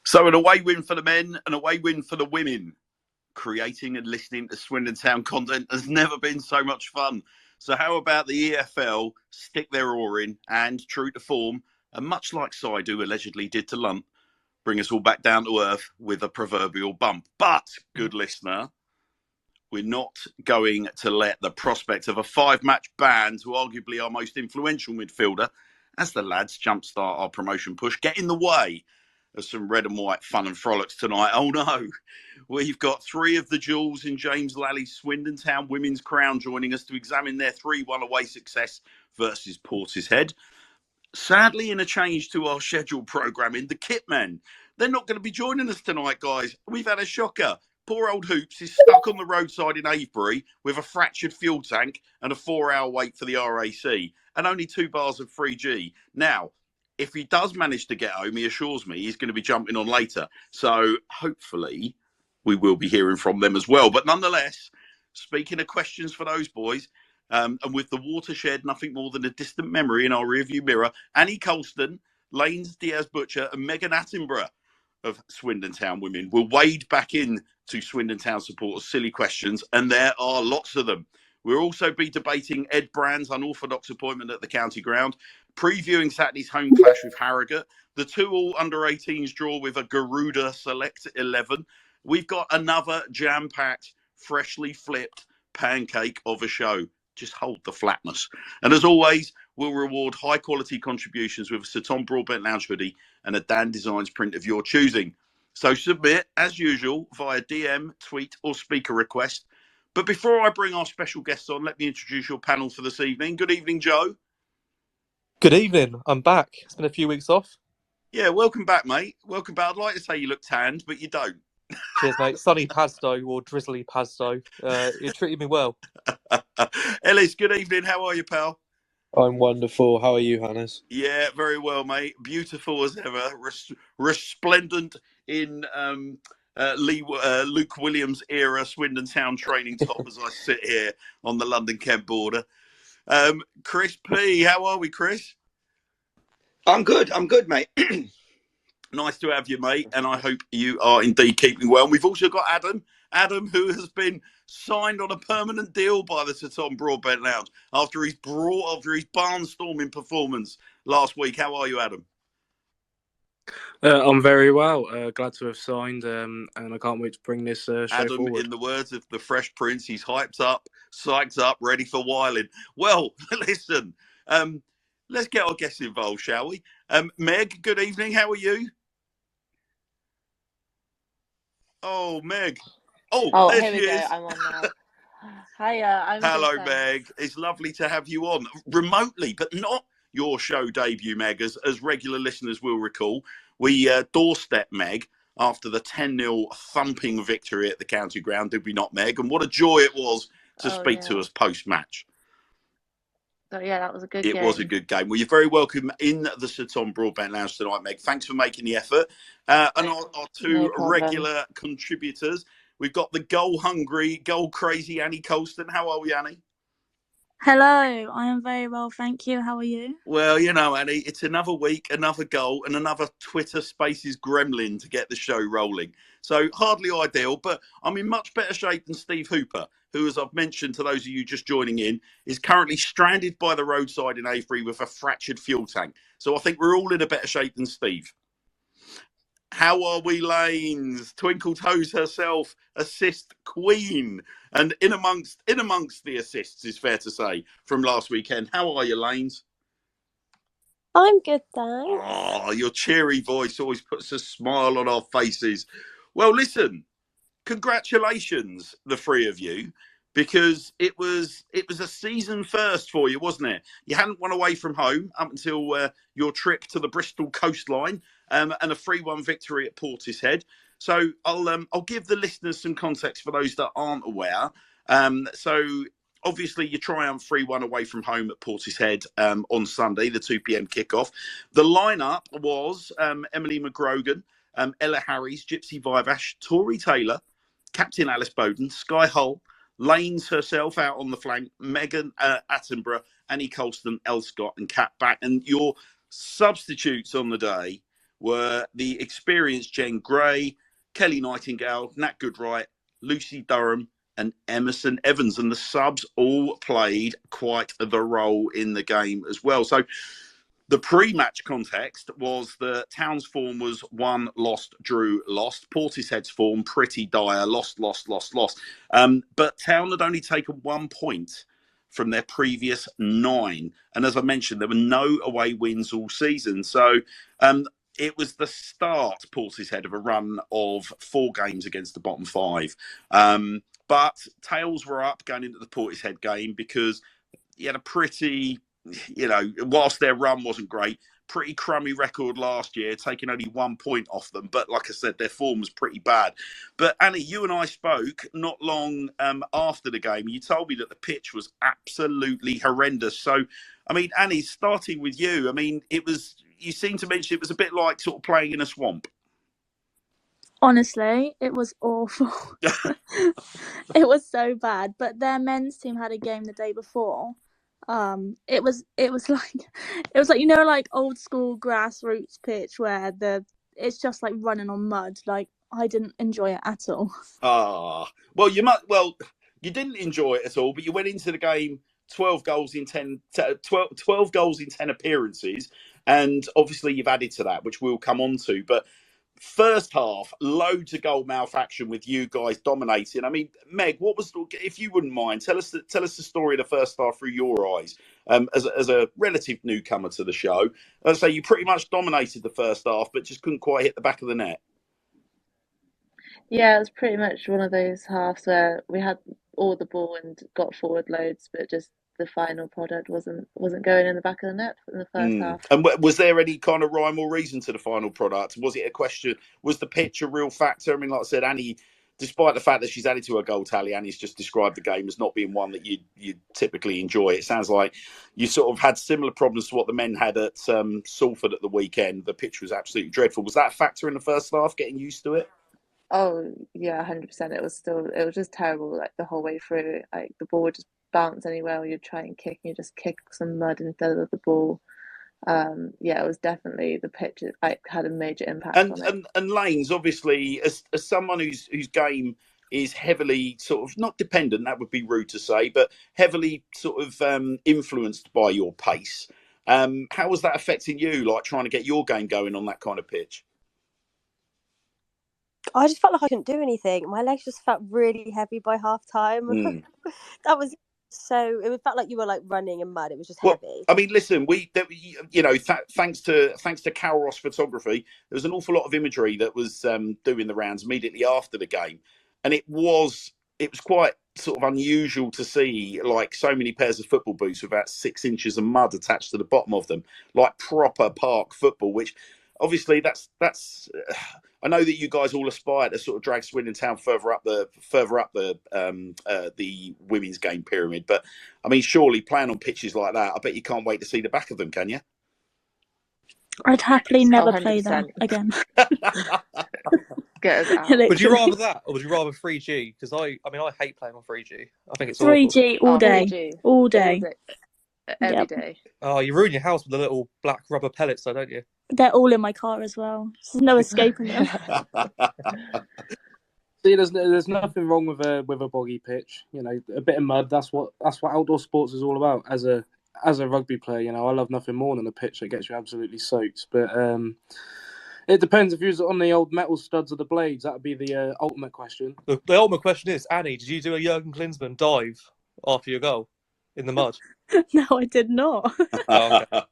So an away win for the men, an away win for the women. Creating and listening to Swindon Town content has never been so much fun. So how about the EFL stick their oar in and, true to form, and much like Saidu allegedly did to Lunt, bring us all back down to earth with a proverbial bump. But, good listener, we're not going to let the prospect of a 5-match ban to arguably our most influential midfielder, as the lads jumpstart our promotion push, get in the way of some red and white fun and frolics tonight. Oh no, we've got 3 of the jewels in James Lally's Swindon Town Women's Crown joining us to examine their 3-1 away success versus Portishead. Sadly, in a change to our scheduled programming, the kit men, they're not going to be joining us tonight, guys. We've had a shocker. Poor old Hoops is stuck on the roadside in Avebury with a fractured fuel tank and a 4-hour wait for the RAC and only 2 bars of 3G. Now, if he does manage to get home, he assures me he's going to be jumping on later. So hopefully we will be hearing from them as well. But nonetheless, speaking of questions for those boys, and with the watershed nothing more than a distant memory in our rearview mirror, Annie Colston, Lane's Diaz-Butcher and Megan Attenborough of Swindon Town Women will wade back in to Swindon Town supporters' silly questions, and there are lots of them. We'll also be debating Ed Brand's unorthodox appointment at the county ground, previewing Saturday's home clash with Harrogate, the 2-2 under-18s draw with a Garuda Select 11. We've got another jam-packed, freshly flipped pancake of a show. Just hold the flatness. And as always, we'll reward high-quality contributions with a Sir Tom Broadbent Lounge hoodie and a Dan Designs print of your choosing. So submit, as usual, via DM, tweet or speaker request. But before I bring our special guests on, let me introduce your panel for this evening. Good evening, Joe. Good evening. I'm back. It's been a few weeks off. Yeah, welcome back, mate. Welcome back. I'd like to say you look tanned, but you don't. Cheers, mate. Sunny Pasdo or drizzly Pasdo. You treated me well. Ellis, good evening. How are you, pal? I'm wonderful. How are you, Hannes? Yeah, very well, mate. Beautiful as ever. Resplendent in Luke Williams era Swindon Town training top as I sit here on the London-Kent border. Chris P, how are we, Chris? I'm good, mate. Nice to have you, mate, and I hope you are indeed keeping well. And we've also got Adam, who has been signed on a permanent deal by the Sir Tom Broadbent Lounge after his barnstorming performance last week. How are you, Adam? I'm very well. Glad to have signed, and I can't wait to bring this show Adam, forward. in the words of the Fresh Prince, he's hyped up, psyched up, ready for whiling. Well, listen, let's get our guests involved, shall we? Meg, good evening. How are you? Oh, Meg. Oh, here we go. I'm on now. Hiya. Hello, Meg. It's lovely to have you on remotely, but not your show debut, Meg, as regular listeners will recall. We doorstep Meg after the 10-0 thumping victory at the county ground, did we not, Meg? And what a joy it was to speak to us post-match. Oh, yeah, that was a good game. It was a good game. Well, you're very welcome in the Sir Tom Broadbent Lounge tonight, Meg. Thanks for making the effort. And our 2 regular contributors. We've got the goal-hungry, goal-crazy Annie Colston. How are we, Annie? Hello, I am very well, thank you. How are you? Well, you know, Annie, it's another week, another goal, and another Twitter Spaces gremlin to get the show rolling. So hardly ideal, but I'm in much better shape than Steve Hooper, who, as I've mentioned to those of you just joining in, is currently stranded by the roadside in Avebury with a fractured fuel tank. So I think we're all in a better shape than Steve. How are we, Lanes? Twinkle Toes herself, assist queen. And in amongst the assists, is fair to say, from last weekend. How are you, Lanes? I'm good, thanks. Oh, your cheery voice always puts a smile on our faces. Well, listen, congratulations, the 3 of you, because it was a season first for you, wasn't it? You hadn't won away from home up until your trip to the Bristol coastline, and a 3-1 victory at Portishead. So I'll give the listeners some context for those that aren't aware. So obviously you triumph 3-1 away from home at Portishead on Sunday, the 2 p.m. kickoff. The lineup was Emily McGrogan, Ella Harries, Gypsy Vivash, Tori Taylor, Captain Alice Bowden, Sky Hull, Lanes herself out on the flank, Megan Attenborough, Annie Colston, Elle Scott and Kat Back. And your substitutes on the day were the experienced Jen Gray, Kelly Nightingale, Nat Goodright, Lucy Durham, and Emerson Evans. And the subs all played quite the role in the game as well. So the pre-match context was that Town's form was won, lost, drew, lost. Portishead's form, pretty dire, lost. But Town had only taken 1 point from their previous 9. And as I mentioned, there were no away wins all season. So it was the start, Portishead, of a run of 4 games against the bottom 5. But tails were up going into the Portishead game because he had a pretty, whilst their run wasn't great, pretty crummy record last year, taking only 1 point off them. But like I said, their form was pretty bad. But Annie, you and I spoke not long after the game. You told me that the pitch was absolutely horrendous. So, I mean, Annie, starting with you, I mean, you seem to mention it was a bit like sort of playing in a swamp. Honestly, it was awful. It was so bad. But their men's team had a game the day before. It was like like old school grassroots pitch where it's just like running on mud. Like, I didn't enjoy it at all. Well, you didn't enjoy it at all, but you went into the game 12 goals in 10 appearances, and obviously you've added to that, which we'll come on to. But first half, loads of goal malfaction with you guys dominating. I mean, Meg, what was, if you wouldn't mind, tell us the story of the first half through your eyes, as a relative newcomer to the show. So you pretty much dominated the first half, but just couldn't quite hit the back of the net. Yeah, it was pretty much one of those halves where we had all the ball and got forward loads, but just the final product wasn't going in the back of the net in the first half. And was there any kind of rhyme or reason to the final product? Was it a question? Was the pitch a real factor? I mean, like I said, Annie, despite the fact that she's added to her goal tally, Annie's just described the game as not being one that you typically enjoy. It sounds like you sort of had similar problems to what the men had at Salford at the weekend. The pitch was absolutely dreadful. Was that a factor in the first half, getting used to it? Oh yeah, 100%. It was just terrible, like the whole way through. Like the ball would just bounce anywhere, or you'd try and kick, and you just kick some mud instead of the ball. Yeah, it was definitely the pitch. Had a major impact on it. And Lanes, obviously, as someone whose game is heavily sort of not dependent, that would be rude to say, but heavily sort of influenced by your pace. How was that affecting you? Like trying to get your game going on that kind of pitch? I just felt like I couldn't do anything. My legs just felt really heavy by half time. That was so. It felt like you were like running in mud. It was just heavy. I mean, listen, thanks to Carol Ross Photography, there was an awful lot of imagery that was doing the rounds immediately after the game, and it was quite sort of unusual to see like so many pairs of football boots with about 6 inches of mud attached to the bottom of them, like proper park football, which. Obviously, that's. I know that you guys all aspire to sort of drag Swindon Town further up the women's game pyramid, but I mean, surely playing on pitches like that, I bet you can't wait to see the back of them, can you? I'd happily never play that again. Get us out. Would you rather that, or would you rather 3G? Because I hate playing on 3G. I think it's 3G awful. all day, 3G. all day. Every day. Oh, you ruin your house with the little black rubber pellets, though, don't you? They're all in my car as well. There's no escaping them. See, there's nothing wrong with a boggy pitch. A bit of mud. That's what outdoor sports is all about. As a rugby player, I love nothing more than a pitch that gets you absolutely soaked. But it depends if you're on the old metal studs of the blades. That would be the ultimate question. The ultimate question is, Annie, did you do a Jurgen Klinsmann dive after your goal in the mud? No, I did not. Oh, okay.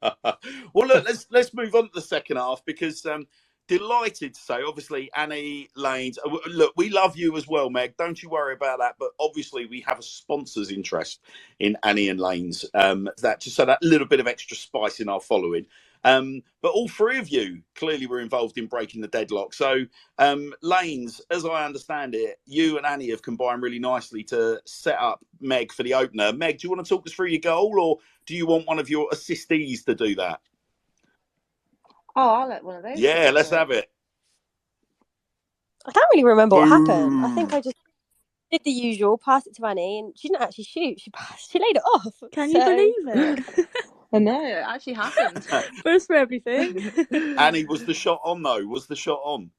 Well, look, let's move on to the second half because delighted to say, obviously, Annie, Lanes, look, we love you as well, Meg. Don't you worry about that. But obviously, we have a sponsor's interest in Annie and Lanes. That little bit of extra spice in our following. But all 3 of you clearly were involved in breaking the deadlock. So, Lanes, as I understand it, you and Annie have combined really nicely to set up Meg for the opener. Meg, do you want to talk us through your goal, or do you want one of your assistees to do that? Oh, I'll let one of those. Yeah, let's have it. I can't really remember what happened. I think I just did the usual, passed it to Annie, and she didn't actually shoot. She laid it off. Can you believe it? I know, it actually happened. First for everything. Annie, was the shot on though? Was the shot on?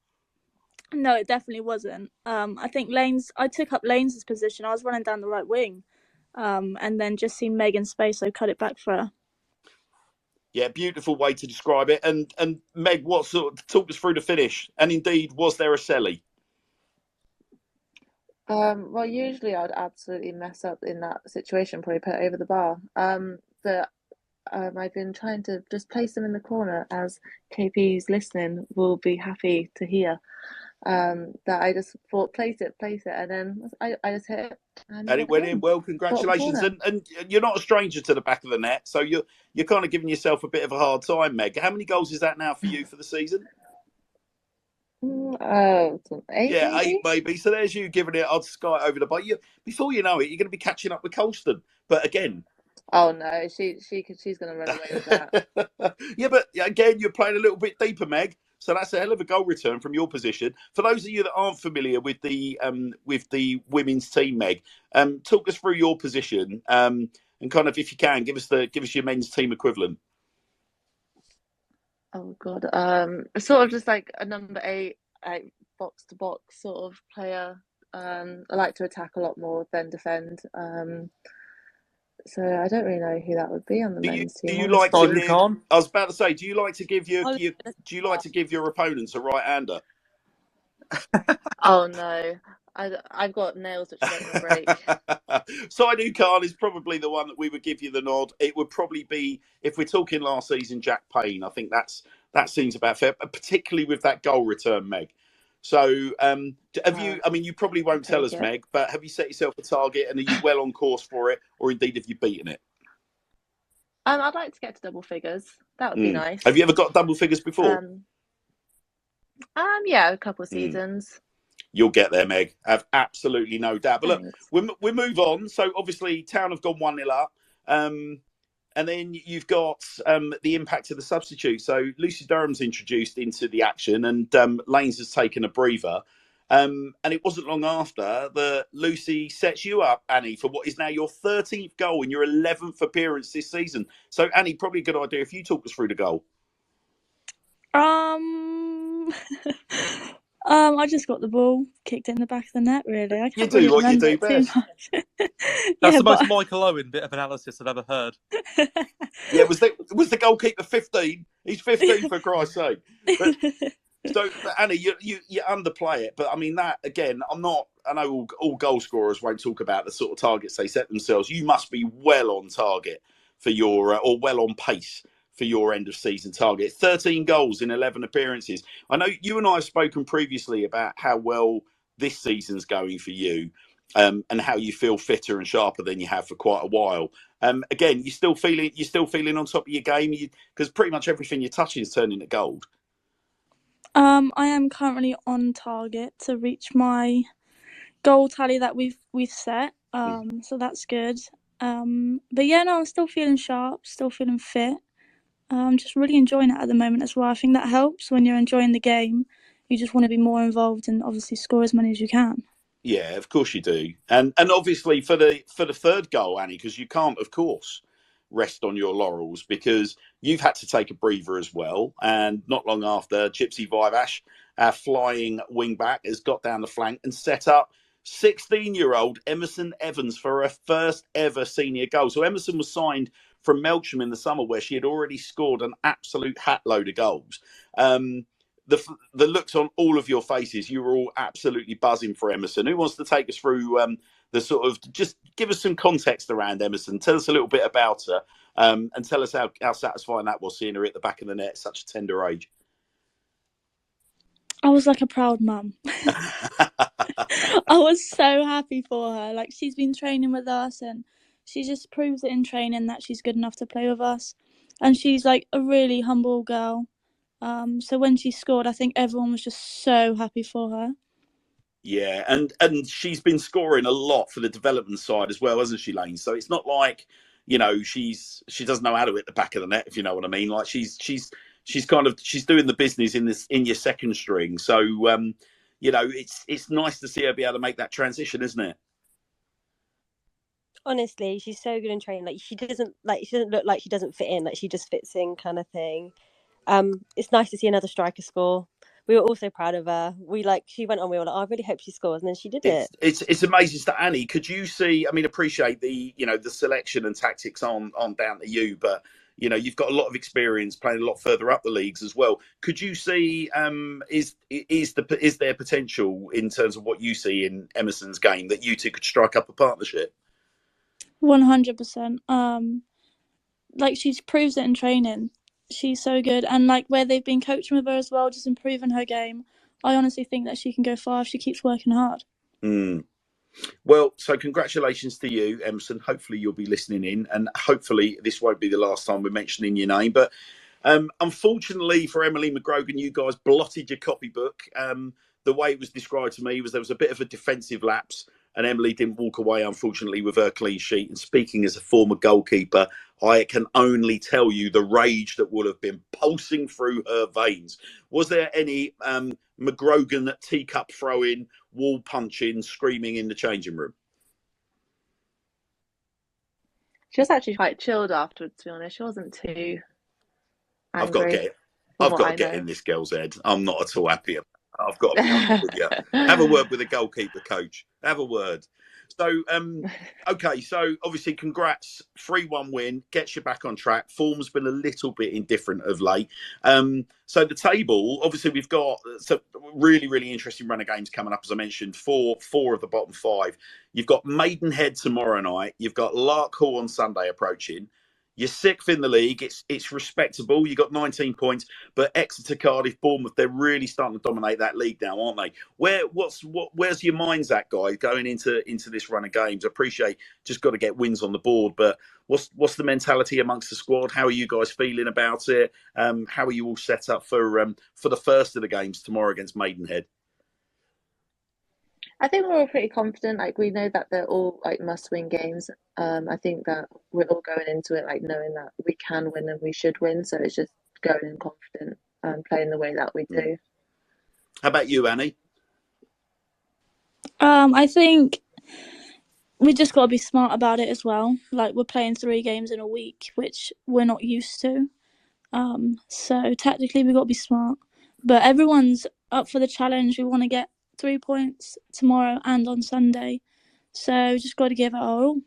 No, it definitely wasn't. I think I took up Lanes' position. I was running down the right wing, and then just seen Megan's space, so cut it back for her. Yeah, beautiful way to describe it. And Meg, what sort of talk us through the finish? And indeed, was there a celly? Well, usually I'd absolutely mess up in that situation, probably put it over the bar. But I've been trying to just place them in the corner, as KP's listening will be happy to hear. That I just thought, place it, and then I just hit it. And it went in. Well, congratulations. And you're not a stranger to the back of the net, so you're kind of giving yourself a bit of a hard time, Meg. How many goals is that now for you for the season? 8, yeah, maybe? 8 maybe. So there's you giving it odd sky over the bar. Before you know it, you're going to be catching up with Colston. But again, oh no, she's going to run away with that. Yeah, but again, you're playing a little bit deeper, Meg. So that's a hell of a goal return from your position. For those of you that aren't familiar with the women's team, Meg, talk us through your position and kind of, if you can, give us your men's team equivalent. Oh God, sort of just like a number 8, like box to box sort of player. I like to attack a lot more than defend. So I don't really know who that would be on the men's team. Do you like to give, I was about to say, do you like to give your opponents a right hander? Oh no, I've got nails which are going to break. Saidu Khan is probably the one that we would give you the nod. It would probably be, if we're talking last season, Jack Payne. I think that seems about fair, particularly with that goal return, Meg. So you probably won't tell us, Meg, but have you set yourself a target and are you well on course for it, or indeed have you beaten it? I'd like to get to double figures. That would be nice. Have you ever got double figures before? Yeah, a couple of seasons. You'll get there, Meg. I have absolutely no doubt. But look, we move on. So obviously, Town have gone 1-0 up. And then you've got the impact of the substitute. So Lucy Durham's introduced into the action and Lanes has taken a breather. And it wasn't long after that Lucy sets you up, Annie, for what is now your 13th goal in your 11th appearance this season. So, Annie, probably a good idea if you talk us through the goal. I just got the ball, kicked it in the back of the net, really. I can't do what you do best. That's the most Michael Owen bit of analysis I've ever heard. Yeah, was the goalkeeper 15? He's 15 for Christ's sake. But, so, Annie, you underplay it, but I mean that again. I know all goal scorers won't talk about the sort of targets they set themselves. You must be well on target for your or well on pace for your end of season target. 13 goals in 11 appearances. I know you and I have spoken previously about how well this season's going for you, and how you feel fitter and sharper than you have for quite a while. Again, you're still feeling on top of your game, because pretty much everything you're touching is turning to gold. I am currently on target to reach my goal tally that we've set. So that's good. But yeah, no, I'm still feeling sharp, still feeling fit. I'm just really enjoying it at the moment as well. I think that helps when you're enjoying the game. You just want to be more involved and obviously score as many as you can. Yeah, of course you do. And obviously for the third goal, Annie, because you can't, of course, rest on your laurels because you've had to take a breather as well. And not long after, Gypsy Vivash, our flying wing back, has got down the flank and set up 16-year-old Emerson Evans for her first ever senior goal. So Emerson was signed from Melksham in the summer where she had already scored an absolute hat load of goals. The looks on all of your faces, you were all absolutely buzzing for Emerson. Who wants to take us through the sort of, just give us some context around Emerson? Tell us a little bit about her and tell us how satisfying that was seeing her at the back of the net at such a tender age. I was like a proud mum. I was so happy for her. Like, she's been training with us and she just proves it in training that she's good enough to play with us. And she's like a really humble girl. So when she scored, I think everyone was just so happy for her. Yeah, and she's been scoring a lot for the development side as well, hasn't she, Lane? So it's not like, she doesn't know how to hit the back of the net, if you know what I mean. Like she's doing the business in your second string. So it's nice to see her be able to make that transition, isn't it? Honestly, she's so good in training. Like she doesn't look like she doesn't fit in. Like she just fits in, kind of thing. It's nice to see another striker score. We were also proud of her. She went on. We were like, oh, I really hope she scores, and then she did it. It's amazing. So Annie, could you see? I mean, appreciate the the selection and tactics on down to you, but you've got a lot of experience playing a lot further up the leagues as well. Could you see? Is there potential in terms of what you see in Emerson's game that you two could strike up a partnership? 100%. Like she proves it in training. She's so good, and like where they've been coaching with her as well, just improving her game. I honestly think that she can go far if she keeps working hard. Well, so congratulations to you, Emerson. Hopefully you'll be listening in, and hopefully this won't be the last time we're mentioning your name. But unfortunately for Emily McGrogan, you guys blotted your copybook. The way it was described to me was there was a bit of a defensive lapse, and Emily didn't walk away, unfortunately, with her clean sheet. And speaking as a former goalkeeper, I can only tell you the rage that would have been pulsing through her veins. Was there any McGrogan teacup throwing, wall punching, screaming in the changing room? She was actually quite chilled afterwards, to be honest. She wasn't too angry. I've got to get in this girl's head. I'm not at all happy. I've got to be honest with you. Have a word with the goalkeeper coach. Have a word. So, okay, so obviously congrats. 3-1 win, gets you back on track. Form's been a little bit indifferent of late. So the table, obviously we've got some really, really interesting run of games coming up, as I mentioned, four of the bottom 5. You've got Maidenhead tomorrow night. You've got Larkhall on Sunday approaching. You're 6th in the league. It's respectable. You got 19 points, but Exeter, Cardiff, Bournemouth, they're really starting to dominate that league now, aren't they? Where's your mind's at, guys, going into this run of games? I appreciate just got to get wins on the board, but what's the mentality amongst the squad? How are you guys feeling about it? How are you all set up for the first of the games tomorrow against Maidenhead? I think we're all pretty confident. Like we know that they're all like must-win games. I think that we're all going into it like knowing that we can win and we should win. So it's just going in confident and playing the way that we do. How about you, Annie? I think we just got to be smart about it as well. Like we're playing 3 games in a week, which we're not used to. So tactically we've got to be smart. But everyone's up for the challenge. We want to get 3 points tomorrow and on Sunday, so just got to give it our all.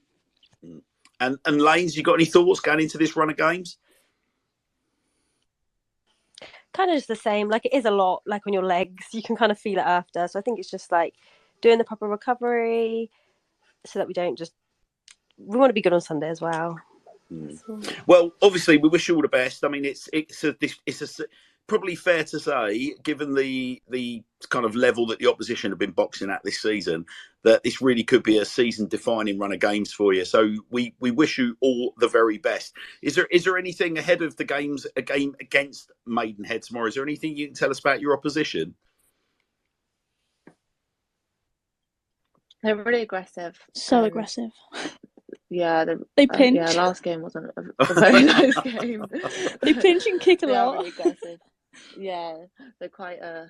And Lanes, you got any thoughts going into this run of games? Kind of just the same. Like it is a lot. Like on your legs, you can kind of feel it after. So I think it's just like doing the proper recovery, so that we don't just. We want to be good on Sunday as well. So. Well, obviously, we wish you all the best. I mean, it's probably fair to say, given the kind of level that the opposition have been boxing at this season, that this really could be a season-defining run of games for you. So we wish you all the very best. Is there anything ahead of a game against Maidenhead tomorrow? Is there anything you can tell us about your opposition? They're really aggressive. So aggressive. Yeah, they pinch. Yeah, last game wasn't a very nice game. They pinch and kick a lot. Really aggressive. Yeah, they're quite a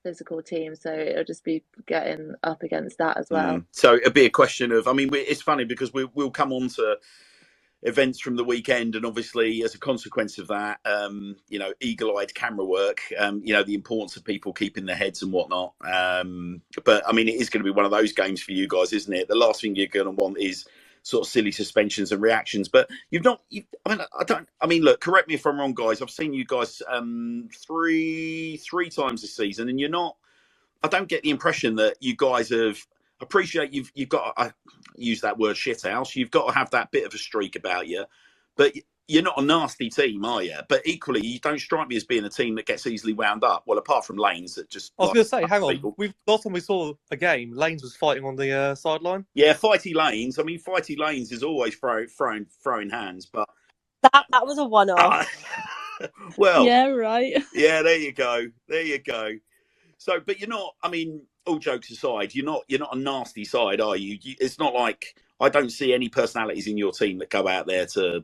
physical team, so it'll just be getting up against that as well. So it'll be a question of, I mean, it's funny because we'll come on to events from the weekend, and obviously as a consequence of that, eagle-eyed camera work, the importance of people keeping their heads and whatnot. But I mean, it is going to be one of those games for you guys, isn't it? The last thing you're going to want is sort of silly suspensions and reactions. But look, correct me if I'm wrong, guys. I've seen you guys three times this season, and I don't get the impression that you guys have. Appreciate you've got to use that word shithouse. You've got to have that bit of a streak about you, but you're not a nasty team, are you? But equally, you don't strike me as being a team that gets easily wound up. Well, apart from Lanes, that just. I was going to say, hang on. Last time we saw a game, Lanes was fighting on the sideline. Yeah, fighty Lanes. I mean, fighty Lanes is always throwing hands, but that was a one-off. Well, yeah, right. Yeah, there you go. So, but you're not. I mean, all jokes aside, you're not a nasty side, are you? It's not like I don't see any personalities in your team that go out there to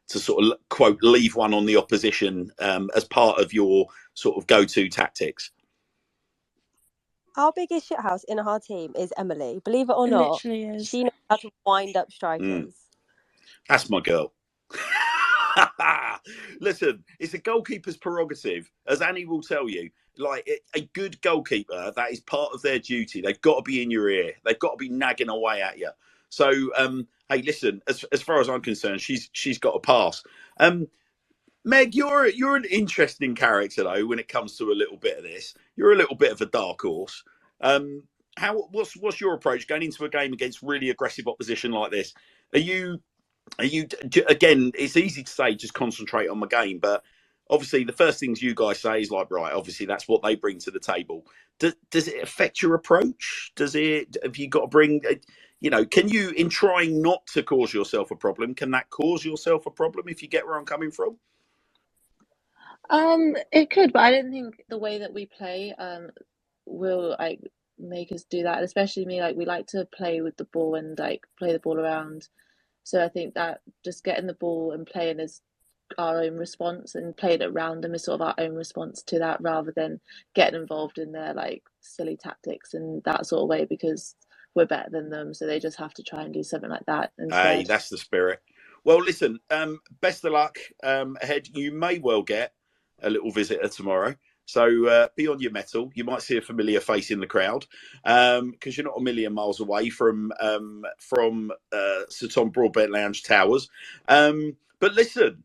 sort of quote leave one on the opposition as part of your sort of go-to tactics. Our biggest shithouse in our team is Emily. Believe it or It not, literally is. she knows how to wind up strikers. That's my girl. Listen, it's a goalkeeper's prerogative, as Annie will tell you. Like a good goalkeeper, that is part of their duty. They've got to be in your ear. They've got to be nagging away at you. So, hey, listen. As far as I'm concerned, she's got a pass. Meg, you're an interesting character though. When it comes to a little bit of this, you're a little bit of a dark horse. What's your approach going into a game against really aggressive opposition like this? Are you again? It's easy to say just concentrate on the game, but obviously the first things you guys say is like, right, obviously that's what they bring to the table. Does it affect your approach? Have you got to bring? Can you, in trying not to cause yourself a problem, can that cause yourself a problem if you get where I'm coming from? It could, but I don't think the way that we play will like make us do that. And especially me, like we like to play with the ball and like play the ball around. So I think that just getting the ball and playing is our own response, and playing it around them is sort of our own response to that, rather than getting involved in their like silly tactics and that sort of way, because we're better than them. So they just have to try and do something like that instead. Hey, that's the spirit. Well, listen, best of luck ahead. You may well get a little visitor tomorrow. So be on your mettle. You might see a familiar face in the crowd because you're not a million miles away from Sir Tom Broadbent Lounge Towers. But listen,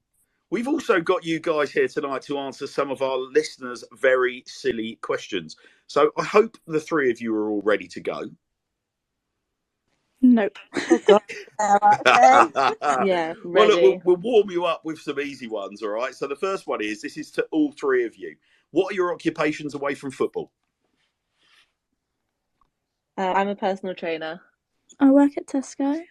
we've also got you guys here tonight to answer some of our listeners' very silly questions. So I hope the three of you are all ready to go. Nope. Yeah, ready. Well, look, we'll warm you up with some easy ones, all right? So the first one is, this is to all three of you. What are your occupations away from football? I'm a personal trainer. I work at Tesco.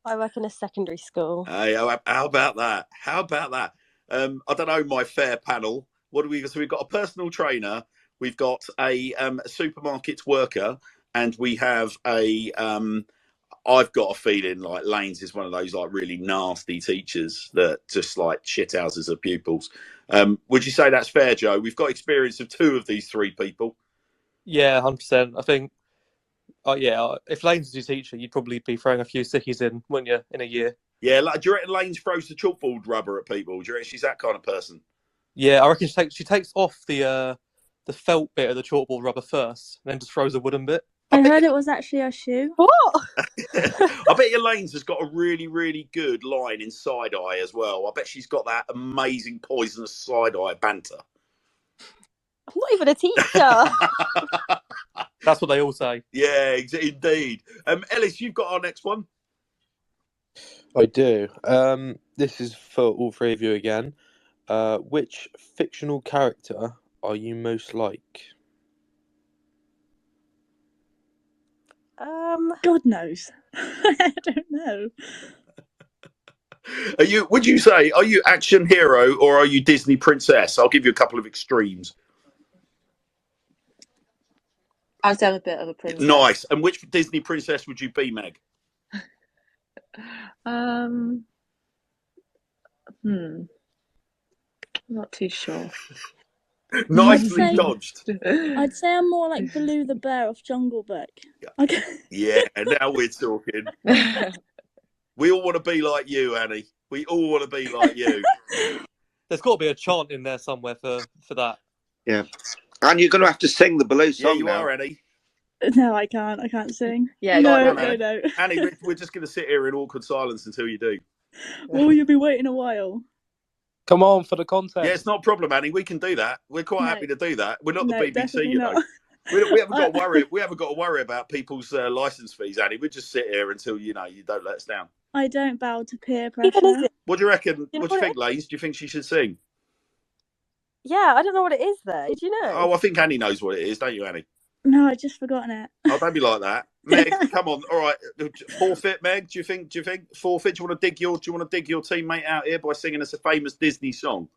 I work in a secondary school. Hey, how about that? How about that? I don't know, my fair panel. What do we? So we've got a personal trainer, we've got a supermarket worker, and we have a. I've got a feeling like Lanes is one of those like really nasty teachers that just like shithouses her pupils. Would you say that's fair, Joe? We've got experience of two of these three people. Yeah, 100%. I think, if Lane's was your teacher, you'd probably be throwing a few sickies in, wouldn't you, in a year? Yeah, like, do you reckon Lanes throws the chalkboard rubber at people? Do you reckon she's that kind of person? Yeah, I reckon she takes off the felt bit of the chalkboard rubber first, and then just throws a wooden bit. I heard it was actually a shoe. What? I bet your Lanes has got a really, really good line in side eye as well. I bet she's got that amazing poisonous side eye banter. I'm not even a teacher. That's what they all say. Yeah, indeed. Ellis, you've got our next one. I do. This is for all three of you again. Which fictional character are you most like? God knows. I don't know. Would you say, are you action hero or are you Disney princess? I'll give you a couple of extremes. I'd say I'm a bit of a princess. Nice. And which Disney princess would you be, Meg? I'm not too sure. Nicely dodged. I'd say I'm more like Baloo the bear off Jungle Book. Okay. Yeah, now we're talking. We all want to be like you, Annie. We all want to be like you. There's got to be a chant in there somewhere for that. Yeah. And you're going to have to sing the Baloo song. Yeah, you now. are, Annie. No, I can't. I can't sing. Yeah, no. Annie, we're just going to sit here in awkward silence until you do. Or you'll be waiting a while. Come on for the content. Yeah, it's not a problem, Annie. We can do that. We're quite happy to do that. We're not the BBC, you know. We haven't got to worry. We haven't got to worry about people's license fees, Annie. We just sit here until you don't let us down. I don't bow to peer pressure. What do you reckon? What do you think, Lanes? Do you think she should sing? Yeah, I don't know what it is though. Do you know? Oh, I think Annie knows what it is, don't you, Annie? No, I've just forgotten it. Oh, don't be like that, Meg. Come on, all right. Forfeit, Meg. Do you think forfeit? Do you want to dig your teammate out here by singing us a famous Disney song?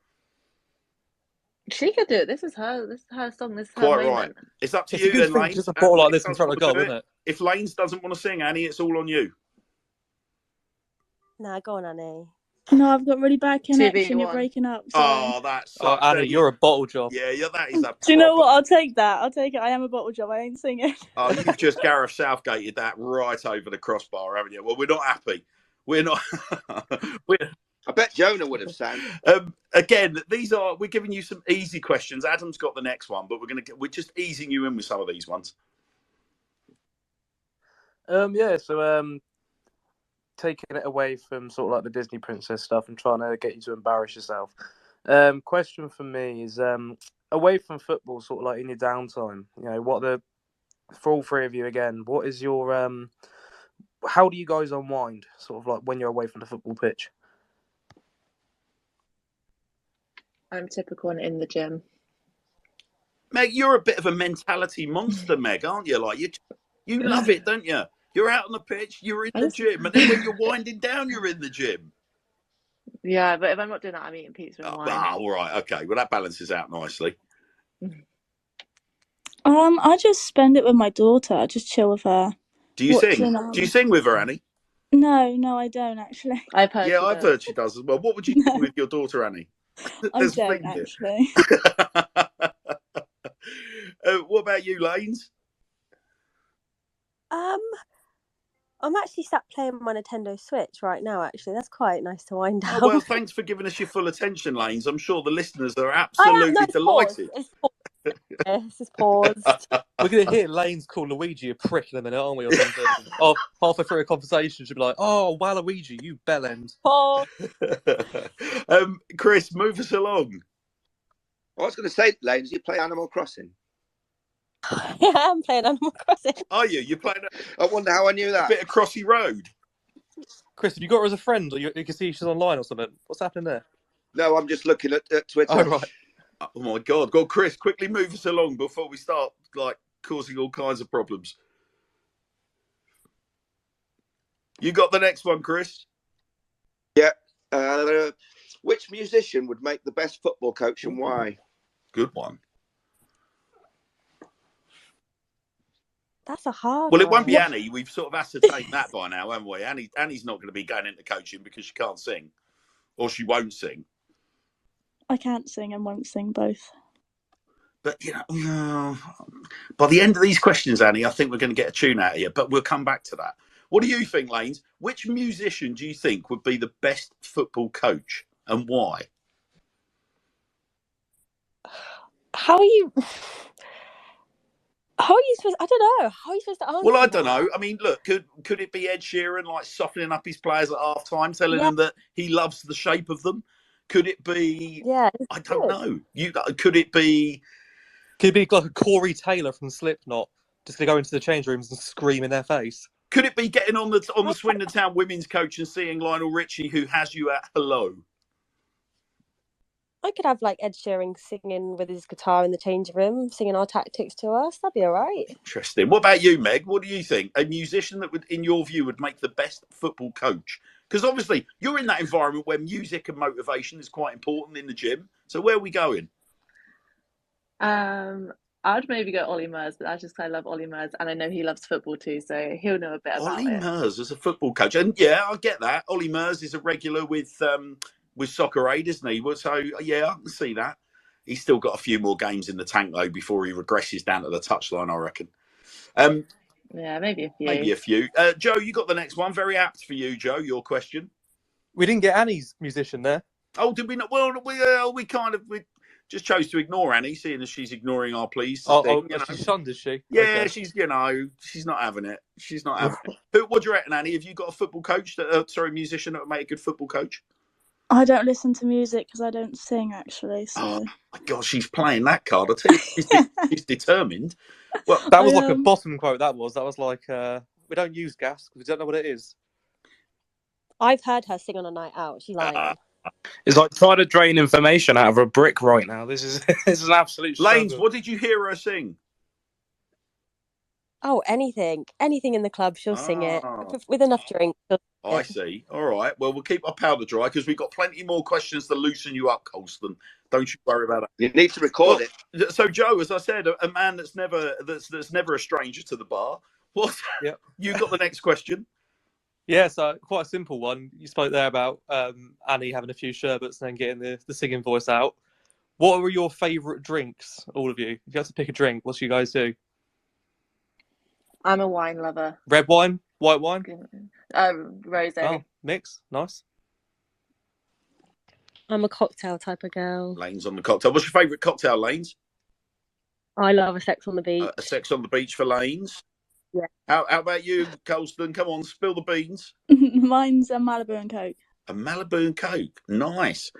She could do it. This is her song. This is her Quite moment. right. It's up to It's you a good then, thing, Lanes. just a bottle like this in front of goal, isn't it? If Lanes doesn't want to sing, Annie, it's all on you. Nah, go on, Annie. No, I've got really bad connection. You're 2v1. breaking up. Sorry. Oh, that Oh, sucks. Annie, you're a bottle job. Yeah, that is a Do you know proper- what? I'll take that. I'll take it. I am a bottle job. I ain't singing. Oh, you've just Gareth Southgated that right over the crossbar, haven't you? Well, we're not happy. We're not. I bet Jonah would have sang. Again, we're giving you some easy questions. Adam's got the next one, but we're just easing you in with some of these ones. Taking it away from sort of like the Disney princess stuff and trying to get you to embarrass yourself. Question for me is away from football, sort of like in your downtime, you know, for all three of you again, what is your how do you guys unwind sort of like when you're away from the football pitch? I'm typical and in the gym. Meg, you're a bit of a mentality monster, Meg, aren't you? Like you love it, don't you? You're out on the pitch, you're in the gym, and then when you're winding down, you're in the gym. Yeah, but if I'm not doing that, I'm eating pizza and wine. All right, okay. Well, that balances out nicely. I just spend it with my daughter. I just chill with her. Do you sing? Do you sing with her, Annie? No, I don't actually. I've heard. Yeah, I've heard she does as well. What would you do with your daughter, Annie? I don't actually. What about you, Lanes? I'm actually sat playing my Nintendo Switch right now, actually. That's quite nice to wind down. Oh, well, thanks for giving us your full attention, Lanes. I'm sure the listeners are absolutely delighted. This is paused. We're going to hear Lanes call Luigi a prick in a minute, aren't we? Or something. Oh, halfway through a conversation, she'll be like, "Oh, Waluigi, you bellend." Pause. Chris, move us along. I was going to say, Lanes, you play Animal Crossing? Yeah, I'm playing Animal Crossing. Are you? You're playing I wonder how I knew that. A bit of Crossy Road. Chris, have you got her as a friend, or you can see she's online or something? What's happening there? No, I'm just looking at Twitter. Oh, right. Oh, my God. Go on, Chris, quickly move us along before we start, causing all kinds of problems. You got the next one, Chris? Yeah. Which musician would make the best football coach and why? Good one. That's a hard one. Well, it won't be Annie. We've sort of ascertained that by now, haven't we? Annie's not going to be going into coaching because she can't sing. Or she won't sing. I can't sing and won't sing both. But, by the end of these questions, Annie, I think we're going to get a tune out of you. But we'll come back to that. What do you think, Lanes? Which musician do you think would be the best football coach and why? How are you supposed? I don't know. How are you supposed to answer? Well, I don't know. I mean, look, could it be Ed Sheeran softening up his players at half time, telling them that he loves the shape of them? Could it be? Yeah, I don't know. Could it be? Could it be like a Corey Taylor from Slipknot, just to go into the change rooms and scream in their face? Could it be getting on the Swindon Town Women's coach and seeing Lionel Richie, who has you at hello? I could have Ed Sheeran singing with his guitar in the changing room, singing our tactics to us. That'd be all right. Interesting. What about you, Meg? What do you think? A musician that would, in your view, would make the best football coach? Because obviously you're in that environment where music and motivation is quite important in the gym. So where are we going? I'd maybe go Ollie Murs, but that's just because I love Ollie Murs and I know he loves football too, so he'll know a bit about it. Ollie Murs as a football coach. And yeah, I get that. Ollie Murs is a regular with Soccer Aid, isn't he? So yeah, I can see that. He's still got a few more games in the tank though before he regresses down to the touchline, I reckon. Yeah, maybe a few. Maybe a few. Joe, you got the next one. Very apt for you, Joe. Your question. We didn't get Annie's musician there. Oh, did we not? Well, we just chose to ignore Annie, seeing as she's ignoring our pleas. She's shunned, is she? Yeah, okay. she's not having it. She's not having it. What do you reckon, Annie? Have you got a football coach musician that would make a good football coach? I don't listen to music because I don't sing, actually. So. Oh my God, she's playing that card. I tell you, she's determined. Well, that was like a bottom quote. That was like, we don't use gas because we don't know what it is. I've heard her sing on a night out. She's lying. It's like trying to drain information out of a brick right now. This is an absolute struggle. Lanes, what did you hear her sing? Oh, anything in the club, she'll sing it with enough drink. I see. All right. Well, we'll keep our powder dry because we've got plenty more questions to loosen you up, Colston. Don't you worry about it. You need to record it. So, Joe, as I said, a man that's never a stranger to the bar. What? Yep. You got the next question. Yeah, so quite a simple one. You spoke there about Annie having a few sherbets and then getting the singing voice out. What were your favourite drinks, all of you? If you had to pick a drink, what do you guys do? I'm a wine lover. Red wine? White wine? Rosé. Oh, mix. Nice. I'm a cocktail type of girl. Lanes on the cocktail. What's your favourite cocktail, Lanes? I love a sex on the beach. A sex on the beach for Lanes. Yeah. How about you, Colston? Come on, spill the beans. Mine's a Malibu and Coke. A Malibu and Coke. Nice.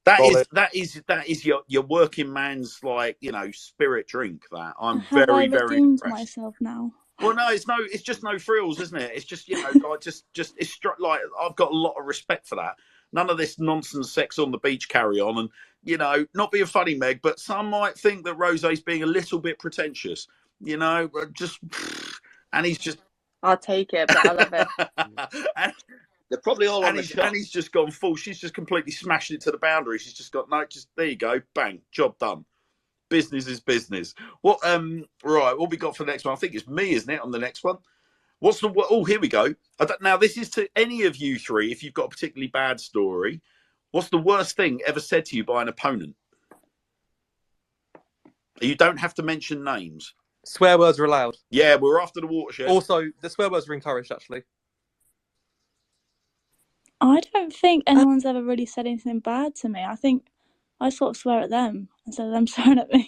That is your working man's, like, spirit drink. That I'm Have very, I very redeemed impressed. myself now? Well, no, it's just no frills, isn't it? It's just like it's like I've got a lot of respect for that. None of this nonsense sex on the beach carry on, and not being funny, Meg, but some might think that Rosé's being a little bit pretentious. And he's just. I'll take it, but I love it. They're probably all on the shot. And he's just gone full. She's just completely smashed it to the boundary. She's just got there you go, bang, job done. Business is business. Right, what we got for the next one? I think it's me, isn't it, on the next one? Here we go. Now, this is to any of you three, if you've got a particularly bad story. What's the worst thing ever said to you by an opponent? You don't have to mention names. Swear words are allowed. Yeah, we're after the watershed. Also, the swear words are encouraged, actually. I don't think anyone's ever really said anything bad to me. I think I sort of swear at them instead of them swearing at me.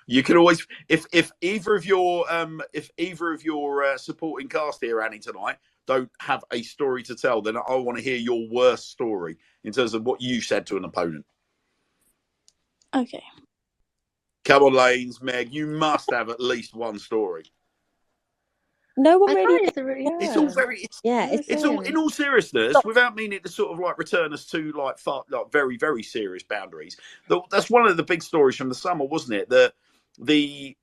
You can always, if either of your supporting cast here, Annie, tonight don't have a story to tell, then I want to hear your worst story in terms of what you said to an opponent. Okay. Come on, Lanes, Meg, you must have at least one story. No one really. It's all very. It's all in all seriousness, without meaning to sort of like return us to like very, very serious boundaries. That's one of the big stories from the summer, wasn't it? That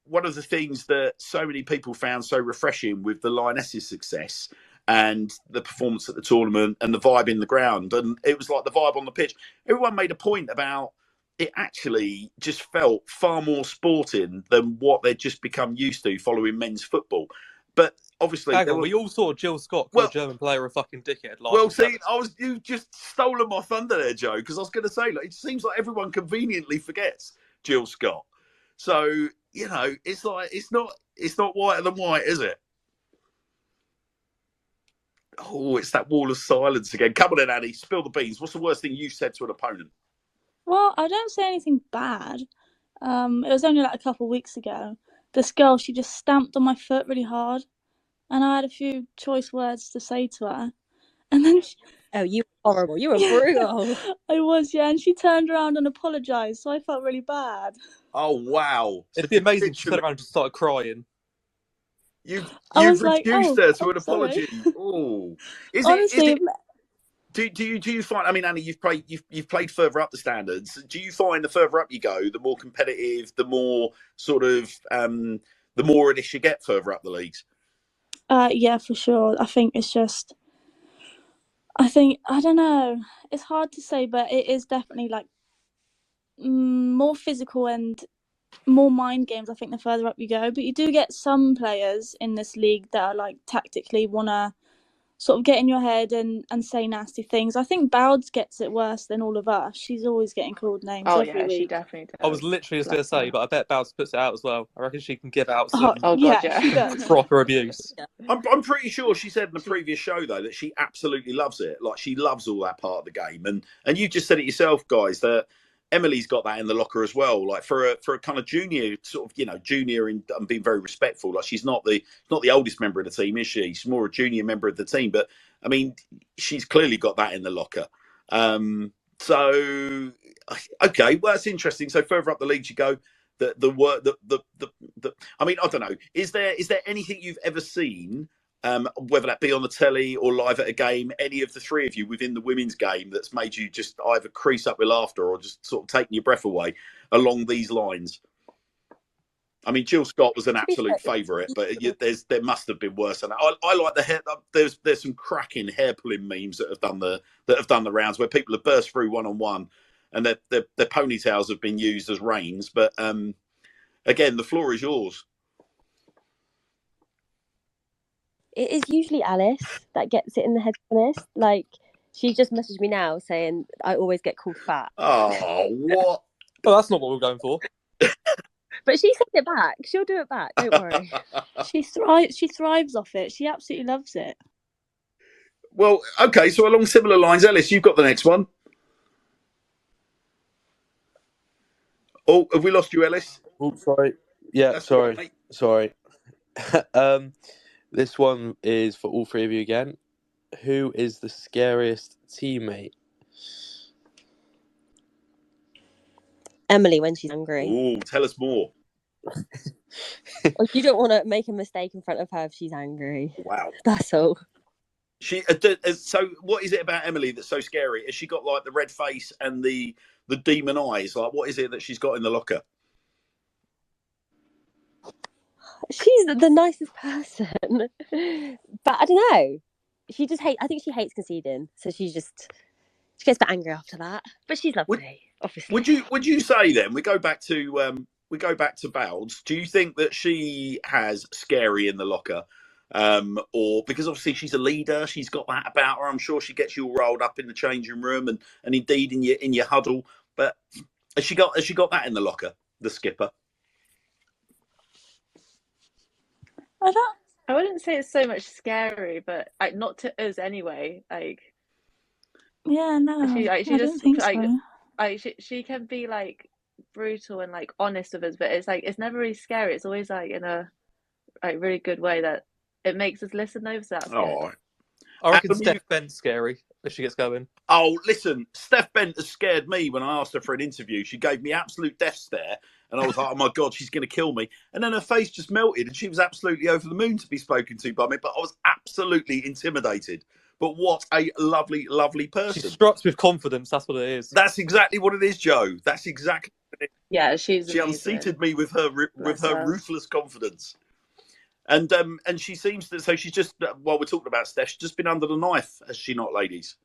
one of the things that so many people found so refreshing with the Lionesses' success and the performance at the tournament and the vibe in the ground, and it was like the vibe on the pitch. Everyone made a point about it. Actually, just felt far more sporting than what they'd just become used to following men's football. But obviously, we all saw Jill Scott call a German player a fucking dickhead. You've just stolen my thunder there, Joe, because I was going to say, it seems like everyone conveniently forgets Jill Scott. So it's like it's not whiter than white, is it? Oh, it's that wall of silence again. Come on in, Annie, spill the beans. What's the worst thing you said to an opponent? Well, I don't say anything bad. It was only like a couple of weeks ago. This girl, she just stamped on my foot really hard, and I had a few choice words to say to her. And then you were horrible. You were brutal. I was, yeah. And she turned around and apologised, so I felt really bad. Oh, wow. It'd be amazing if she turned around and just started crying. You've reduced her to an apology. Oh, honestly, do you find? I mean, Annie, you've played further up the standards. Do you find the further up you go, the more competitive, the more sort of the more it is you get further up the leagues? Yeah, for sure. I think it's just. I don't know. It's hard to say, but it is definitely like more physical and more mind games. I think the further up you go, but you do get some players in this league that are like tactically wanna sort of get in your head and say nasty things. I think Bowds gets it worse than all of us. She's always getting called names every week. She definitely does. I was literally just going to say, but I bet Bowds puts it out as well. I reckon she can give out some proper abuse. I'm pretty sure she said in the previous show, though, that she absolutely loves it. Like, she loves all that part of the game. And you just said it yourself, guys, that Emily's got that in the locker as well. Like for a kind of junior, sort of, junior and being very respectful. Like she's not the oldest member of the team, is she? She's more a junior member of the team. But I mean, she's clearly got that in the locker. So okay, well that's interesting. So further up the league you go. I mean, I don't know. Is there anything you've ever seen? Whether that be on the telly or live at a game, any of the three of you within the women's game that's made you just either crease up with laughter or just sort of taking your breath away along these lines? I mean, Jill Scott was an absolute favourite, but there must have been worse than that. I like the hair. There's some cracking hair pulling memes that have done the rounds where people have burst through one-on-one and their ponytails have been used as reins. But again, the floor is yours. It is usually Alice that gets it in the head, to be honest. Like, she just messaged me now saying I always get called fat. Oh, what? Well, that's not what we're going for. But she said it back. She'll do it back. Don't worry. She thrives off it. She absolutely loves it. Well, okay, so along similar lines, Ellis, you've got the next one. Oh, have we lost you, Ellis? Oh, sorry. Yeah, That's sorry. right. Sorry. This one is for all three of you again. Who is the scariest teammate? Emily, when she's angry. Oh, tell us more. Or you don't want to make a mistake in front of her if she's angry. Wow. That's all. So what is it about Emily that's so scary? Has she got like the red face and the demon eyes? Like, what is it that she's got in the locker? She's the nicest person. But I don't know. I think she hates conceding. So she gets a bit angry after that. But she's lovely, obviously. Would you say then, we go back to Bowles, do you think that she has scary in the locker? Or because obviously she's a leader, she's got that about her. I'm sure she gets you all rolled up in the changing room and indeed in your huddle. But has she got that in the locker, the skipper? I wouldn't say it's so much scary, but like not to us anyway. Like, yeah, no, I don't think so. She can be like brutal and like honest with us, but it's like it's never really scary. It's always like in a like really good way that it makes us listen over. So that's good. I reckon Adam, Steph Bent's scary if she gets going. Oh, listen, Steph Bent has scared me when I asked her for an interview. She gave me absolute death stare, and I was like, oh my God, she's going to kill me. And then her face just melted, and she was absolutely over the moon to be spoken to by me, but I was absolutely intimidated. But what a lovely, lovely person. She struts with confidence, that's what it is. That's exactly what it is, Joe. That's exactly what it is. Yeah, she unseated me with her ruthless confidence. And she seems to, so she's just, while we're talking about Steph, she's just been under the knife, has she not, ladies?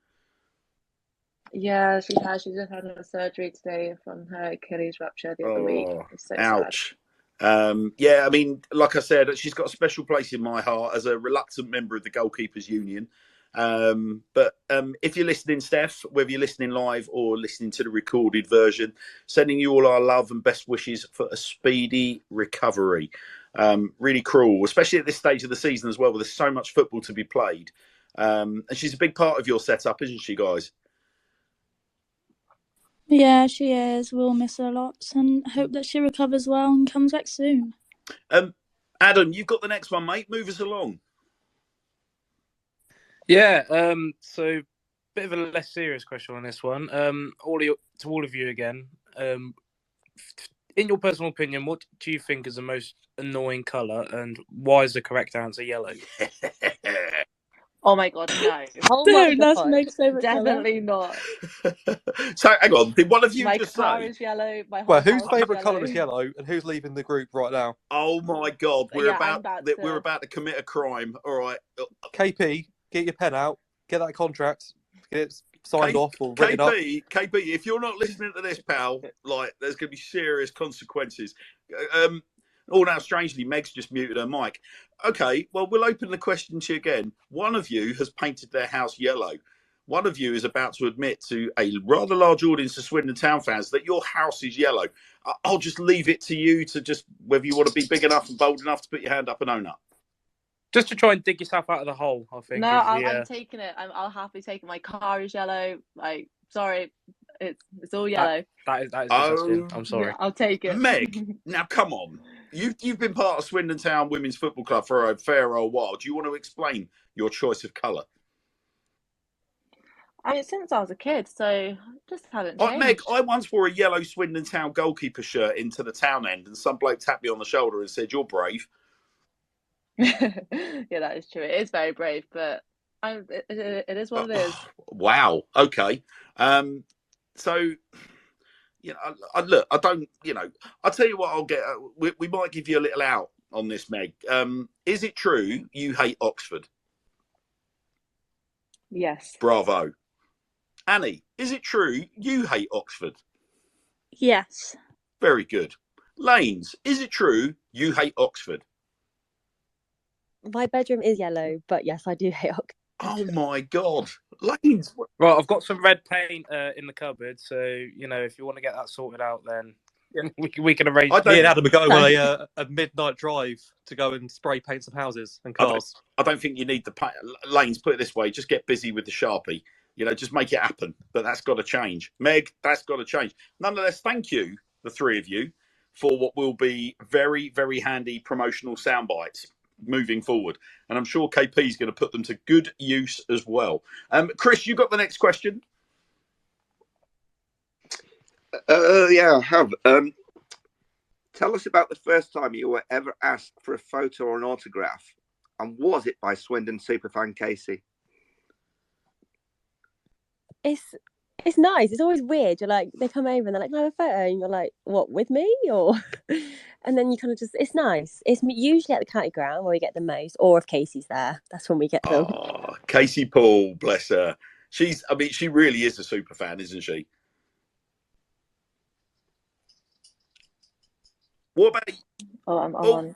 Yeah, she has. She just had a surgery today from her Achilles rupture the other week. It's so ouch. Sad. Yeah, I mean, like I said, she's got a special place in my heart as a reluctant member of the Goalkeepers Union. But if you're listening, Steph, whether you're listening live or listening to the recorded version, sending you all our love and best wishes for a speedy recovery. Really cruel, especially at this stage of the season as well, where there's so much football to be played. And she's a big part of your setup, isn't she, guys? Yeah, she is. We'll miss her lots and hope that she recovers well and comes back soon. Adam, you've got the next one, mate. Move us along. Yeah, so bit of a less serious question on this one. All of you again. In your personal opinion, what do you think is the most annoying colour, and why is the correct answer yellow? Oh my God, no! No, that's Meg's favourite colour. Definitely not. So hang on, did one of you my just car say? Is yellow. My well, whose favourite colour is yellow, and who's leaving the group right now? Oh my God, we're about to commit a crime. All right, KP, get your pen out, get that contract, get it signed off or written up. KP, if you're not listening to this, pal, like there's going to be serious consequences. Now, strangely, Meg's just muted her mic. Okay, well, we'll open the question to you again. One of you has painted their house yellow. One of you is about to admit to a rather large audience of Swindon Town fans that your house is yellow. I'll just leave it to you to just, whether you want to be big enough and bold enough to put your hand up and own up. Just to try and dig yourself out of the hole, I think. No, I'm taking it. I'll happily take it. My car is yellow. Like, sorry, it's all yellow. That is disgusting. I'm sorry. Yeah, I'll take it. Meg, now come on. You've been part of Swindon Town Women's Football Club for a fair old while. Do you want to explain your choice of colour? I mean, since I was a kid, so just haven't changed. Meg, I once wore a yellow Swindon Town goalkeeper shirt into the town end, and some bloke tapped me on the shoulder and said, "You're brave." Yeah, that is true. It is very brave, but it is what it is. Wow. Okay. So, you know, look, I don't, you know, I'll tell you what, I'll get. We might give you a little out on this, Meg. Is it true you hate Oxford? Yes. Bravo. Annie, is it true you hate Oxford? Yes. Very good. Lanes, is it true you hate Oxford? My bedroom is yellow, but yes, I do hate Oxford. Oh my God, Lanes. Right, I've got some red paint in the cupboard, so if you want to get that sorted out, then we can arrange. Me and Adam are going on a midnight drive to go and spray paint some houses and cars. I don't think you need the paint. Lanes, put it this way: just get busy with the Sharpie. Just make it happen. But that's got to change. Meg, that's got to change. Nonetheless, thank you, the three of you, for what will be very, very handy promotional sound bites moving forward. And I'm sure KP is going to put them to good use as well. Chris, you got the next question? Yeah, I have. Tell us about the first time you were ever asked for a photo or an autograph. And was it by Swindon superfan Casey? It's nice. It's always weird. You're like, they come over and they're like, "Can I have a photo?" And you're like, "What, with me?" Or, and then you kind of just, it's nice. It's usually at the county ground where we get the most, or if Casey's there, that's when we get them. Oh, Casey Paul, bless her. She really is a super fan, isn't she? What about you? Oh, I'm on.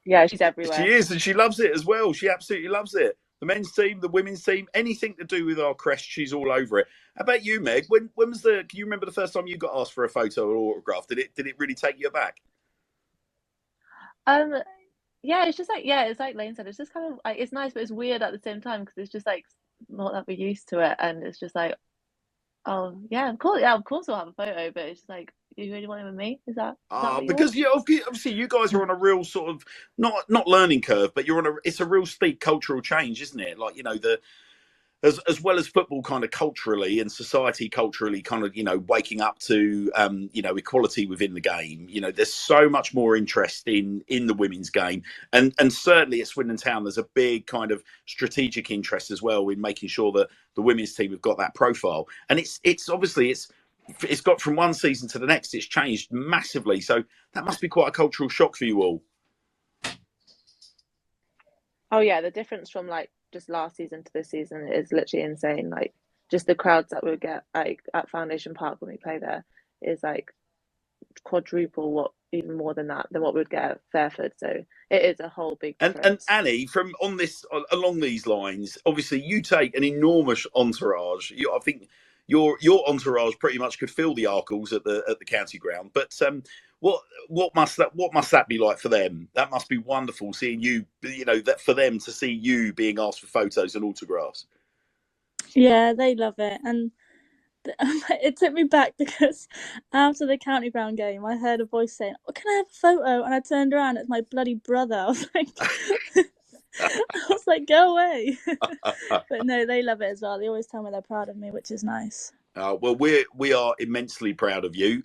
Yeah, she's everywhere. She is, and she loves it as well. She absolutely loves it. The men's team, the women's team, anything to do with our crest, she's all over it. How about you, Meg? When was can you remember the first time you got asked for a photo or autograph? Did it really take you aback? Yeah, it's just it's like Lane said, it's just kind of like, it's nice, but it's weird at the same time because it's just like not that we're used to it, and it's just like, oh yeah, of course we'll have a photo, but it's just like, you really want it with me? Is that because obviously you guys are on a real sort of not learning curve, but it's a real steep cultural change, isn't it? Like, as well as football kind of culturally and society culturally kind of, waking up to, equality within the game. There's so much more interest in the women's game. And certainly at Swindon Town, there's a big kind of strategic interest as well in making sure that the women's team have got that profile. And it's obviously, it's got from one season to the next, it's changed massively. So that must be quite a cultural shock for you all. Oh yeah, the difference from like just last season to this season is literally insane. Like, just the crowds that we get like at Foundation Park when we play there is like quadruple even more than what we'd get at Fairford. So it is a whole big difference. And Annie, along these lines, obviously you take an enormous entourage. I think your entourage pretty much could fill the Arkles at the county ground. But what must that be like for them? That must be wonderful seeing you. That for them to see you being asked for photos and autographs. Yeah, they love it, and it took me back because after the county ground game, I heard a voice saying, "Oh, can I have a photo?" And I turned around, it's my bloody brother. I was like, "Go away!" But no, they love it as well. They always tell me they're proud of me, which is nice. Well, we are immensely proud of you.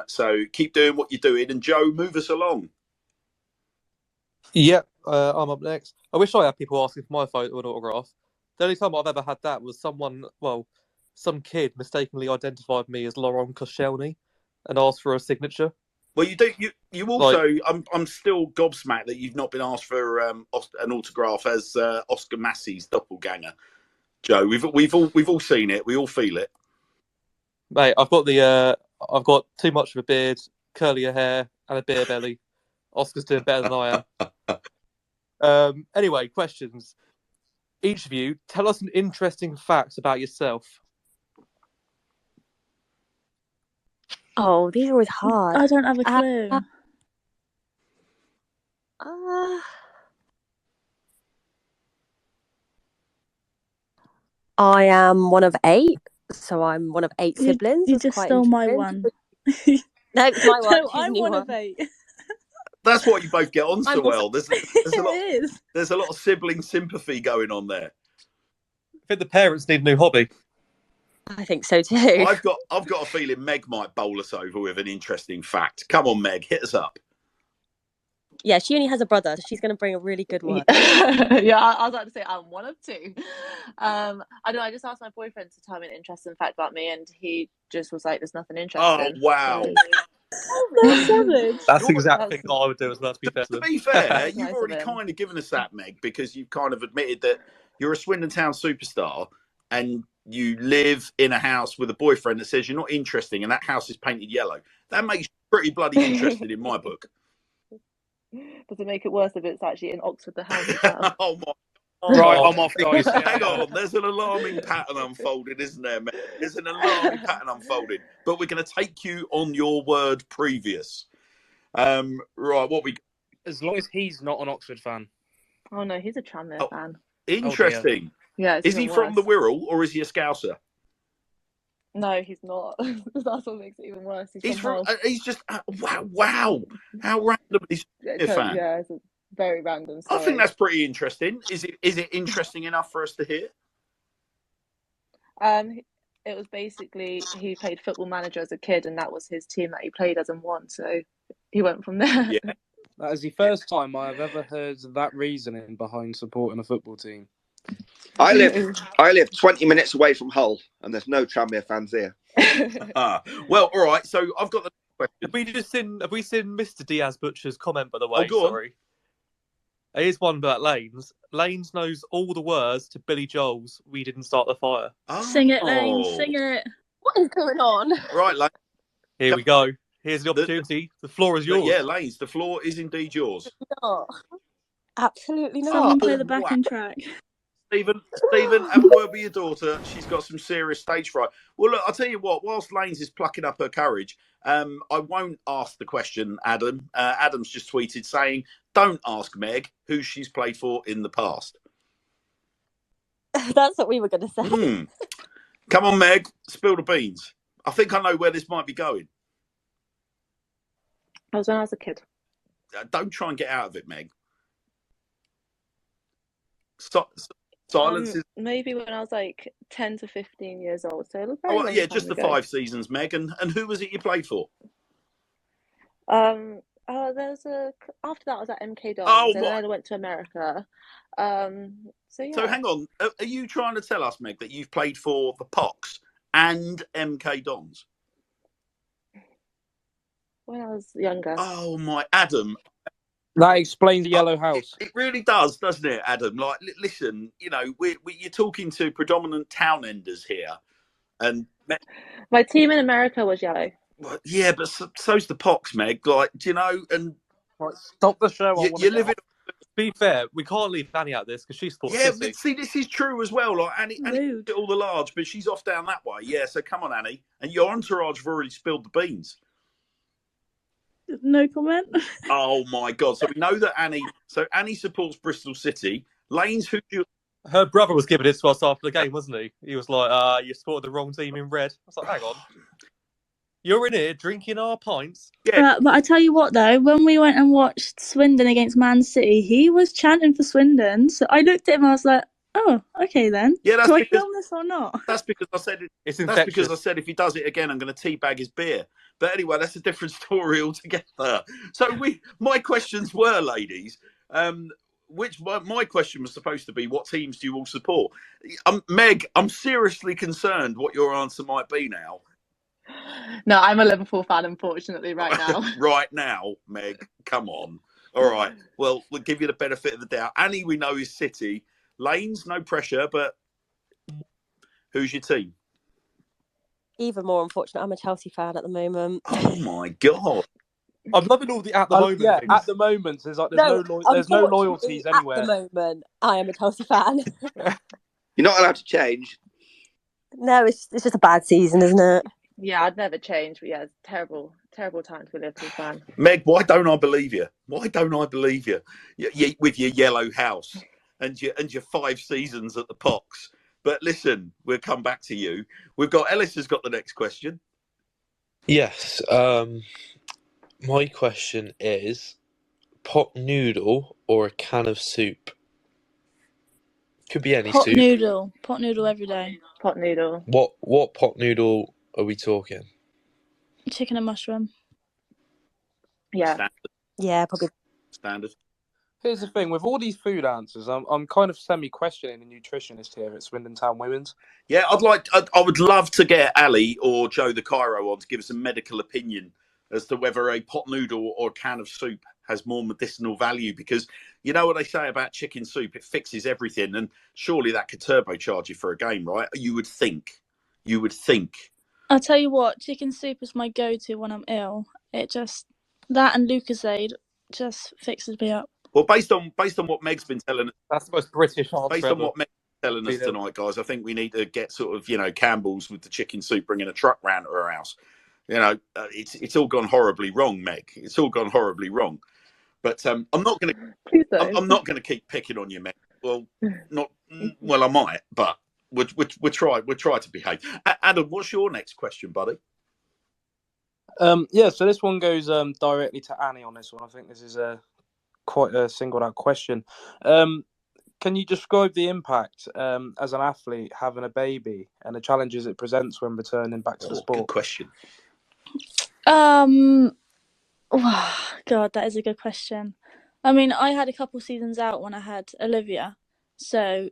So keep doing what you're doing, and Joe, move us along. Yeah, I'm up next. I wish I had people asking for my photo and autograph. The only time I've ever had that was some kid mistakenly identified me as Laurent Koscielny and asked for a signature. Well, you do. You also. I'm still gobsmacked that you've not been asked for an autograph as Oscar Massey's doppelganger, Joe. We've all seen it. We all feel it. Mate, I've got too much of a beard, curlier hair, and a beer belly. Oscar's doing better than I am. Anyway, questions. Each of you, tell us an interesting fact about yourself. Oh, these are always hard. I don't have a clue. I am one of 8, so I'm one of 8 siblings. You just stole my one. No, it's my one. No, I'm one of 8. That's what you both get on so well. There's a lot of sibling sympathy going on there. I think the parents need a new hobby. I think so too. I've got a feeling Meg might bowl us over with an interesting fact. Come on, Meg, hit us up. Yeah, she only has a brother, so she's going to bring a really good one. Yeah, I was about to say I'm one of 2. I know. I just asked my boyfriend to tell me an interesting fact about me, and he just was like, "There's nothing interesting." Oh wow! That's savage. That's the exact thing I would do as well. To be fair, you've already kind of given us that, Meg, because you've kind of admitted that you're a Swindon Town superstar, and you live in a house with a boyfriend that says you're not interesting, and that house is painted yellow. That makes you pretty bloody interested in my book. Does it make it worse if it's actually in Oxford, the house itself? Oh my. Right, Oh, I'm off, guys. hang on, there's an alarming pattern unfolding, isn't there, mate? There's an alarming pattern unfolding. But we're going to take you on your word previous. Right, what we... As long as he's not an Oxford fan. Oh no, he's a Tranmere fan. Interesting. Yeah, is he from the Wirral or is he a Scouser? No, he's not. That's what makes it even worse. He's from Hull. He's just wow! How random is he a fan? Yeah, it's a very random story. I think that's pretty interesting. Is it interesting enough for us to hear? It was basically he played Football Manager as a kid, and that was his team that he played as and won. So he went from there. Yeah, that is the first time I have ever heard that reasoning behind supporting a football team. I live 20 minutes away from Hull, and there's no Tranmere fans here. Well, all right. So I've got the question. Have we seen Mr. Diaz-Butcher's comment, by the way? Oh, go on. Sorry. Here's one about Lanes. Lanes knows all the words to Billy Joel's "We Didn't Start the Fire." Oh. Sing it, Lanes. Sing it. What is going on? Right, Lanes. Here we go. Here's the opportunity. The floor is yours. Yeah, Lanes, the floor is indeed yours. No. Absolutely not. Someone play the backing track. Stephen, have a word with your daughter. She's got some serious stage fright. Well, look, I'll tell you what. Whilst Lanes is plucking up her courage, I won't ask the question, Adam. Adam's just tweeted saying, don't ask Meg who she's played for in the past. That's what we were going to say. Come on, Meg, spill the beans. I think I know where this might be going. I was when I was a kid. Don't try and get out of it, Meg. Silence is... Maybe when I was like 10 to 15 years old. So it was very long yeah, just time the ago. 5 seasons, Meg. And who was it you played for? There's after that I was at MK Dons, and then I went to America. So yeah. So hang on, are you trying to tell us, Meg, that you've played for the Pox and MK Dons? When I was younger. Oh my, Adam. That explains the Yellow House. It really does, doesn't it, Adam? Like, listen, you know, you're talking to predominant town enders here, and my team in America was yellow. Well, yeah, but so's the Pox, Meg. Like, do you know? And right, stop the show. You live in. To be fair, we can't leave Annie out of this because she's Sports City. But see, this is true as well. Like Annie all the large, but she's off down that way. Yeah, so come on, Annie, and your entourage have already spilled the beans. No comment. Oh my God! So we know that Annie supports Bristol City. Lanes, her brother was giving it to us after the game, wasn't he? He was like, "You supported the wrong team in red." I was like, "Hang on, you're in here drinking our pints." Yeah. But I tell you what, though, when we went and watched Swindon against Man City, he was chanting for Swindon. So I looked at him, I was like, "Oh, okay then." Yeah, that's do because, I film this or not? That's because I said it's infectious. That's because I said if he does it again, I'm going to teabag his beer. But anyway, that's a different story altogether. So my questions were, ladies, my question was supposed to be, what teams do you all support? Meg, I'm seriously concerned what your answer might be now. No, I'm a Liverpool fan, unfortunately, right now. Right now, Meg, come on. All right. Well, we'll give you the benefit of the doubt. Annie, we know, is City. Lanes, no pressure, but who's your team? Even more unfortunate, I'm a Chelsea fan at the moment. Oh my God. I'm loving all the at the moment things. At the moment, there's no loyalties anywhere. At the moment, I am a Chelsea fan. You're not allowed to change. No, it's just a bad season, isn't it? Yeah, I'd never change, but yeah, it's terrible time to be a Liverpool fan. Meg, why don't I believe you? Why don't I believe you? With your Yellow House and your 5 seasons at the Pox. But listen, we'll come back to you. We've got Ellis has got the next question. Yes. My question is, pot noodle or a can of soup? Could be any soup. Pot noodle every day. Pot noodle. What pot noodle are we talking? Chicken and mushroom. Yeah. Standard. Yeah, probably. Standard. Here's the thing, with all these food answers, I'm kind of semi-questioning the nutritionist here at Swindon Town Women's. Yeah, I would love to get Ali or Joe the Cairo on to give us a medical opinion as to whether a pot noodle or a can of soup has more medicinal value, because you know what they say about chicken soup, it fixes everything, and surely that could turbocharge you for a game, right? You would think. I'll tell you what, chicken soup is my go-to when I'm ill. It just, that and Lucozade just fixes me up. Well, based on what Meg's been telling us, That's the most British answer based ever. on what Meg's telling us tonight, guys, I think we need to get sort of, you know, Campbell's with the chicken soup, bringing a truck round to her house. You know, it's all gone horribly wrong, Meg. It's all gone horribly wrong. But I'm not going to. Please don't. I'm not going to keep picking on you, Meg. Well, not. Well, I might, but we'll try. We'll try to behave. Adam, what's your next question, buddy? Yeah, so this one goes directly to Annie on this one. I think this is quite a singled out question. Can you describe the impact as an athlete having a baby and the challenges it presents when returning back to the sport? Good question. God, that is a good question. I mean, I had a couple seasons out when I had Olivia, so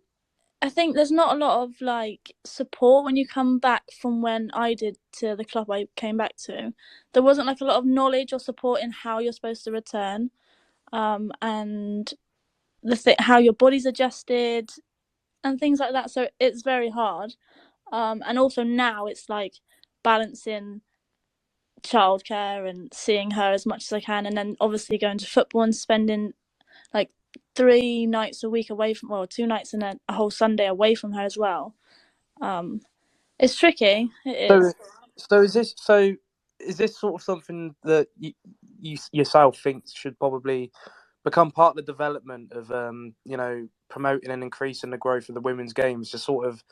I think there's not a lot of like support when you come back from when I did to the club I came back to. There wasn't like a lot of knowledge or support in how you're supposed to return, and how your body's adjusted and things like that. So it's very hard. And also now it's like balancing childcare and seeing her as much as I can, and then obviously going to football and spending like 3 nights a week away from, well, 2 nights and a whole Sunday away from her as well. It's tricky. It is. So is this sort of something that you yourself think should probably become part of the development of you know, promoting and increasing the growth of the women's games, to sort of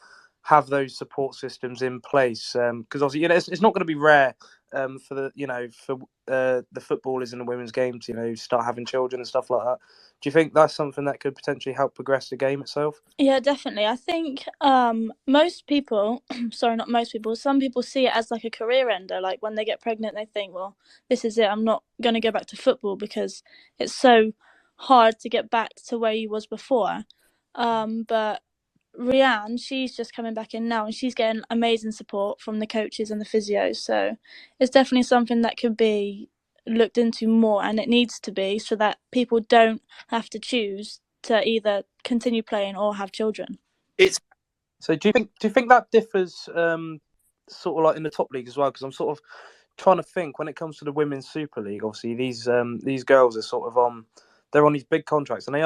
have those support systems in place? Because obviously, you know, it's not going to be rare for the, you know, for the footballers in the women's games, you know, start having children and stuff like that. Do you think that's something that could potentially help progress the game itself? Yeah, definitely. I think most people, sorry, not most people, some people see it as like a career ender. Like when they get pregnant, they think, well, this is it. I'm not going to go back to football because it's so hard to get back to where you was before. But Rianne, she's just coming back in now and she's getting amazing support from the coaches and the physios. So it's definitely something that could be looked into more, and it needs to be, so that people don't have to choose to either continue playing or have children. So do you think that differs sort of like in the top league as well? Because I'm sort of trying to think, when it comes to the Women's Super League, obviously these girls are sort of they're on these big contracts and they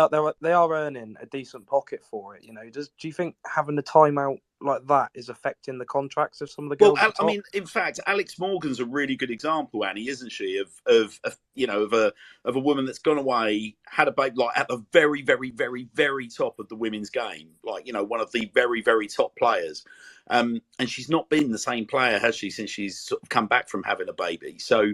are earning a decent pocket for it. You know, do you think having the time out like that is affecting the contracts of some of the girls? Well, I mean, in fact, Alex Morgan's a really good example, Annie, isn't she? Of you know, of a woman that's gone away, had a baby, like at the very, very, very, very top of the women's game, like, you know, one of the very, very top players. And she's not been the same player, has she, since she's sort of come back from having a baby? So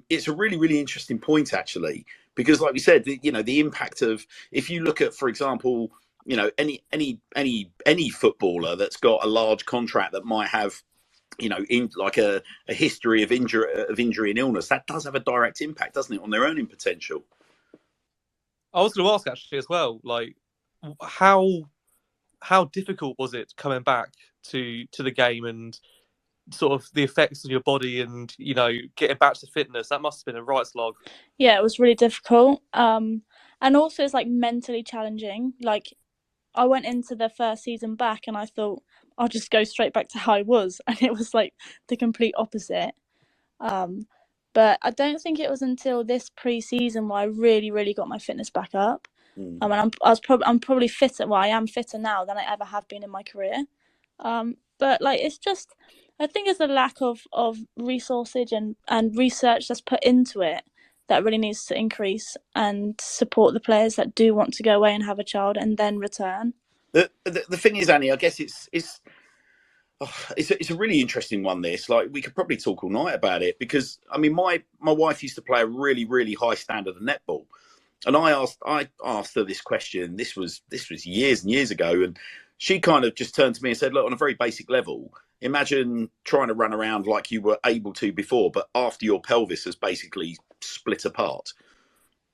it's a really, really interesting point, actually, because, like we said, you know, the impact of, if you look at, for example, you know, any footballer that's got a large contract that might have, you know, in like a history of injury and illness, that does have a direct impact, doesn't it, on their earning potential? I was going to ask actually as well, like how difficult was it coming back to the game and sort of the effects on your body and, you know, getting back to fitness? That must have been a right slog. Yeah, it was really difficult. And also it's like mentally challenging. Like I went into the first season back and I thought I'll just go straight back to how I was, and it was like the complete opposite. But I don't think it was until this pre-season where I really, really got my fitness back up. And I'm probably fitter. Well, I am fitter now than I ever have been in my career. But like, it's just, I think it's a lack of resources and research that's put into it that really needs to increase and support the players that do want to go away and have a child and then return. The thing is, Annie, I guess it's a really interesting one, this. Like, we could probably talk all night about it, because I mean, my wife used to play a really, really high standard of netball, and I asked her this question. This was years and years ago, and she kind of just turned to me and said, look, on a very basic level, imagine trying to run around like you were able to before, but after your pelvis has basically split apart.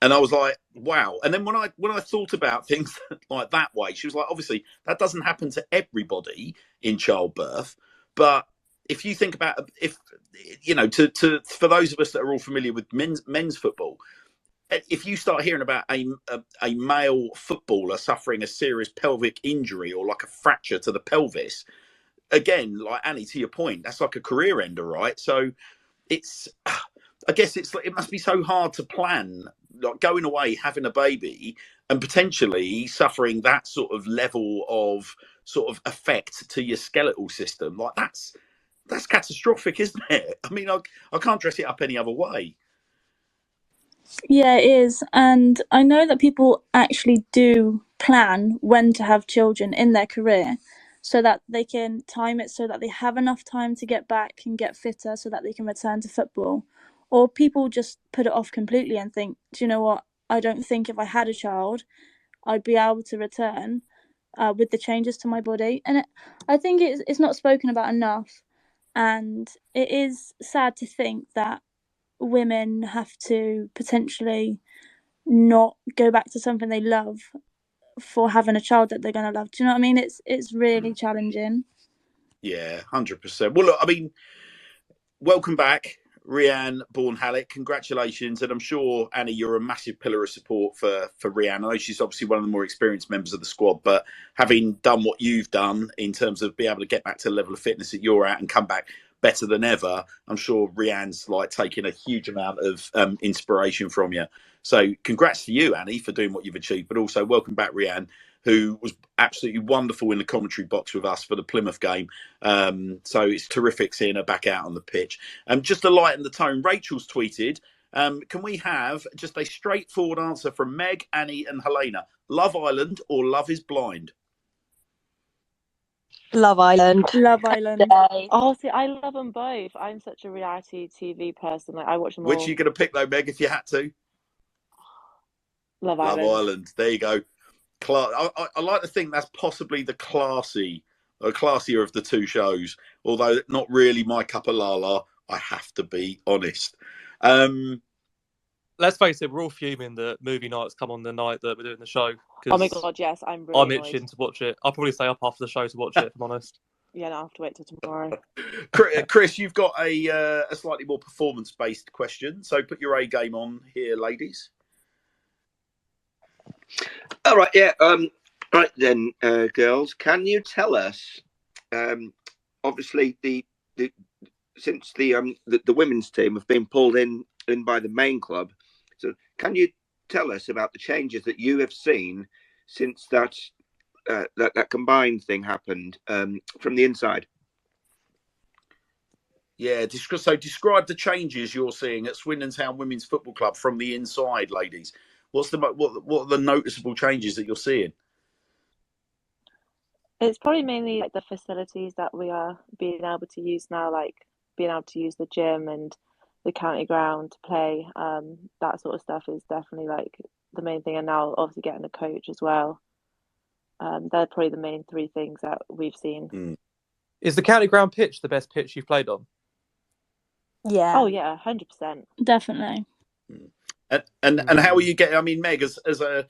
And I was like, wow. And then when I thought about things like that way, she was like, obviously that doesn't happen to everybody in childbirth, but if you think about, if you know, for those of us that are all familiar with men's football, if you start hearing about a male footballer suffering a serious pelvic injury or like a fracture to the pelvis, again, like Annie, to your point, that's like a career ender, right? So it's, I guess it must be so hard to plan like going away, having a baby, and potentially suffering that sort of level of sort of effect to your skeletal system. Like that's catastrophic, isn't it? I mean, I can't dress it up any other way. Yeah, it is. And I know that people actually do plan when to have children in their career so that they can time it so that they have enough time to get back and get fitter so that they can return to football. Or people just put it off completely and think, do you know what? I don't think if I had a child, I'd be able to return with the changes to my body. And I think it's not spoken about enough. And it is sad to think that women have to potentially not go back to something they love for having a child that they're going to love. Do you know what I mean? It's really challenging. Yeah, 100%. Well, look, I mean, welcome back, Rhian Bourne-Halleck. Congratulations. And I'm sure, Annie, you're a massive pillar of support for Rhian. I know she's obviously one of the more experienced members of the squad, but having done what you've done in terms of being able to get back to the level of fitness that you're at and come back better than ever, I'm sure Rhian's like taking a huge amount of inspiration from you. So congrats to you, Annie, for doing what you've achieved, but also welcome back, Rhian, who was absolutely wonderful in the commentary box with us for the Plymouth game. So it's terrific seeing her back out on the pitch. Just to lighten the tone, Rachel's tweeted, can we have just a straightforward answer from Meg, Annie and Helena? Love Island or Love is Blind? Love Island. Love Island. Oh, see, I love them both. I'm such a reality TV person. Like, I watch them all. Which are you going to pick, though, Meg, if you had to? Love Island. Love Island. There you go. I like to think that's possibly the classier of the two shows, although not really my cup of lala, I have to be honest. Let's face it, we're all fuming that movie nights come on the night that we're doing the show. Oh my God, yes, I'm really annoyed. itching to watch it. I'll probably stay up after the show to watch it, if I'm honest. Yeah, no, I have to wait till tomorrow. Chris, you've got a slightly more performance-based question, so put your A game on here, ladies. All right, yeah. Right then, girls, can you tell us? Obviously, since the women's team have been pulled in by the main club, so can you tell us about the changes that you have seen since that combined thing happened from the inside? Yeah, so describe the changes you're seeing at Swindon Town Women's Football Club from the inside, ladies. What are the noticeable changes that you're seeing? It's probably mainly like the facilities that we are being able to use now, like being able to use the gym and the county ground to play. That sort of stuff is definitely like the main thing. And now obviously getting a coach as well. They're probably the main three things that we've seen. Is the county ground pitch the best pitch you've played on? Yeah. Oh yeah, 100%. Definitely. And how are you getting? I mean, Meg, as a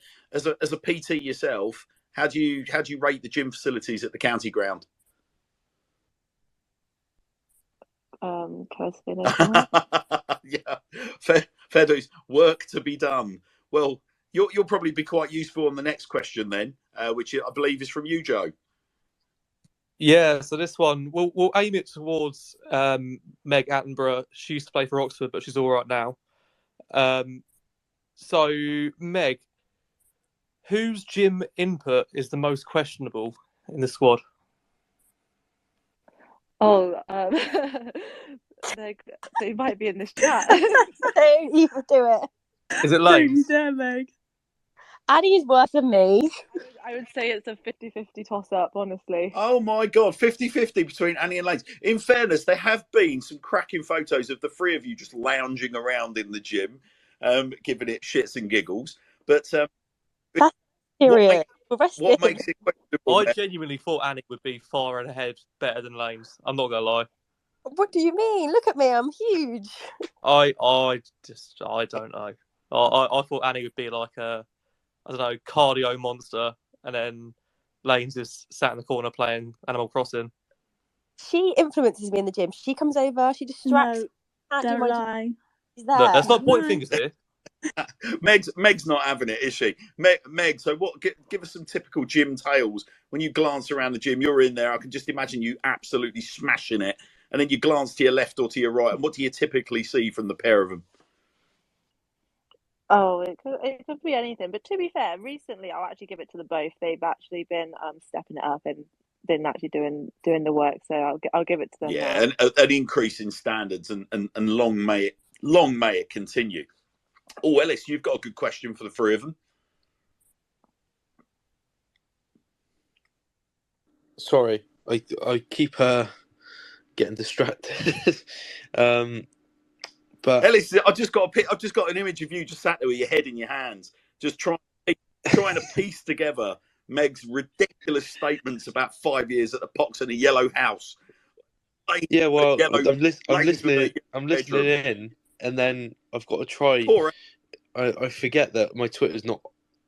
PT yourself, how do you rate the gym facilities at the county ground? Can I say that? Yeah, fair dues. Work to be done. Well, you'll probably be quite useful on the next question then, which I believe is from you, Joe. Yeah, so this one, we'll aim it towards Meg Attenborough. She used to play for Oxford, but she's all right now. So, Meg, whose gym input is the most questionable in the squad? Oh, they might be in this chat. Don't even do it. Is it Lanes? Don't you dare, Meg. Addie's worse than me. I would say it's a 50-50 toss-up, honestly. Oh my God, 50-50 between Annie and Lanes. In fairness, there have been some cracking photos of the three of you just lounging around in the gym, giving it shits and giggles. But That's serious. what makes it questionable? I genuinely thought Annie would be far and ahead better than Lanes. I'm not going to lie. What do you mean? Look at me, I'm huge. I don't know. I thought Annie would be like a, I don't know, cardio monster, and then Lanes is sat in the corner playing Animal Crossing. She influences me in the gym. She comes over, she distracts. No, don't lie. She's there. Look, let's not point fingers here. Meg's not having it, is she? Meg, so give us some typical gym tales. When you glance around the gym, you're in there. I can just imagine you absolutely smashing it. And then you glance to your left or to your right. And what do you typically see from the pair of them? Oh, it could be anything. But to be fair, recently I'll actually give it to them both. They've actually been stepping it up and been actually doing the work. So I'll give it to them Yeah, more. and an increase in standards, and long may it continue. Oh, Ellis, you've got a good question for the three of them. Sorry, I keep getting distracted. But Ellis, I've just got an image of you just sat there with your head in your hands, just trying to piece together Meg's ridiculous statements about 5 years at the Pox in a yellow house. yeah, well, I'm listening bedroom. in, and then I've got to try. I forget that my Twitter's not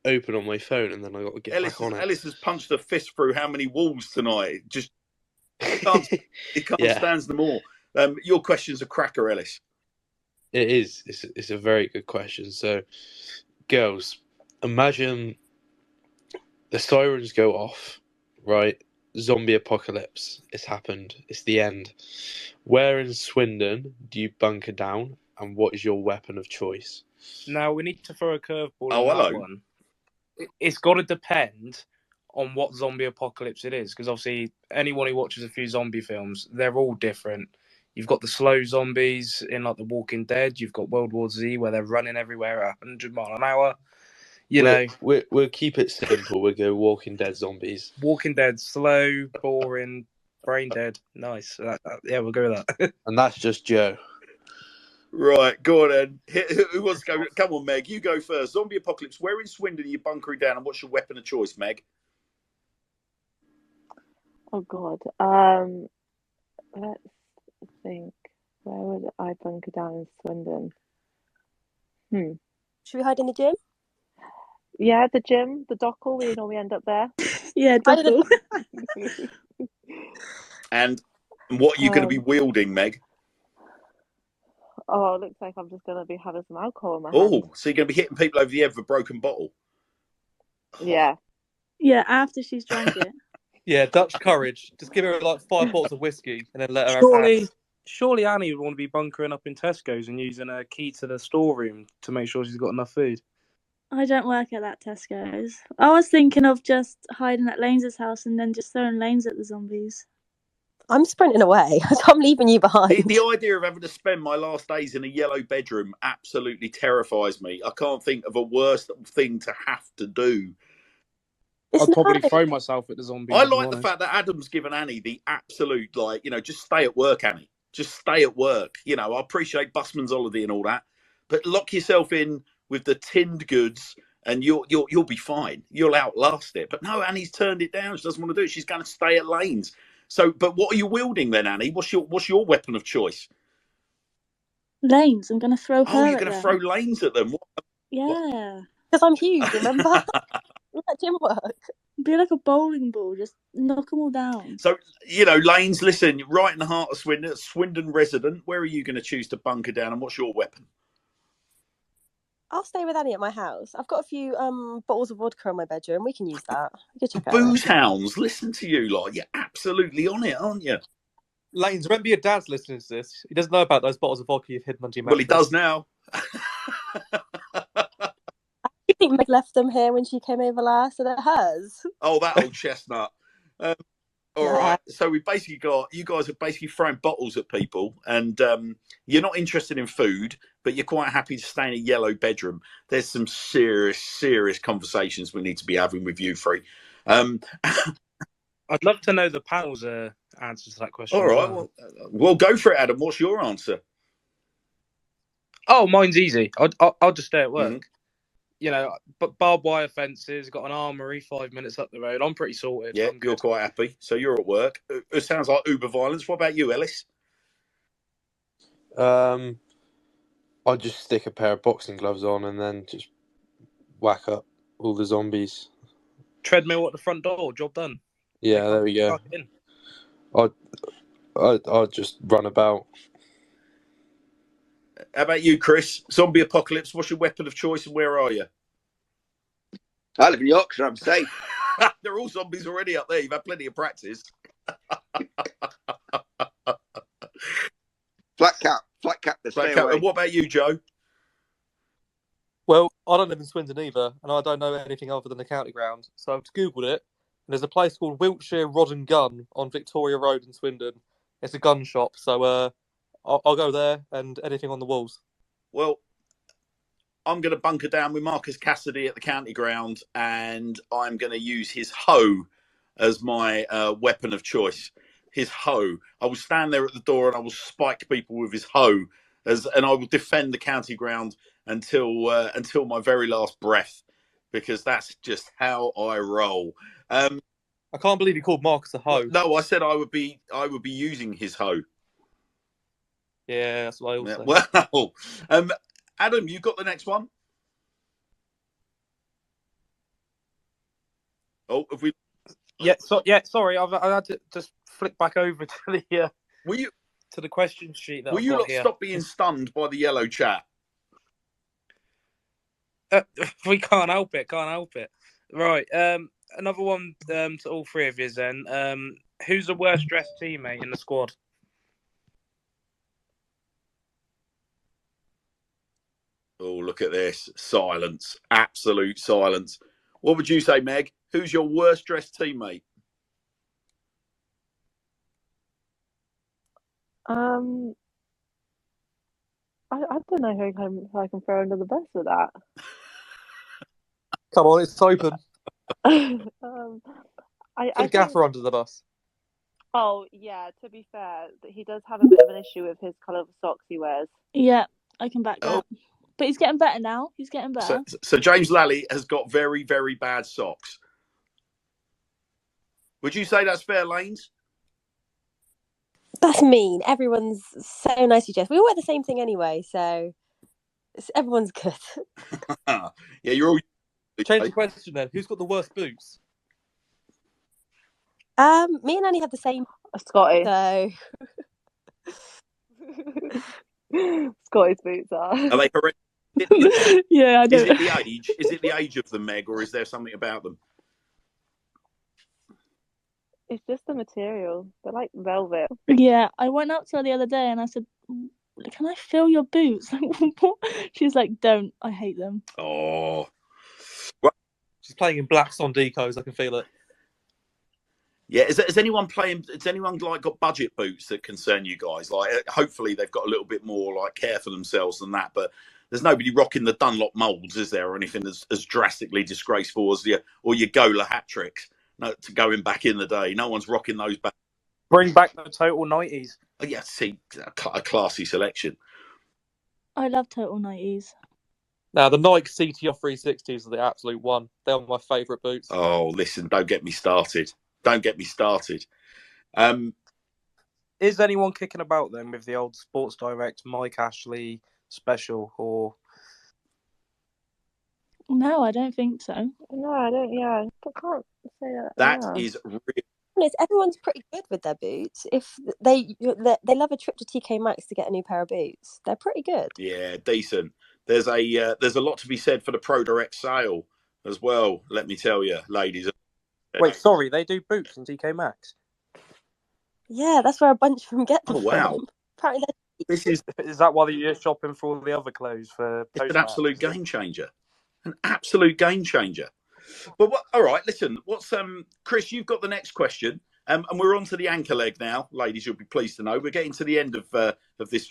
open on my phone, and then I got to get back on it. Ellis has punched a fist through how many walls tonight? Just he can't stand them all. Your question's a cracker, Ellis. It is. It's a very good question. So, girls, imagine the sirens go off, right? Zombie apocalypse. It's happened. It's the end. Where in Swindon do you bunker down, and what is your weapon of choice? Now, we need to throw a curveball on that one. It's got to depend on what zombie apocalypse it is, because obviously anyone who watches a few zombie films, they're all different. You've got the slow zombies in like The Walking Dead. You've got World War Z where they're running everywhere at 100 miles an hour. We'll keep it simple. We'll go Walking Dead zombies. Walking Dead, slow, boring, brain dead. Nice. Yeah, we'll go with that. And that's just Joe. Right, go on then. Who wants to go? Come on, Meg. You go first. Zombie apocalypse. Where in Swindon are you bunkering down, and what's your weapon of choice, Meg? Oh God. Let's think. Where would I bunker down in Swindon? Should we hide in the gym? Yeah, the gym, the dockle. We end up there. Yeah, dockle. And what are you going to be wielding, Meg? Oh, it looks like I'm just going to be having some alcohol in my hand. Oh, so you're going to be hitting people over the head with a broken bottle? Yeah. Yeah, after she's drunk it. Yeah, Dutch courage. Just give her like 5 bottles of whiskey and then let her have Surely Annie would want to be bunkering up in Tesco's and using a key to the storeroom to make sure she's got enough food. I don't work at that Tesco's. I was thinking of just hiding at Lanes's house and then just throwing Lanes at the zombies. I'm sprinting away. I'm leaving you behind. The idea of having to spend my last days in a yellow bedroom absolutely terrifies me. I can't think of a worse thing to have to do. I'd probably throw myself at the zombies. I like the fact that Adam's given Annie the absolute, just stay at work, Annie. Just stay at work. I appreciate busman's holiday and all that, but lock yourself in with the tinned goods and you'll be fine. You'll outlast it. But no, Annie's turned it down. She doesn't want to do it. She's going to stay at Lanes. So, but what are you wielding then, Annie? What's your weapon of choice? Lanes. I'm going to throw her. Oh, you're going to throw Lanes at them? Yeah. Because I'm huge, remember? That didn't work. Be like a bowling ball, just knock them all down. So, Lanes, listen, you're right in the heart of Swindon, Swindon resident. Where are you going to choose to bunker down, and what's your weapon? I'll stay with Annie at my house. I've got a few bottles of vodka in my bedroom. We can use that. We can check out. Booze hounds, listen to you, you're absolutely on it, aren't you? Lanes, remember your dad's listening to this. He doesn't know about those bottles of vodka you've hidden under your mattress. Well, he does now. I think Meg left them here when she came over last, so they're hers. Oh, that old chestnut. All right. So we basically got, you guys are basically throwing bottles at people, and you're not interested in food, but you're quite happy to stay in a yellow bedroom. There's some serious conversations we need to be having with you three. I'd love to know the panel's answer to that question. All right. Well, go for it, Adam. What's your answer? Oh, mine's easy. I'll just stay at work. Mm-hmm. But barbed wire fences, got an armoury 5 minutes up the road. I'm pretty sorted. Yeah, you're quite happy. So you're at work. It sounds like uber violence. What about you, Ellis? I'll just stick a pair of boxing gloves on and then just whack up all the zombies. Treadmill at the front door. Job done. Yeah, there we go. I'll just run about. How about you, Chris? Zombie apocalypse. What's your weapon of choice and where are you? I live in Yorkshire. I'm safe. They're all zombies already up there. You've had plenty of practice. Flat cap. And what about you, Joe? Well, I don't live in Swindon either, and I don't know anything other than the county ground. So I've Googled it, and there's a place called Wiltshire Rod and Gun on Victoria Road in Swindon. It's a gun shop, so I'll go there and anything on the walls. Well, I'm going to bunker down with Marcus Cassidy at the county ground, and I'm going to use his hoe as my weapon of choice. His hoe. I will stand there at the door and I will spike people with his hoe, and I will defend the county ground until my very last breath, because that's just how I roll. I can't believe you called Marcus a hoe. No, I said I would be using his hoe. Yeah, that's what I also. Well, Adam, you got the next one? Oh, have we? Yeah, sorry, I had to just flick back over to the to the question sheet. Will you stop being stunned by the yellow chat? We can't help it. Right. Another one to all three of you then. Who's the worst dressed teammate in the squad? Oh, look at this. Silence. Absolute silence. What would you say, Meg? Who's your worst dressed teammate? I don't know who I can throw under the bus with that. Come on, it's open. I Gaffer under the bus. Oh yeah, to be fair, he does have a bit of an issue with his colour of socks he wears. Yeah, I can back that. But he's getting better now. He's getting better. So James Lally has got very, very bad socks. Would you say that's fair, Lanes? That's mean. Everyone's so nicely dressed. We all wear the same thing anyway, so everyone's good. Yeah, you're all. Change the question then. Who's got the worst boots? Me and Annie have the same. Scotty. So Scotty's boots are. Are they correct? Yeah, I do. Is it the age? Is it the age of them, Meg, or is there something about them? It's just the material. They're like velvet. Yeah, I went up to her the other day and I said, "Can I feel your boots?" She's like, "Don't. I hate them." Oh. She's playing in black Sondicos. I can feel it. Yeah, has anyone like got budget boots that concern you guys? Like, hopefully they've got a little bit more like care for themselves than that. But there's nobody rocking the Dunlop molds, is there, or anything as drastically disgraceful as your Gola hat tricks? No, to going back in the day, no one's rocking those back. Bring back the total 90s. Oh, yeah, see, a classy selection. I love total 90s. Now, the Nike CTR 360s are the absolute one. They're my favourite boots. Oh, listen, don't get me started. Is anyone kicking about them with the old Sports Direct Mike Ashley special? Or No, I don't think so. No, I don't. Yeah, I can't say that. That is really. Everyone's pretty good with their boots. If they love a trip to TK Maxx to get a new pair of boots, they're pretty good. Yeah, decent. There's a lot to be said for the Pro Direct sale as well. Let me tell you, ladies. Wait, sorry, they do boots in TK Maxx? Yeah, that's where a bunch of them get them Oh wow! from. Apparently, Is that why you're shopping for all the other clothes for? It's an absolute game changer. An absolute game changer. But all right, listen. What's Chris? You've got the next question, and we're on to the anchor leg now, ladies. You'll be pleased to know we're getting to the end of this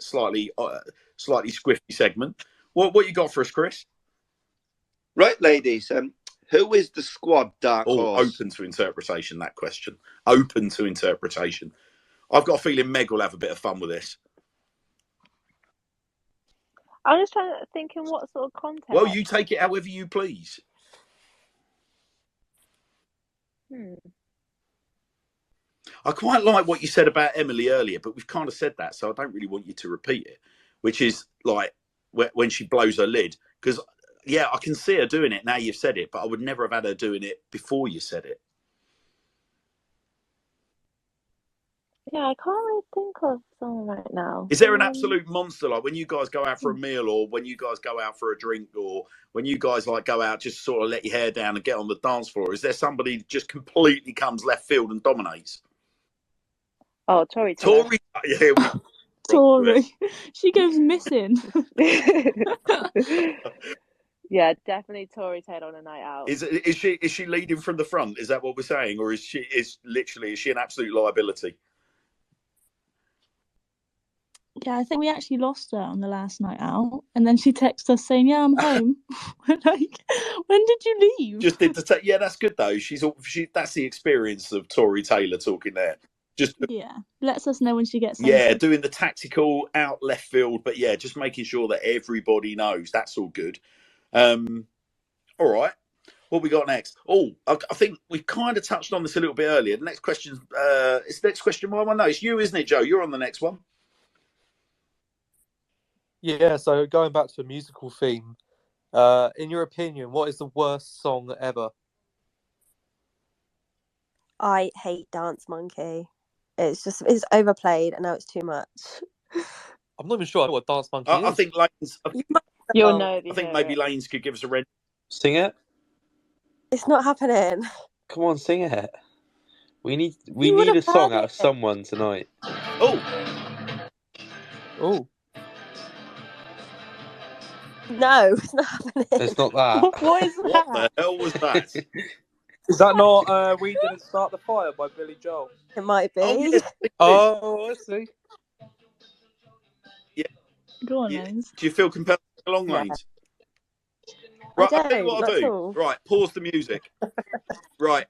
slightly squiffy segment. What you got for us, Chris? Right, ladies. Who is the squad dark horse? Open to interpretation. That question. Open to interpretation. I've got a feeling Meg will have a bit of fun with this. I'm just trying to think in what sort of context. Well, you take it however you please. I quite like what you said about Emily earlier, but we've kind of said that, so I don't really want you to repeat it, which is like when she blows her lid. Because, yeah, I can see her doing it now you've said it, but I would never have had her doing it before you said it. Yeah, I can't really think of someone right now. Is there an absolute monster, like when you guys go out for a meal or when you guys go out for a drink or when you guys like go out, just sort of let your hair down and get on the dance floor? Is there somebody that just completely comes left field and dominates? Oh, Tori. Yeah, Tori. She goes missing. Yeah, definitely Tory Taylor on a night out. Is she leading from the front? Is that what we're saying, or is she an absolute liability? Yeah, I think we actually lost her on the last night out, and then she texted us saying, "Yeah, I'm home." We're like, when did you leave? Just did the yeah, that's good though. That's the experience of Tory Taylor talking there. Just lets us know when she gets home. Yeah, doing the tactical out left field, but yeah, just making sure that everybody knows. That's all good. All right. What we got next? Oh, I think we kind of touched on this a little bit earlier. The next question, it's the next question. My one, no, it's you, isn't it, Joe? You're on the next one. Yeah. So going back to a musical theme, in your opinion, what is the worst song ever? I hate Dance Monkey. It's overplayed, and now it's too much. I'm not even sure I know what Dance Monkey is. I think Lanes. You'll know. I think maybe Lanes could give us a red. Sing it. It's not happening. Come on, sing it. We need a song out of someone tonight. Oh. No, it's not happening. It's not that. What is that? What the hell was that? Is that not We Didn't Start the Fire by Billy Joel? It might be. Oh, yes, I see. Yeah. Go on, Yeah. Lanes. Do you feel compelled to sing along, Lanes? Right, I'll tell you what I'll do. Right, pause the music. Right,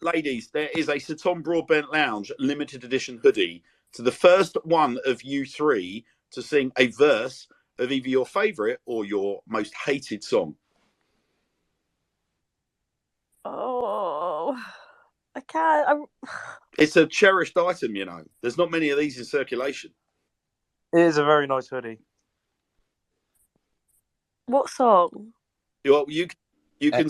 ladies, there is a Saton Broadbent Lounge limited edition hoodie to the first one of you three to sing a verse of either your favourite or your most hated song. Oh, I can't. It's a cherished item, you know. There's not many of these in circulation. It is a very nice hoodie. What song? You can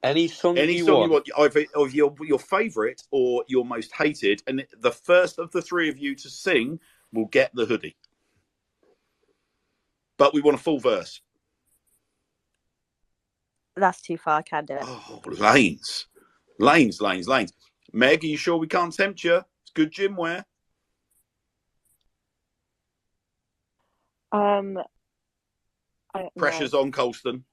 any song you want, either of your favourite or your most hated, and the first of the three of you to sing will get the hoodie. But we want a full verse. That's too far. I can't do it. Oh, Lanes. Meg, are you sure we can't tempt you? It's good gym wear. Pressure's on Colston.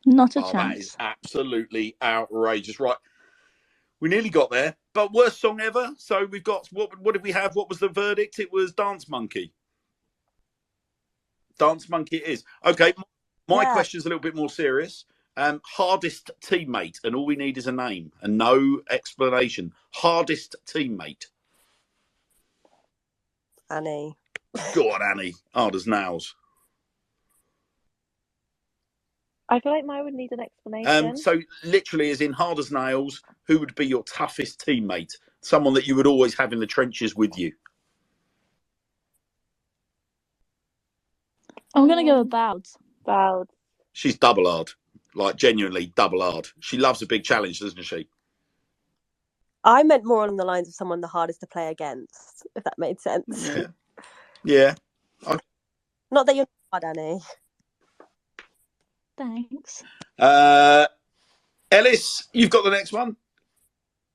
Not a chance. That is absolutely outrageous. Right. We nearly got there. But worst song ever. So we've got, what did we have? What was the verdict? It was Dance Monkey. Dance Monkey it is. Okay. My question's a little bit more serious. Hardest teammate. And all we need is a name and no explanation. Hardest teammate. Annie. Go on, Annie. Hard as nails. I feel like mine would need an explanation. So literally, as in hard as nails, who would be your toughest teammate? Someone that you would always have in the trenches with you. I'm going to go with Bowd. She's double hard. Like, genuinely double hard. She loves a big challenge, doesn't she? I meant more along the lines of someone the hardest to play against, if that made sense. Yeah. Not that you're hard, Annie. Thanks. Ellis, you've got the next one.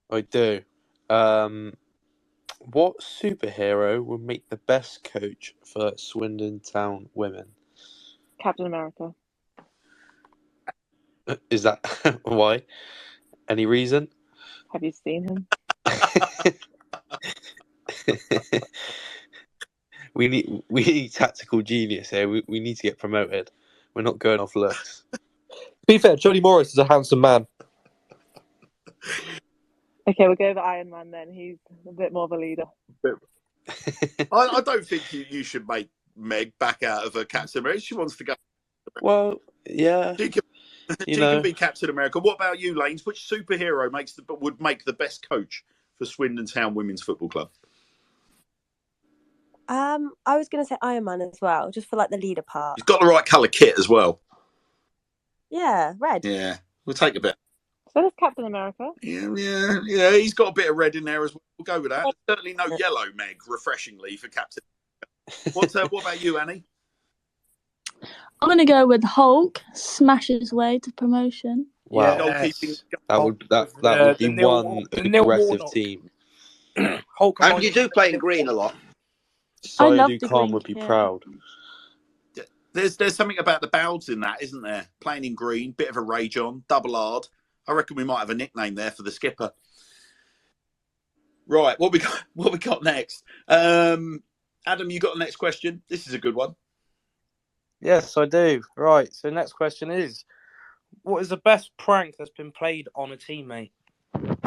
I do. What superhero would make the best coach for Swindon Town Women? Captain America. Is that why? Any reason? Have you seen him? We need tactical genius here. We need to get promoted. We're not going off looks. To be fair, Johnny Morris is a handsome man. Okay, we'll go with Iron Man then. He's a bit more of a leader. I don't think you should make Meg back out of her Captain America. She wants to go. Well, yeah. She can be Captain America. What about you, Lanes? Which superhero would make the best coach for Swindon Town Women's Football Club? I was going to say Iron Man as well, just for like the leader part. He's got the right colour kit as well. Yeah, red. Yeah, we'll take a bit. So does Captain America. Yeah. He's got a bit of red in there as well. We'll go with that. Certainly no yellow, Meg, refreshingly, for Captain America. What about you, Annie? I'm going to go with Hulk, smash his way to promotion. Wow. Yes. That would be one aggressive team. And you do play in green a lot. love Saidu the Khan green would be kit. proud. There's something about the Bouds in that, isn't there? Playing in green, bit of a rage on, double hard. I reckon we might have a nickname there for the skipper. Right, what we got next? Adam, you got the next question? This is a good one. Yes, I do. Right. So next question is, what is the best prank that's been played on a teammate? Do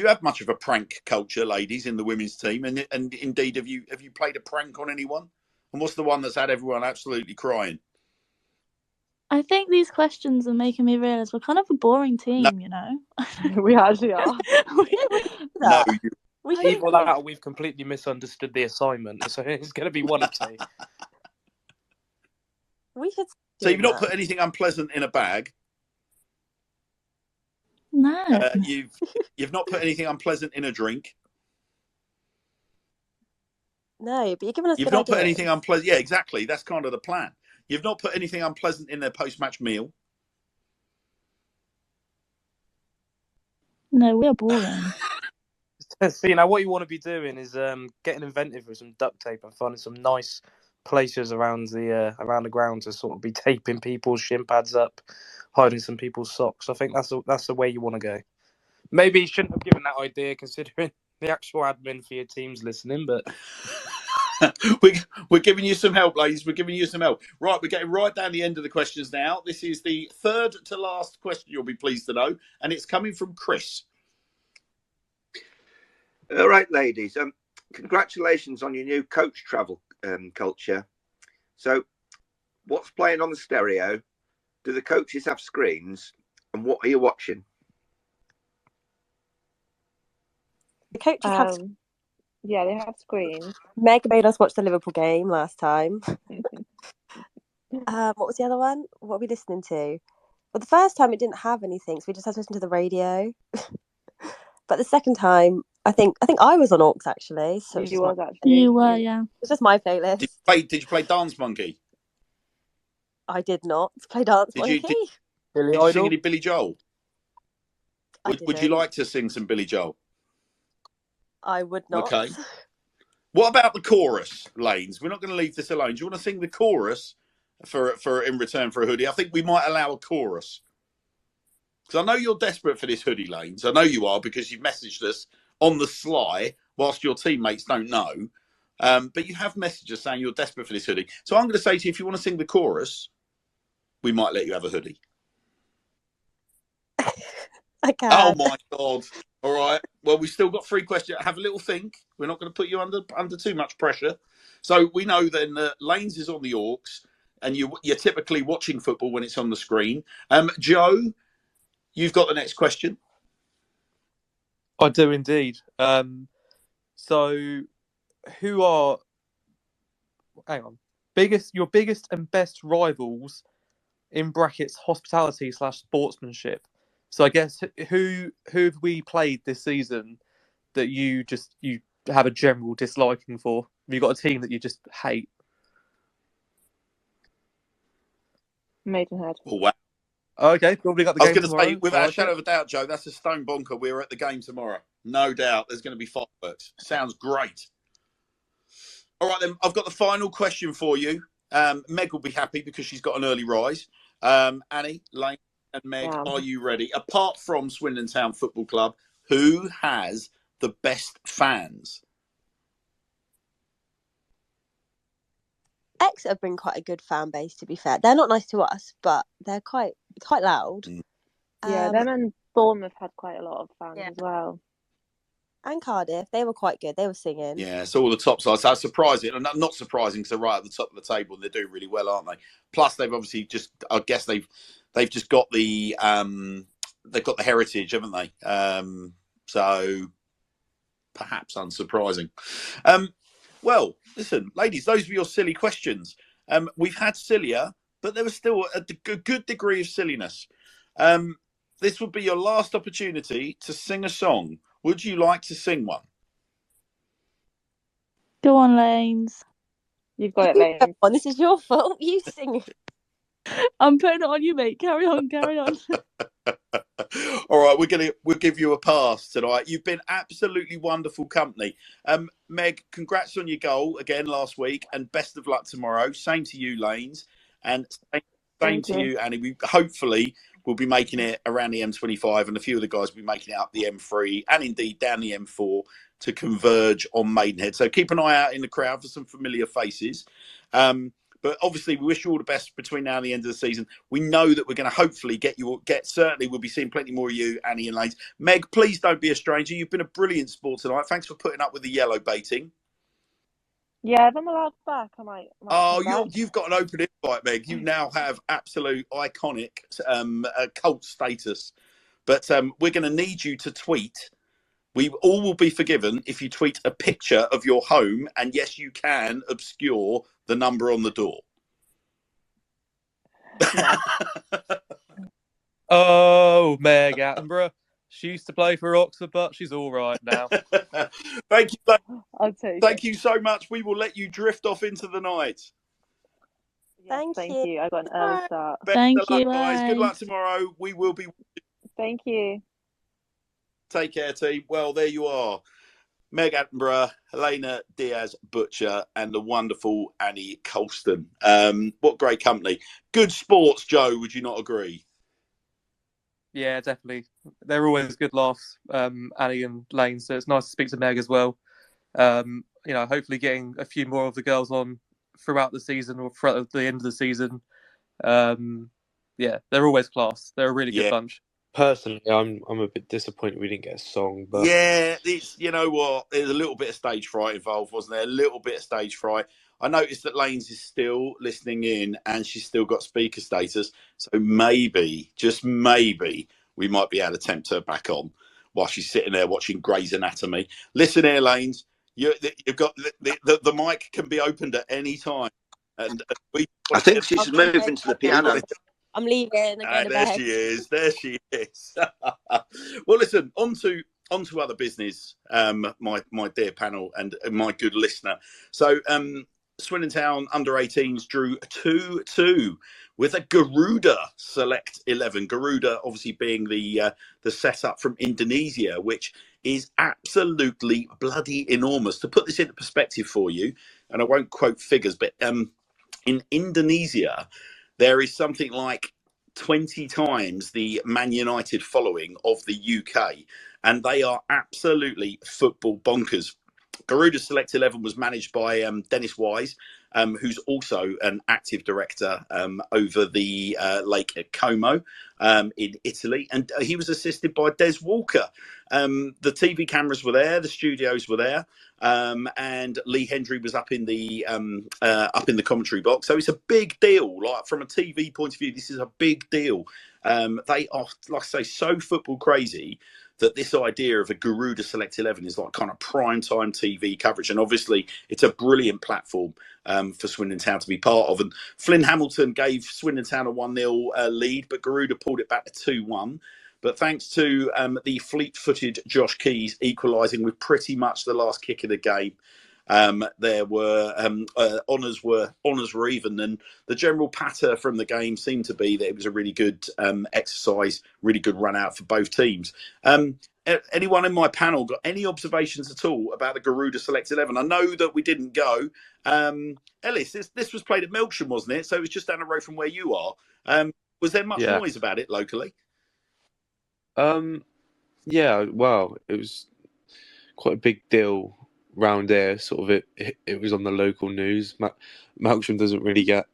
you have much of a prank culture, ladies, in the women's team? And indeed, have you played a prank on anyone? And what's the one that's had everyone absolutely crying? I think these questions are making me realise we're kind of a boring team, you know. We actually are. No, Either that or we've completely misunderstood the assignment. So it's going to be one of two. We should. So you've not put anything unpleasant in a bag. No. You've not put anything unpleasant in a drink. No, but you're giving us. You've not put anything unpleasant. Yeah, exactly. That's kind of the plan. You've not put anything unpleasant in their post-match meal. No, we're boring. So, you know, what you want to be doing is getting inventive with some duct tape and finding some nice places around the ground to sort of be taping people's shin pads up, hiding some people's socks. I think that's the way you want to go. Maybe you shouldn't have given that idea considering the actual admin for your team's listening, but we're giving you some help, ladies. We're giving you some help. Right, we're getting right down the end of the questions now. This is the third to last question, you'll be pleased to know, and it's coming from Chris. All right, ladies. Congratulations on your new coach travel culture. So, what's playing on the stereo? Do the coaches have screens? And what are you watching? The coaches have. Yeah, they have screens. Meg made us watch the Liverpool game last time. What was the other one? What are we listening to? Well, the first time it didn't have anything, so we just had to listen to the radio. But the second time, I think I was on Aux actually. So you was actually. You were, yeah. It's just my playlist. Did you play Dance Monkey? I did not play Dance Monkey. Did you sing any Billy Joel? Would you like to sing some Billy Joel? I would not. Okay. What about the chorus, Lanes? We're not going to leave this alone. Do you want to sing the chorus for in return for a hoodie? I think we might allow a chorus. Because I know you're desperate for this hoodie, Lanes. I know you are because you've messaged us on the sly whilst your teammates don't know. But you have messaged us saying you're desperate for this hoodie. So I'm going to say to you, if you want to sing the chorus, we might let you have a hoodie. I can. Oh, my God. All right. Well, we've still got 3 questions. Have a little think. We're not going to put you under too much pressure. So we know then that Lanes is on the Aux, and you're typically watching football when it's on the screen. Joe, you've got the next question. I do indeed. So, who are your biggest and best rivals in brackets hospitality/sportsmanship? So I guess who have we played this season that you have a general disliking for? Have you got a team that you just hate? Maidenhead. Oh, wow. Okay, probably got the game tomorrow. I was going to say, without a shadow of a doubt, Joe, that's a stone bonker. We're at the game tomorrow. No doubt. There's going to be fireworks. Sounds great. All right, then. I've got the final question for you. Meg will be happy because she's got an early rise. Annie, Lane, and Meg, Are you ready? Apart from Swindon Town Football Club, who has the best fans? Exeter have been quite a good fan base, to be fair. They're not nice to us, but they're quite loud. Yeah, them and Bournemouth had quite a lot of fans as well. And Cardiff, they were quite good. They were singing. Yeah, so all the top sides. So surprising, and not surprising because they're right at the top of the table and they're doing really well, aren't they? Plus, they've obviously just, I guess they've just got the they've got the heritage, haven't they? So perhaps unsurprising. Well, listen, ladies, those were your silly questions. We've had sillier, but there was still a good degree of silliness. This would be your last opportunity to sing a song. Would you like to sing one? Go on, Lanes. You've got it, Lanes. This is your fault. You sing. I'm putting it on you, mate. Carry on. All right, we'll give you a pass tonight. You've been absolutely wonderful company. Meg, congrats on your goal again last week, and best of luck tomorrow. Same to you, Lanes, and same to you, Annie. We hopefully will be making it around the M25, and a few of the guys will be making it up the M3 and indeed down the M4 to converge on Maidenhead. So keep an eye out in the crowd for some familiar faces. But obviously, we wish you all the best between now and the end of the season. We know that we're going to hopefully certainly we'll be seeing plenty more of you, Annie and Lanes. Meg, please don't be a stranger. You've been a brilliant sport tonight. Thanks for putting up with the yellow baiting. Yeah, if I'm allowed back, I might you've got an open invite, Meg. You now have absolute iconic cult status. But we're going to need you to tweet. We all will be forgiven if you tweet a picture of your home, and yes, you can obscure the number on the door. Yeah. Oh, Meg Attenborough. She used to play for Oxford, but she's all right now. Thank you. I'll take Thank you so much. We will let you drift off into the night. Thank you. I got an early start. Thank you, guys. bye. Good luck tomorrow. We will be. Thank you. Take care, team. Well, there you are. Meg Attenborough, Helena Diaz-Butcher, and the wonderful Annie Colston. What great company. Good sports, Joe, would you not agree? Yeah, definitely. They're always good laughs, Annie and Lane, so it's nice to speak to Meg as well. Hopefully getting a few more of the girls on throughout the season or throughout the end of the season. They're always class. They're a really good bunch. Personally, I'm a bit disappointed we didn't get a song. But you know what? There's a little bit of stage fright involved, wasn't there? A little bit of stage fright. I noticed that Lanes is still listening in, and she's still got speaker status. So maybe, just maybe, we might be able to tempt her back on while she's sitting there watching Grey's Anatomy. Listen here, Lanes. You've got the mic can be opened at any time, and I think she's moving to the piano. I'm leaving. There she is. There she is. Well, listen, on to other business, my dear panel and my good listener. So, Swindon Town under-18s drew 2-2 with a Garuda Select 11. Garuda, obviously, being the setup from Indonesia, which is absolutely bloody enormous. To put this into perspective for you, and I won't quote figures, but in Indonesia, there is something like 20 times the Man United following of the UK, and they are absolutely football bonkers. Garuda Select 11 was managed by Dennis Wise, who's also an active director over the Lake Como in Italy, and he was assisted by Des Walker. The TV cameras were there, the studios were there, and Lee Hendry was up in the commentary box. So it's a big deal. Like from a TV point of view, this is a big deal. They are, like I say, so football crazy that this idea of a Garuda Select 11 is like kind of prime time TV coverage. And obviously it's a brilliant platform for Swindon Town to be part of. And Flynn Hamilton gave Swindon Town a 1-0 lead, but Garuda pulled it back to 2-1. But thanks to the fleet-footed Josh Keys equalising with pretty much the last kick of the game, there were honours were even, and the general patter from the game seemed to be that it was a really good exercise, really good run out for both teams. Anyone in my panel got any observations at all about the Garuda Select 11? I know that we didn't go. Ellis, this was played at Melksham, wasn't it? So it was just down the road from where you are. Was there much noise about it locally? Well, it was quite a big deal round there. Sort of it was on the local news. Melksham doesn't really get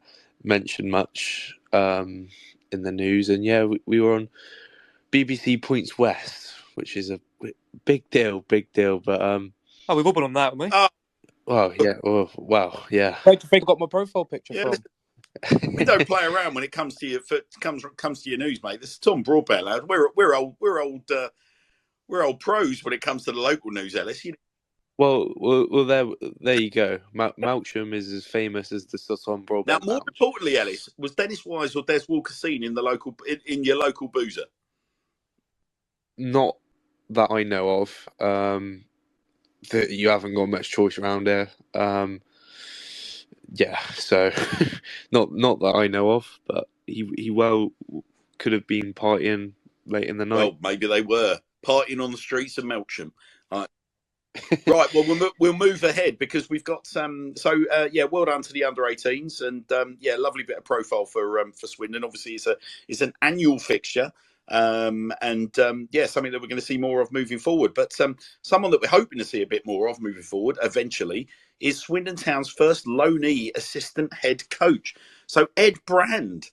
mentioned much in the news, and we were on BBC Points West, which is a big deal. But we've all been on that, haven't we? Great to think I got my profile picture from. We don't play around when it comes to your news, mate. This is Tom Broadbent, lad. We're old pros when it comes to the local news, Ellis. Well, there you go. Melksham is as famous as the Tom Broadbent. Now, more importantly, Ellis, was Dennis Wise or Des Walker seen in in your local boozer? Not that I know of. That you haven't got much choice around there. So not that I know of, but he well could have been partying late in the night. Well, maybe they were partying on the streets of Melksham. Right, well, we'll move ahead because we've got well done to the under-18s, and lovely bit of profile for Swindon. Obviously, it's an annual fixture, something that we're going to see more of moving forward. But someone that we're hoping to see a bit more of moving forward eventually is Swindon Town's first loanee assistant head coach. So Ed Brand.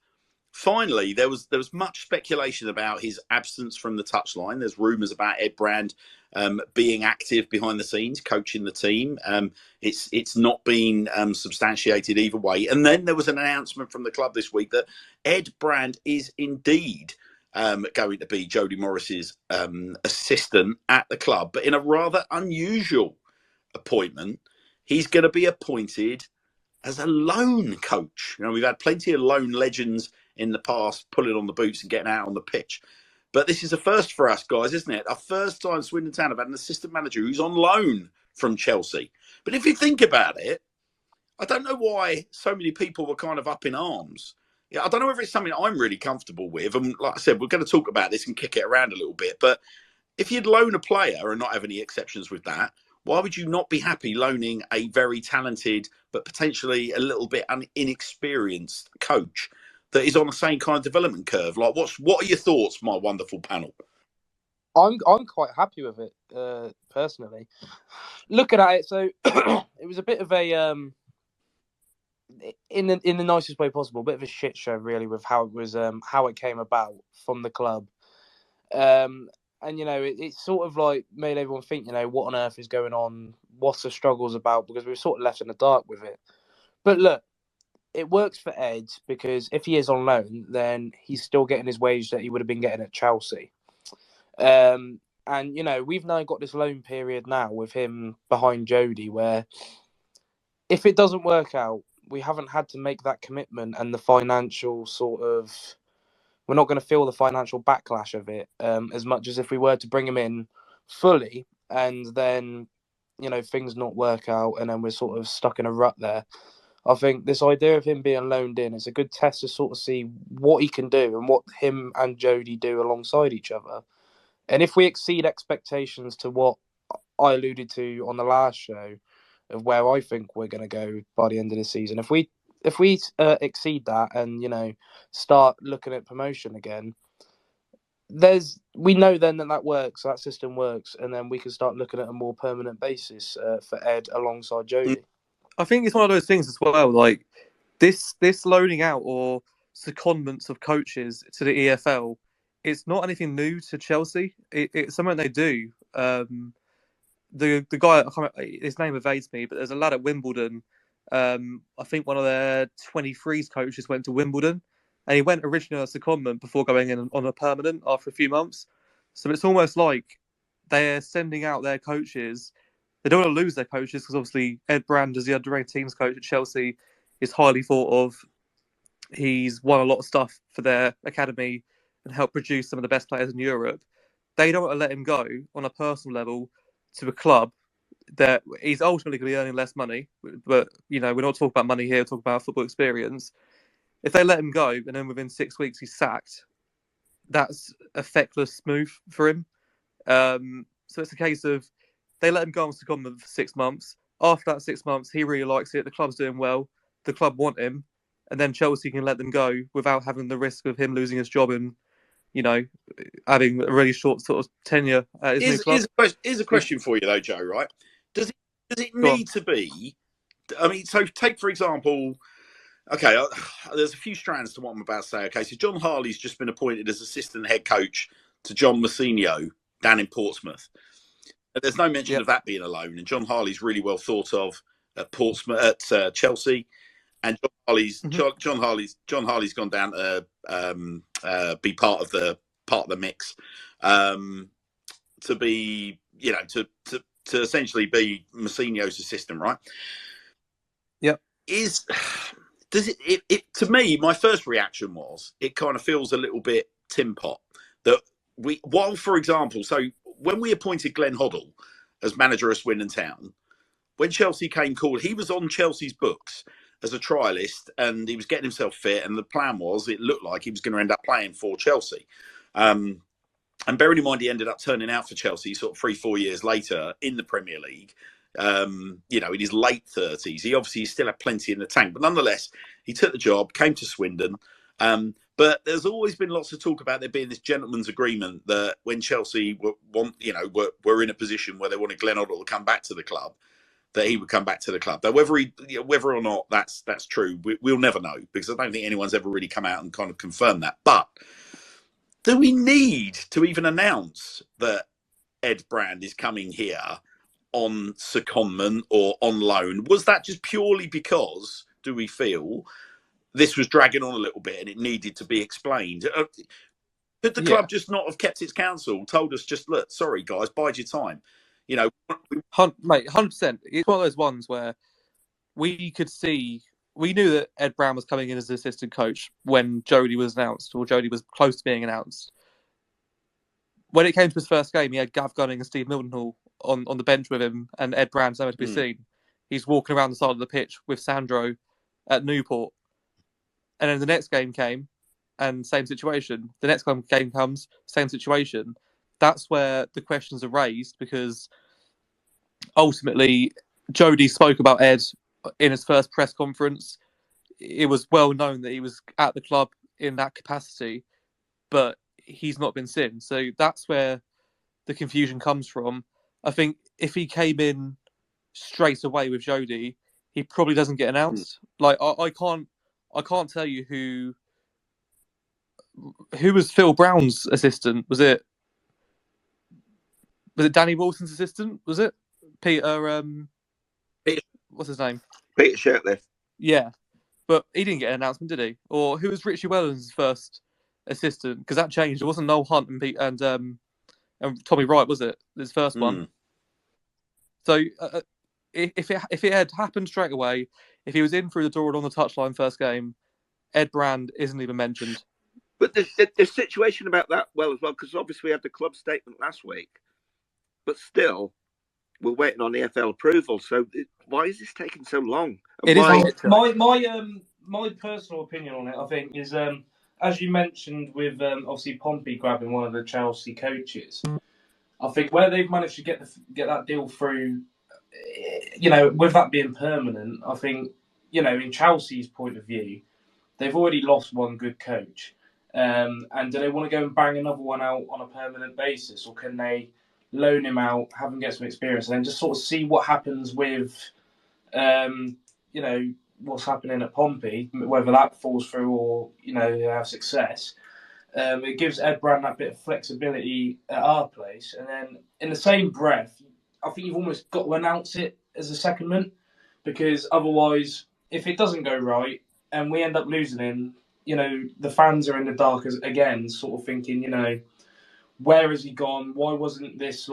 Finally, there was much speculation about his absence from the touchline. There's rumours about Ed Brand being active behind the scenes, coaching the team. It's not been substantiated either way. And then there was an announcement from the club this week that Ed Brand is indeed going to be Jody Morris's assistant at the club, but in a rather unusual appointment. He's going to be appointed as a loan coach. You know, we've had plenty of loan legends in the past pulling on the boots and getting out on the pitch. But this is a first for us, guys, isn't it? Our first time Swindon Town have had an assistant manager who's on loan from Chelsea. But if you think about it, I don't know why so many people were kind of up in arms. Yeah, I don't know whether it's something I'm really comfortable with. And like I said, we're going to talk about this and kick it around a little bit. But if you'd loan a player and not have any exceptions with that, why would you not be happy loaning a very talented but potentially a little bit inexperienced coach that is on the same kind of development curve? Like, what are your thoughts, my wonderful panel? I'm quite happy with it, personally. Looking at it, so it was a bit of a in the nicest way possible, a bit of a shit show, really, with how it was, how it came about from the club. And, you know, it sort of like made everyone think, you know, what on earth is going on? What's the struggles about? Because we were sort of left in the dark with it. But look, it works for Ed because if he is on loan, then he's still getting his wage that he would have been getting at Chelsea. And, you know, we've now got this loan period now with him behind Jody where if it doesn't work out, we haven't had to make that commitment and the financial sort of... We're not going to feel the financial backlash of it as much as if we were to bring him in fully and then, you know, things not work out and then we're sort of stuck in a rut there. I think this idea of him being loaned in is a good test to sort of see what he can do and what him and Jody do alongside each other. And if we exceed expectations to what I alluded to on the last show of where I think we're going to go by the end of the season, if we exceed that and, you know, start looking at promotion again, we know then that works, that system works, and then we can start looking at a more permanent basis for Ed alongside Jody. I think it's one of those things as well, like this loaning out or secondments of coaches to the EFL, it's not anything new to Chelsea. It's something they do. The guy, his name evades me, but there's a lad at Wimbledon. I think one of their 23s coaches went to Wimbledon and he went originally on a secondment before going in on a permanent after a few months. So it's almost like they're sending out their coaches. They don't want to lose their coaches because obviously Ed Brand, as the under-18s coach at Chelsea, is highly thought of. He's won a lot of stuff for their academy and helped produce some of the best players in Europe. They don't want to let him go on a personal level to a club that he's ultimately going to be earning less money. But, you know, we're not talking about money here, we're talking about football experience. If they let him go and then within 6 weeks he's sacked, that's a feckless move for him. So it's a case of they let him go on secondment for 6 months. After that 6 months, he really likes it. The club's doing well. The club want him. And then Chelsea can let them go without having the risk of him losing his job and, you know, having a really short sort of tenure at his new club. Here's a question for you, though, Joe, right? Does it need to be... I mean, so take, for example... Okay, there's a few strands to what I'm about to say. Okay, so John Harley's just been appointed as assistant head coach to John Massinio down in Portsmouth. There's no mention of that being a loan, and John Harley's really well thought of at Portsmouth, at Chelsea, and John Harley's gone down to be part of the mix, to be, you know, to essentially be Massinio's assistant, right? Yep. Does it to me, my first reaction was it kind of feels a little bit tin pot that while, for example, so when we appointed Glenn Hoddle as manager of Swindon Town, when Chelsea came called, he was on Chelsea's books as a trialist and he was getting himself fit. And the plan was, it looked like he was going to end up playing for Chelsea. And bearing in mind, he ended up turning out for Chelsea sort of 3-4 years later in the Premier League. In his late 30s, he obviously still had plenty in the tank, but nonetheless, he took the job, came to Swindon. But there's always been lots of talk about there being this gentleman's agreement that when Chelsea were in a position where they wanted Glenn Hoddle to come back to the club, that he would come back to the club. Now, whether or not that's true, we'll never know, because I don't think anyone's ever really come out and kind of confirmed that. But do we need to even announce that Ed Brand is coming here on secondment or on loan? Was that just purely because, do we feel, this was dragging on a little bit and it needed to be explained? Could the club just not have kept its counsel, told us just, look, sorry guys, bide your time? Mate, 100%. It's one of those ones where we knew that Ed Brown was coming in as an assistant coach when Jody was announced, or Jody was close to being announced. When it came to his first game, he had Gav Gunning and Steve Mildenhall on the bench with him, and Ed Brown's nowhere to be seen. He's walking around the side of the pitch with Sandro at Newport. And then the next game came, and same situation. The next game comes, same situation. That's where the questions are raised, because ultimately Jody spoke about Ed in his first press conference. It was well known that he was at the club in that capacity, but he's not been seen. So that's where the confusion comes from. I think if he came in straight away with Jody, he probably doesn't get announced. Like I can't tell you who was Phil Brown's assistant. Was it Danny Wilson's assistant? Was it Peter? What's his name? Peter Shirtliff. Yeah, but he didn't get an announcement, did he? Or who was Richie Wellens' first assistant? Because that changed. It wasn't Noel Hunt and Tommy Wright, was it? His first one. So if it had happened straight away, if he was in through the door and on the touchline first game, Ed Brand isn't even mentioned. But the situation about that, because obviously we had the club statement last week, but still we're waiting on EFL approval. So why is this taking so long? My personal opinion on it, I think, is as you mentioned with obviously Pompey grabbing one of the Chelsea coaches. I think where they've managed to get that deal through, with that being permanent, I think, in Chelsea's point of view, they've already lost one good coach. And do they want to go and bang another one out on a permanent basis, or can they loan him out, have him get some experience, and then just sort of see what happens with, what's happening at Pompey, whether that falls through or, they have success. It gives Ed Brand that bit of flexibility at our place. And then in the same breath, I think you've almost got to announce it as a secondment, because otherwise, if it doesn't go right and we end up losing him, the fans are in the dark again, sort of thinking, where has he gone? Why wasn't this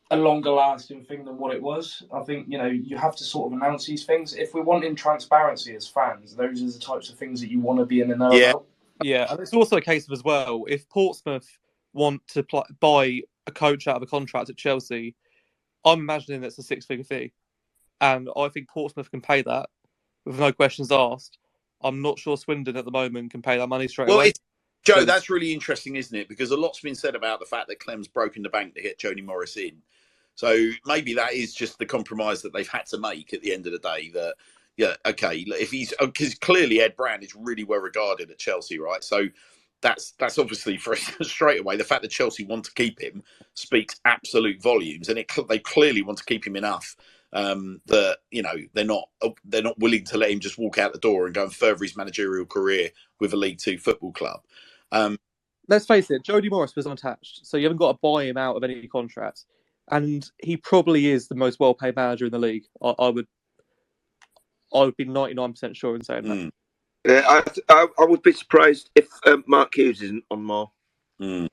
a longer lasting thing than what it was? I think, you have to sort of announce these things. If we're wanting transparency as fans, those are the types of things that you want to be in the know about. Yeah, and it's also a case of, as well, if Portsmouth want to buy a coach out of a contract at Chelsea, I'm imagining that's a 6-figure fee. And I think Portsmouth can pay that with no questions asked. I'm not sure Swindon at the moment can pay that money straight away. Joe, that's really interesting, isn't it? Because a lot's been said about the fact that Clem's broken the bank to get Jody Morris in. So maybe that is just the compromise that they've had to make at the end of the day. That, if he's, because clearly Ed Brand is really well regarded at Chelsea, right? So that's obviously, for straight away, the fact that Chelsea want to keep him speaks absolute volumes, and they clearly want to keep him enough that they're not willing to let him just walk out the door and go and further his managerial career with a League Two football club. Let's face it, Jody Morris was unattached, so you haven't got to buy him out of any contract, and he probably is the most well-paid manager in the league. I would be 99% sure in saying that. I would be surprised if Mark Hughes isn't on more. I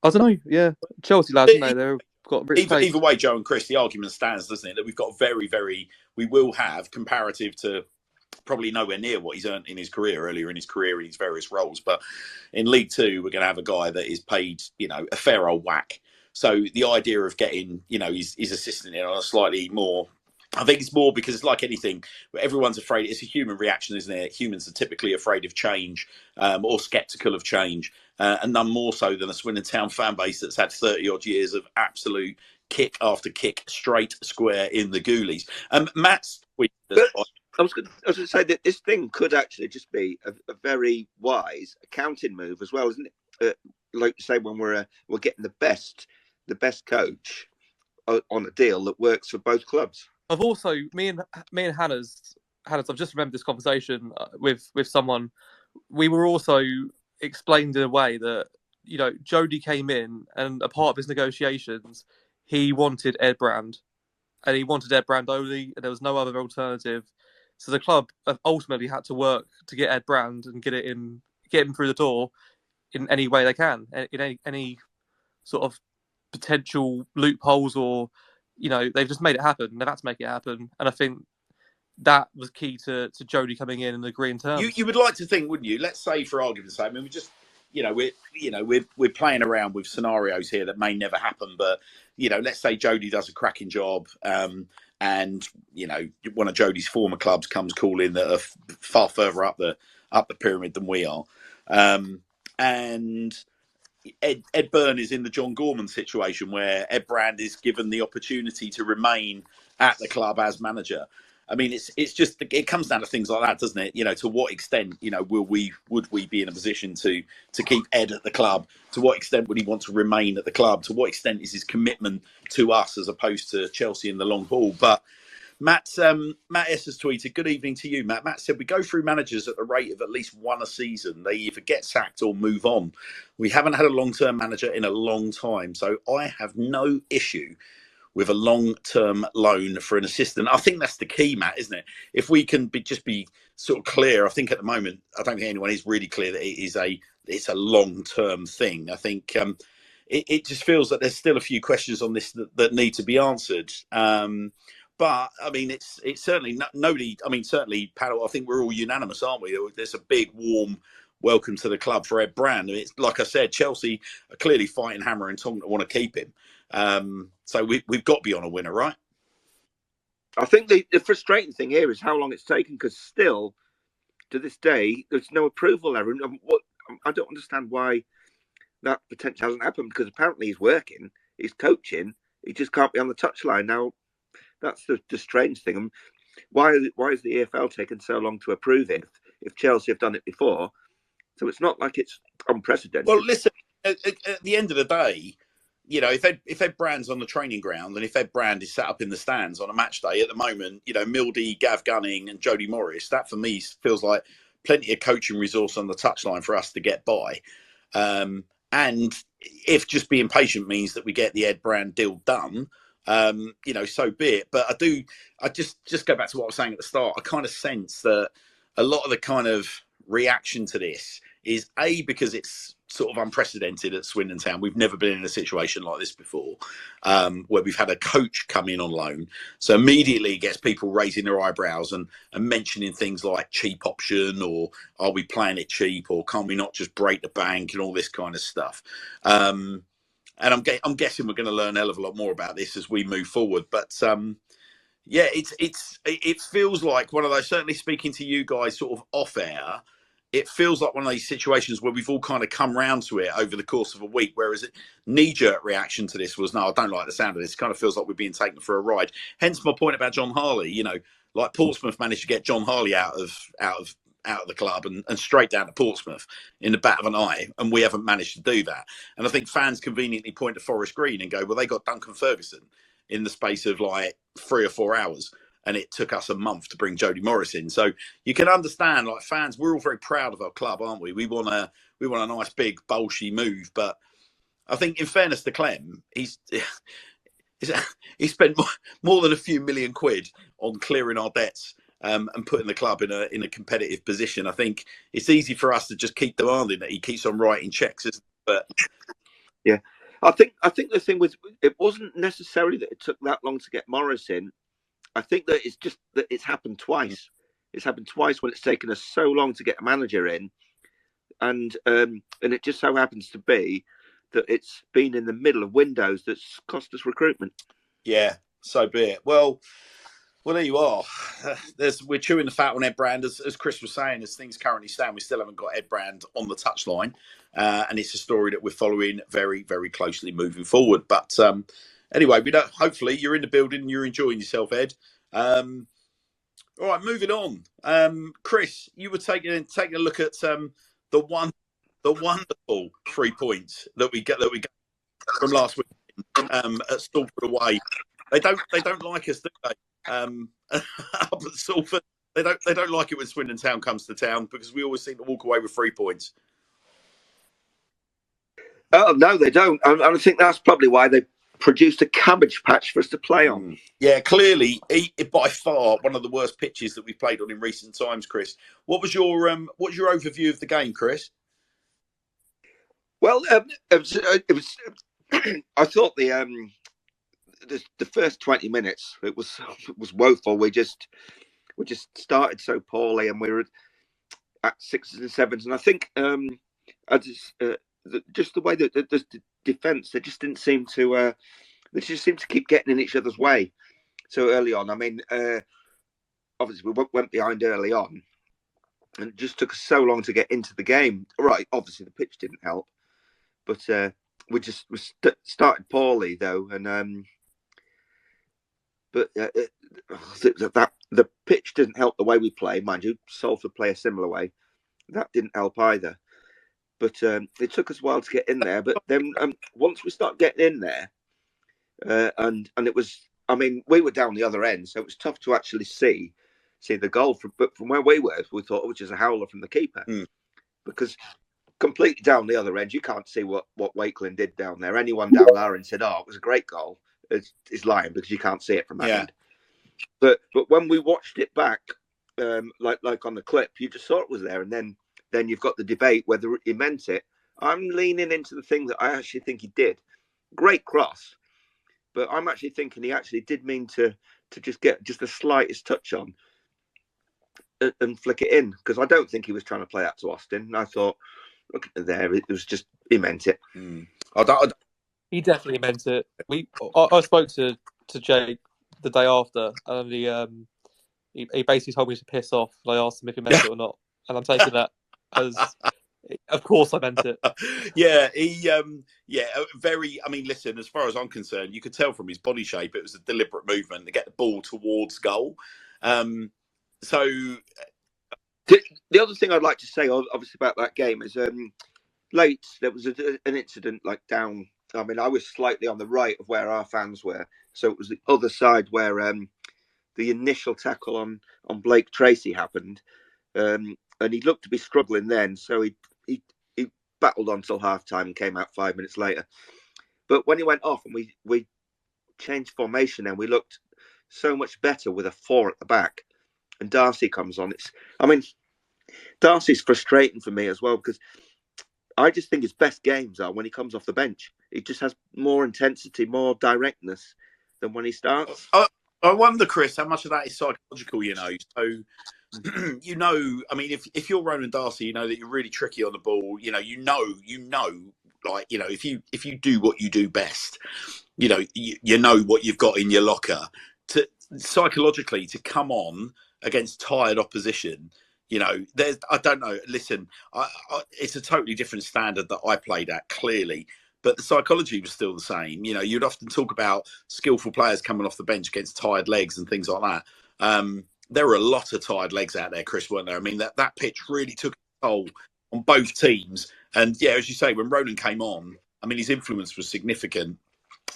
don't know. Yeah, Chelsea lads, they've got either way, Joe and Chris, the argument stands, doesn't it, that we've got we will have, comparative to probably nowhere near what he's earned in his career, earlier in his career in his various roles, but in League Two, we're going to have a guy that is paid, a fair old whack. So the idea of getting, his assistant in on a slightly more I think it's more because it's like anything. Everyone's afraid. It's a human reaction, isn't it? Humans are typically afraid of change or sceptical of change, and none more so than a Swindon Town fan base that's had 30-odd years of absolute kick after kick, straight square in the goalies. Matt's I was going to say that this thing could actually just be a very wise accounting move as well, isn't it? Like you say, when we're getting the best coach on a deal that works for both clubs. I've also me and Hannah's. I've just remembered this conversation with someone. We were also explained in a way that Jody came in, and a part of his negotiations, he wanted Ed Brand, and he wanted Ed Brand only, and there was no other alternative. So the club ultimately had to work to get Ed Brand and get him through the door in any way they can, in any sort of potential loopholes, or they've just made it happen. They've had to make it happen, and I think that was key to Jody coming in and agreeing terms. You would like to think, wouldn't you? Let's say, for argument's sake, I mean, we just we're playing around with scenarios here that may never happen, but let's say Jody does a cracking job, and one of Jody's former clubs comes calling that are far further up the pyramid than we are, and Ed Byrne is in the John Gorman situation where Ed Brand is given the opportunity to remain at the club as manager. I mean, it comes down to things like that, doesn't it? To what extent, would we be in a position to keep Ed at the club? To what extent would he want to remain at the club? To what extent is his commitment to us as opposed to Chelsea in the long haul? But Matt S has tweeted, "Good evening to you, Matt." Matt said, "We go through managers at the rate of at least one a season. They either get sacked or move on. We haven't had a long-term manager in a long time, so I have no issue with a long-term loan for an assistant." I think that's the key, Matt, isn't it? If we can be sort of clear, I think at the moment, I don't think anyone is really clear that it's a long-term thing. I think it just feels that there's still a few questions on this that need to be answered. But I mean, it's certainly nobody. I mean, certainly, panel. I think we're all unanimous, aren't we? There's a big, warm welcome to the club for Ed Brand. It's like I said, Chelsea are clearly fighting hammer and tongue to want to keep him. So we've got to be on a winner, right? I think the frustrating thing here is how long it's taken, because still to this day there's no approval there. I don't understand why that potentially hasn't happened, because apparently he's working, he's coaching, he just can't be on the touchline now. That's the strange thing. Why is the EFL taking so long to approve it if Chelsea have done it before? So it's not like it's unprecedented. Well, listen, at the end of the day, if Ed Brand's on the training ground, and if Ed Brand is sat up in the stands on a match day at the moment, Mildy, Gav Gunning and Jody Morris, that for me feels like plenty of coaching resource on the touchline for us to get by. And if just being patient means that we get the Ed Brand deal done, so be it. But I just go back to what I was saying at the start. I kind of sense that a lot of the kind of reaction to this is because it's sort of unprecedented at Swindon Town. We've never been in a situation like this before, where we've had a coach come in on loan. So immediately it gets people raising their eyebrows and mentioning things like cheap option, or are we playing it cheap, or can we not just break the bank, and all this kind of stuff. And I'm guessing we're going to learn a hell of a lot more about this as we move forward. But yeah, it feels like one of those. Certainly, speaking to you guys, sort of off air, it feels like one of these situations where we've all kind of come round to it over the course of a week. Whereas knee-jerk reaction to this was, no, I don't like the sound of this. It kind of feels like we're being taken for a ride. Hence my point about John Harley. Like Portsmouth managed to get John Harley out of the club and straight down to Portsmouth in the bat of an eye, and we haven't managed to do that. And I think fans conveniently point to Forest Green and go, well, they got Duncan Ferguson in the space of like 3 or 4 hours, and it took us a month to bring Jody Morris in. So you can understand, like, fans, we're all very proud of our club, aren't we? We want a nice big bolshy move, but I think in fairness to Clem, he spent more than a few million quid on clearing our debts and putting the club in a competitive position. I think it's easy for us to just keep demanding that he keeps on writing checks, isn't it? But yeah, I think the thing was, it wasn't necessarily that it took that long to get Morris in. I think that it's just that it's happened twice. It's happened twice when it's taken us so long to get a manager in, and it just so happens to be that it's been in the middle of windows that's cost us recruitment. Yeah, so be it. Well, Well, there you are. We're chewing the fat on Ed Brand, as Chris was saying. As things currently stand, we still haven't got Ed Brand on the touchline, and it's a story that we're following very, very closely moving forward. But anyway, hopefully you're in the building and you're enjoying yourself, Ed. All right, moving on. Chris, you were taking a look at the wonderful 3 points that we got from last week at Salford away. They don't like us, do they? Up at Salford, they don't like it when Swindon Town comes to town because we always seem to walk away with 3 points. Oh no, they don't. I think that's probably why they produced a cabbage patch for us to play on. Yeah, clearly, by far one of the worst pitches that we've played on in recent times. Chris, what was your overview of the game, Chris? Well, it was. I thought the first 20 minutes it was woeful. We just started so poorly, and we were at 6s and 7s. And I think just the way that the defence, they just didn't seem to. They just seemed to keep getting in each other's way so early on. I mean, obviously we went behind early on, and it just took us so long to get into the game. Right, obviously the pitch didn't help, but we started poorly though, and but the pitch didn't help the way we play. Mind you, Salford play a similar way. That didn't help either. But it took us a while to get in there. But then once we start getting in there, and it was, I mean, we were down the other end, so it was tough to actually see the goal. But from where we were, we thought it was just a howler from the keeper. Because completely down the other end, you can't see what Wakeland did down there. Anyone down our end said, "Oh, it was a great goal." It's lying because you can't see it from that end. But when we watched it back, like on the clip, you just saw it was there, and then you've got the debate whether he meant it. I'm leaning into the thing that I actually think he did. Great cross, but I'm actually thinking he actually did mean to just get just the slightest touch on and flick it in, because I don't think he was trying to play that to Austin. I thought, look there, it was just he meant it. He definitely meant it. I spoke to Jake the day after, and he basically told me to piss off. And I asked him if he meant it or not, and I'm taking that as, of course, I meant it. Yeah, very. I mean, listen, as far as I'm concerned, you could tell from his body shape it was a deliberate movement to get the ball towards goal. So the other thing I'd like to say, obviously, about that game is late there was an incident like down. I mean, I was slightly on the right of where our fans were, so it was the other side where the initial tackle on Blake Tracy happened, and he looked to be struggling then, so he battled on till half time and came out 5 minutes later. But when he went off and we changed formation, and we looked so much better with a 4 at the back, and Darcy comes on. Darcy's frustrating for me as well, because I just think his best games are when he comes off the bench. He just has more intensity, more directness than when he starts. I wonder, Chris, how much of that is psychological, So, I mean, if you're Ronan Darcy, you know that you're really tricky on the ball. You know, like, if you do what you do best, you know what you've got in your locker. To psychologically to come on against tired opposition, I don't know. Listen, it's a totally different standard that I played at, clearly. But the psychology was still the same. You'd often talk about skillful players coming off the bench against tired legs and things like that. There were a lot of tired legs out there, Chris, weren't there? I mean, that pitch really took a toll on both teams. And yeah, as you say, when Ronan came on, I mean, his influence was significant.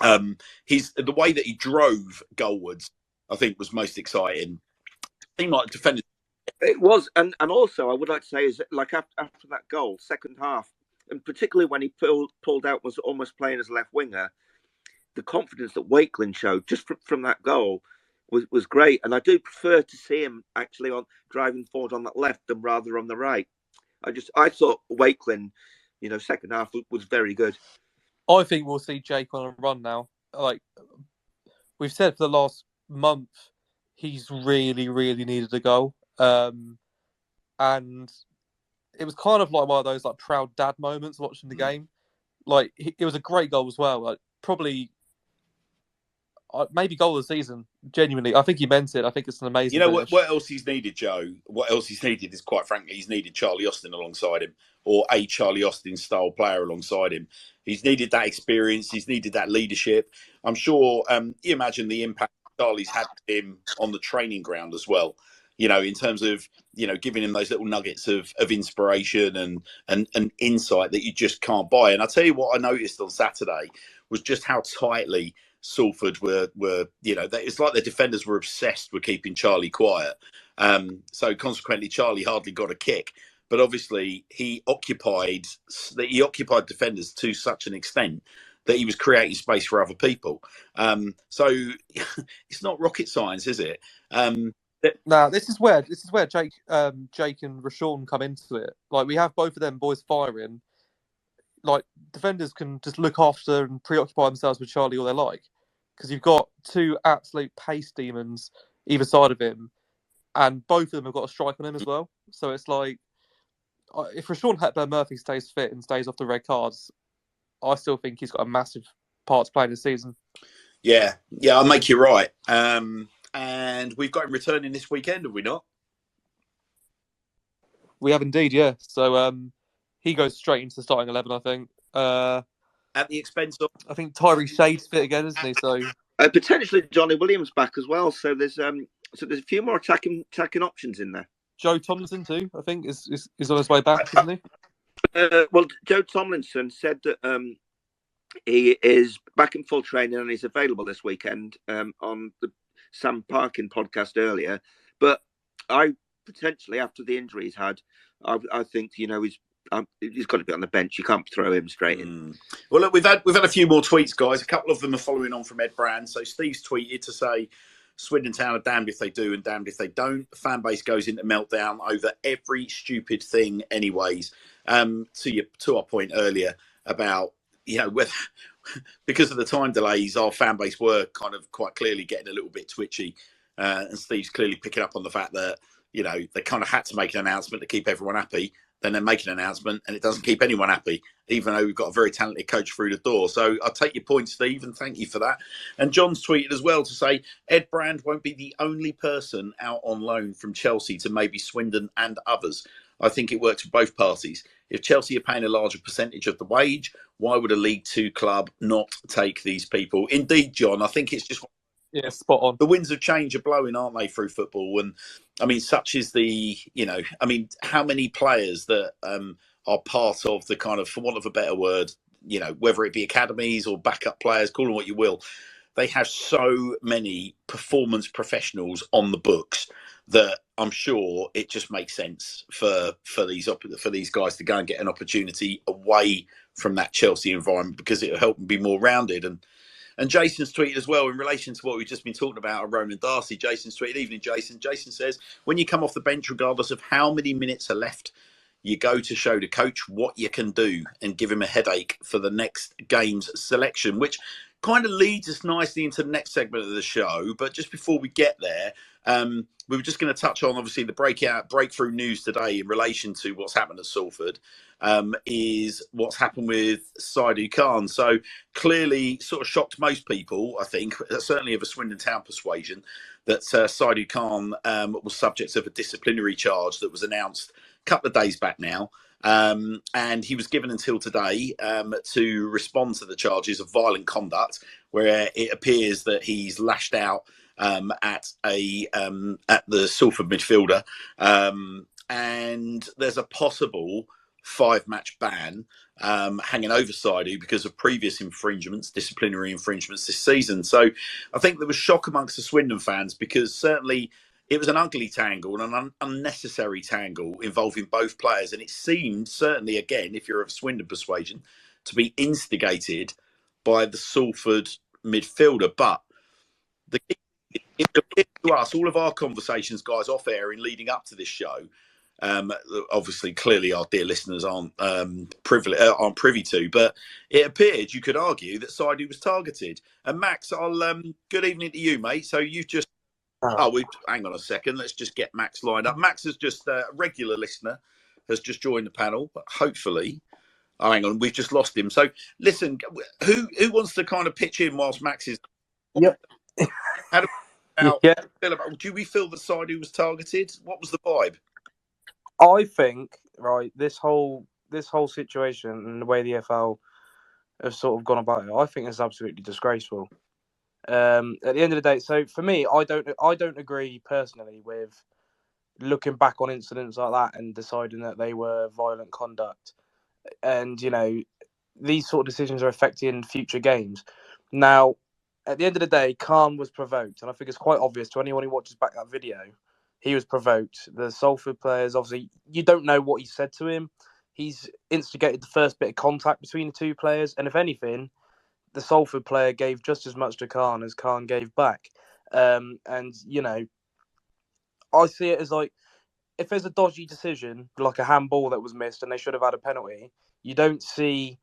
The way that he drove goalwards, I think, was most exciting. He might have defended. It was, and also I would like to say is that, like, after that goal, second half, and particularly when he pulled out, was almost playing as a left winger, the confidence that Wakeland showed just from that goal was great. And I do prefer to see him actually on driving forward on that left than rather on the right. I thought Wakeland, second half was very good. I think we'll see Jake on a run now. Like we've said for the last month, he's really, really needed a goal. And it was kind of like one of those like proud dad moments watching the game. Like it was a great goal as well. Like probably, maybe goal of the season. Genuinely, I think he meant it. I think it's an amazing. You know finish. what else he's needed, Joe? What else he's needed is, quite frankly, he's needed Charlie Austin alongside him, or a Charlie Austin style player alongside him. He's needed that experience. He's needed that leadership. I'm sure. You imagine the impact Charlie's had to him on the training ground as well. You know, in terms of, you know, giving him those little nuggets of inspiration and insight that you just can't buy. And I'll tell you what I noticed on Saturday was just how tightly Salford were you know, it's like the defenders were obsessed with keeping Charlie quiet. So consequently, Charlie hardly got a kick. But obviously, he occupied defenders to such an extent that he was creating space for other people. So it's not rocket science, is it? No, this is where Jake and Rashawn come into it. Like, we have both of them boys firing. Like, defenders can just look after and preoccupy themselves with Charlie all they like, because you've got two absolute pace demons either side of him, and both of them have got a strike on him as well. So it's like, if Rashawn Hepburn-Murphy stays fit and stays off the red cards, I still think he's got a massive part to play in the season. Yeah, I'll make you right. And we've got him returning this weekend, have we not? We have indeed, yeah. So he goes straight into the starting 11, I think. At the expense of, I think Tyree Shade's fit again, isn't he? So potentially Johnny Williams back as well. So there's a few more attacking options in there. Joe Tomlinson too, I think, is on his way back, isn't he? Well, Joe Tomlinson said that he is back in full training and he's available this weekend on the Sam Parkin podcast earlier. But I potentially, after the injury he's had, I think, you know, he's got to be on the bench. You can't throw him straight in. Well, look, we've had a few more tweets, guys. A couple of them are following on from Ed Brand. So Steve's tweeted to say, Swindon Town are damned if they do and damned if they don't. The fan base goes into meltdown over every stupid thing anyways. To our point earlier about, you know, whether because of the time delays, our fan base were kind of quite clearly getting a little bit twitchy. And Steve's clearly picking up on the fact that, you know, they kind of had to make an announcement to keep everyone happy. Then they make an announcement and it doesn't keep anyone happy, even though we've got a very talented coach through the door. So I'll take your point, Steve, and thank you for that. And John's tweeted as well to say, Ed Brand won't be the only person out on loan from Chelsea to maybe Swindon and others. I think it works for both parties. If Chelsea are paying a larger percentage of the wage, why would a League Two club not take these people? Indeed, John, I think it's just... Yeah, spot on. The winds of change are blowing, aren't they, through football? And I mean, such is the, you know, I mean, how many players that are part of the kind of, for want of a better word, you know, whether it be academies or backup players, call them what you will, they have so many performance professionals on the books that I'm sure it just makes sense for these guys to go and get an opportunity away from that Chelsea environment, because it'll help them be more rounded. And Jason's tweeted as well in relation to what we've just been talking about, Ronan Darcy. Jason's tweeted, evening, Jason. Jason says, when you come off the bench, regardless of how many minutes are left, you go to show the coach what you can do and give him a headache for the next game's selection, which kind of leads us nicely into the next segment of the show. But just before we get there, we were just going to touch on, obviously, the breakthrough news today in relation to what's happened at Salford. Is what's happened with Saidu Khan. So clearly sort of shocked most people, I think, certainly of a Swindon Town persuasion, that Saidu Khan was subject of a disciplinary charge that was announced a couple of days back now. And he was given until today to respond to the charges of violent conduct, where it appears that he's lashed out at the Salford midfielder. And there's a possible 5-match ban hanging over Saidu because of previous disciplinary infringements this season. So I think there was shock amongst the Swindon fans, because certainly it was an ugly tangle and an unnecessary tangle involving both players. And it seemed, certainly, again, if you're of Swindon persuasion, to be instigated by the Salford midfielder. But it appears to us, all of our conversations, guys, off air in leading up to this show, obviously, clearly, our dear listeners aren't privy to, but it appeared, you could argue, that Saidu was targeted. And Max, good evening to you, mate. So you've just hang on a second. Let's just get Max lined up. Max is just a regular listener, has just joined the panel, but hopefully, hang on, we've just lost him. So listen, who wants to kind of pitch in whilst Max is? Yep. How do Yeah, we feel about? Do we feel that Saidu was targeted? What was the vibe? I think right this whole situation and the way the FL have sort of gone about it, I think it's absolutely disgraceful. At the end of the day, so for me, I don't agree personally with looking back on incidents like that and deciding that they were violent conduct. And these sort of decisions are affecting future games. Now, at the end of the day, Khan was provoked, and I think it's quite obvious to anyone who watches back that video. He was provoked. The Salford players, obviously, you don't know what he said to him. He's instigated the first bit of contact between the two players, and if anything, the Salford player gave just as much to Khan as Khan gave back. And I see it as like, if there's a dodgy decision, like a handball that was missed and they should have had a penalty, you don't see,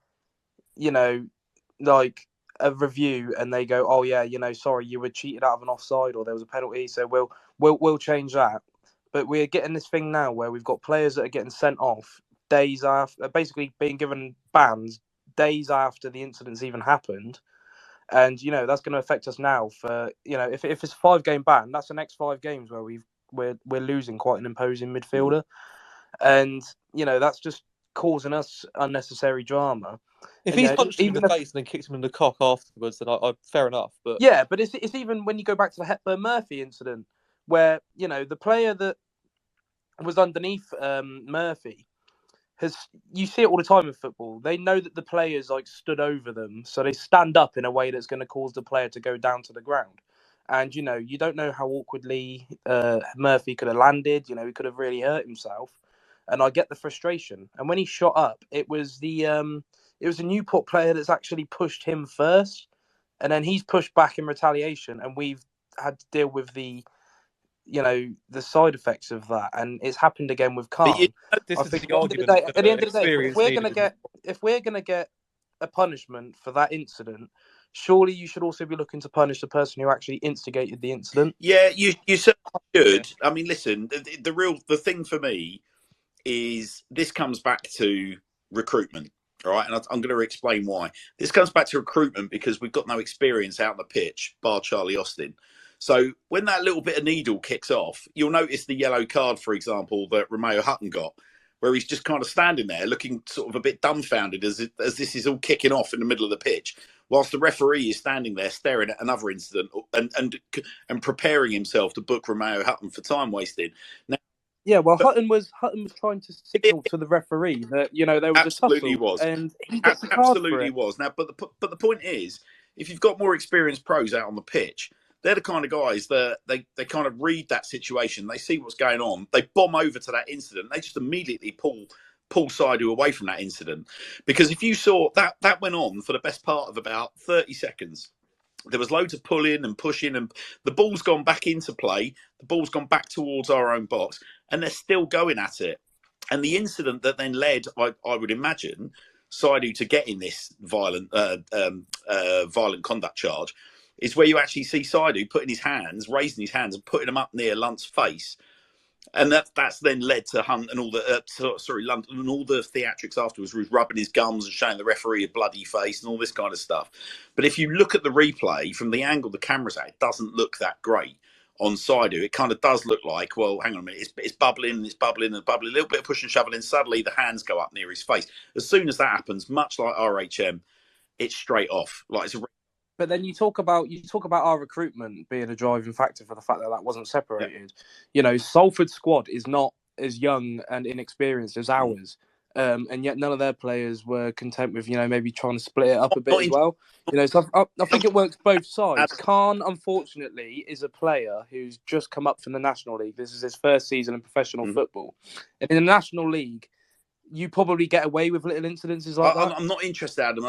like a review and they go, oh yeah, sorry, you were cheated out of an offside or there was a penalty, so we'll change that. But we're getting this thing now where we've got players that are getting sent off days after, basically being given bans days after the incident's even happened. And that's going to affect us now for if it's a 5-game ban, that's the next 5 games where we're losing quite an imposing midfielder, and that's just causing us unnecessary drama. If And, he's punched him in the face and then kicked him in the cock afterwards, then I fair enough. But yeah, but it's even when you go back to the Hepburn Murphy incident, where the player that was underneath Murphy you see it all the time in football. They know that the players like stood over them, so they stand up in a way that's going to cause the player to go down to the ground. And you don't know how awkwardly Murphy could have landed. He could have really hurt himself. And I get the frustration. And when he shot up, it was a Newport player that's actually pushed him first, and then he's pushed back in retaliation, and we've had to deal with the side effects of that, and it's happened again with Khan. This is the argument. argument. At the end of the day, if we're gonna get a punishment for that incident, surely you should also be looking to punish the person who actually instigated the incident. Yeah, you certainly should. I mean, listen, the thing for me is this comes back to recruitment, all right? And I'm going to explain why. This comes back to recruitment because we've got no experience out on the pitch, bar Charlie Austin. So when that little bit of needle kicks off, you'll notice the yellow card, for example, that Romeo Hutton got, where he's just kind of standing there looking sort of a bit dumbfounded as this is all kicking off in the middle of the pitch, whilst the referee is standing there staring at another incident and preparing himself to book Romeo Hutton for time wasted. Now, yeah, well, Hutton was trying to signal to the referee that there was absolutely a tussle, was, and he gets a card absolutely for it. was. Now, but the point is, if you've got more experienced pros out on the pitch, they're the kind of guys that they kind of read that situation. They see what's going on. They bomb over to that incident. They just immediately pull Saidu away from that incident. Because if you saw that went on for the best part of about 30 seconds. There was loads of pulling and pushing, and the ball's gone back into play. The ball's gone back towards our own box, and they're still going at it. And the incident that then led, I would imagine, Saidu to getting this violent conduct charge is where you actually see Saidu raising his hands and putting them up near Lunt's face. And that's then led to Hunt and all the Lunt and all the theatrics afterwards, where he's rubbing his gums and showing the referee a bloody face and all this kind of stuff. But if you look at the replay from the angle the camera's at, it doesn't look that great on Saidu. It kind of does look like, well, hang on a minute, it's bubbling and it's bubbling and bubbling, a little bit of push and shove, and suddenly the hands go up near his face. As soon as that happens, much like RHM, it's straight off. Like it's a. But then you talk about our recruitment being a driving factor for the fact that wasn't separated. Yeah. Salford's squad is not as young and inexperienced as ours, and yet none of their players were content with maybe trying to split it up a bit as well. So I think it works both sides. Khan, unfortunately, is a player who's just come up from the National League. This is his first season in professional football, and in the National League, you probably get away with little incidences like that. I'm not interested, Adam.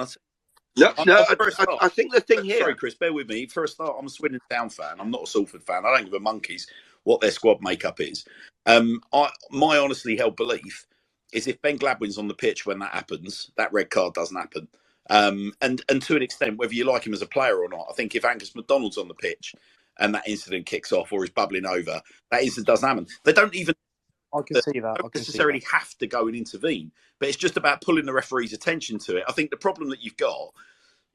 No, I think the thing here... Sorry, Chris, bear with me. For a start, I'm a Swindon Town fan. I'm not a Salford fan. I don't give a monkey's what their squad makeup is. My honestly held belief is if Ben Gladwin's on the pitch when that happens, that red card doesn't happen. And to an extent, whether you like him as a player or not, I think if Angus MacDonald's on the pitch and that incident kicks off or is bubbling over, that incident doesn't happen. They don't even... I can see that. Don't necessarily have to go and intervene, but it's just about pulling the referee's attention to it. I think the problem that you've got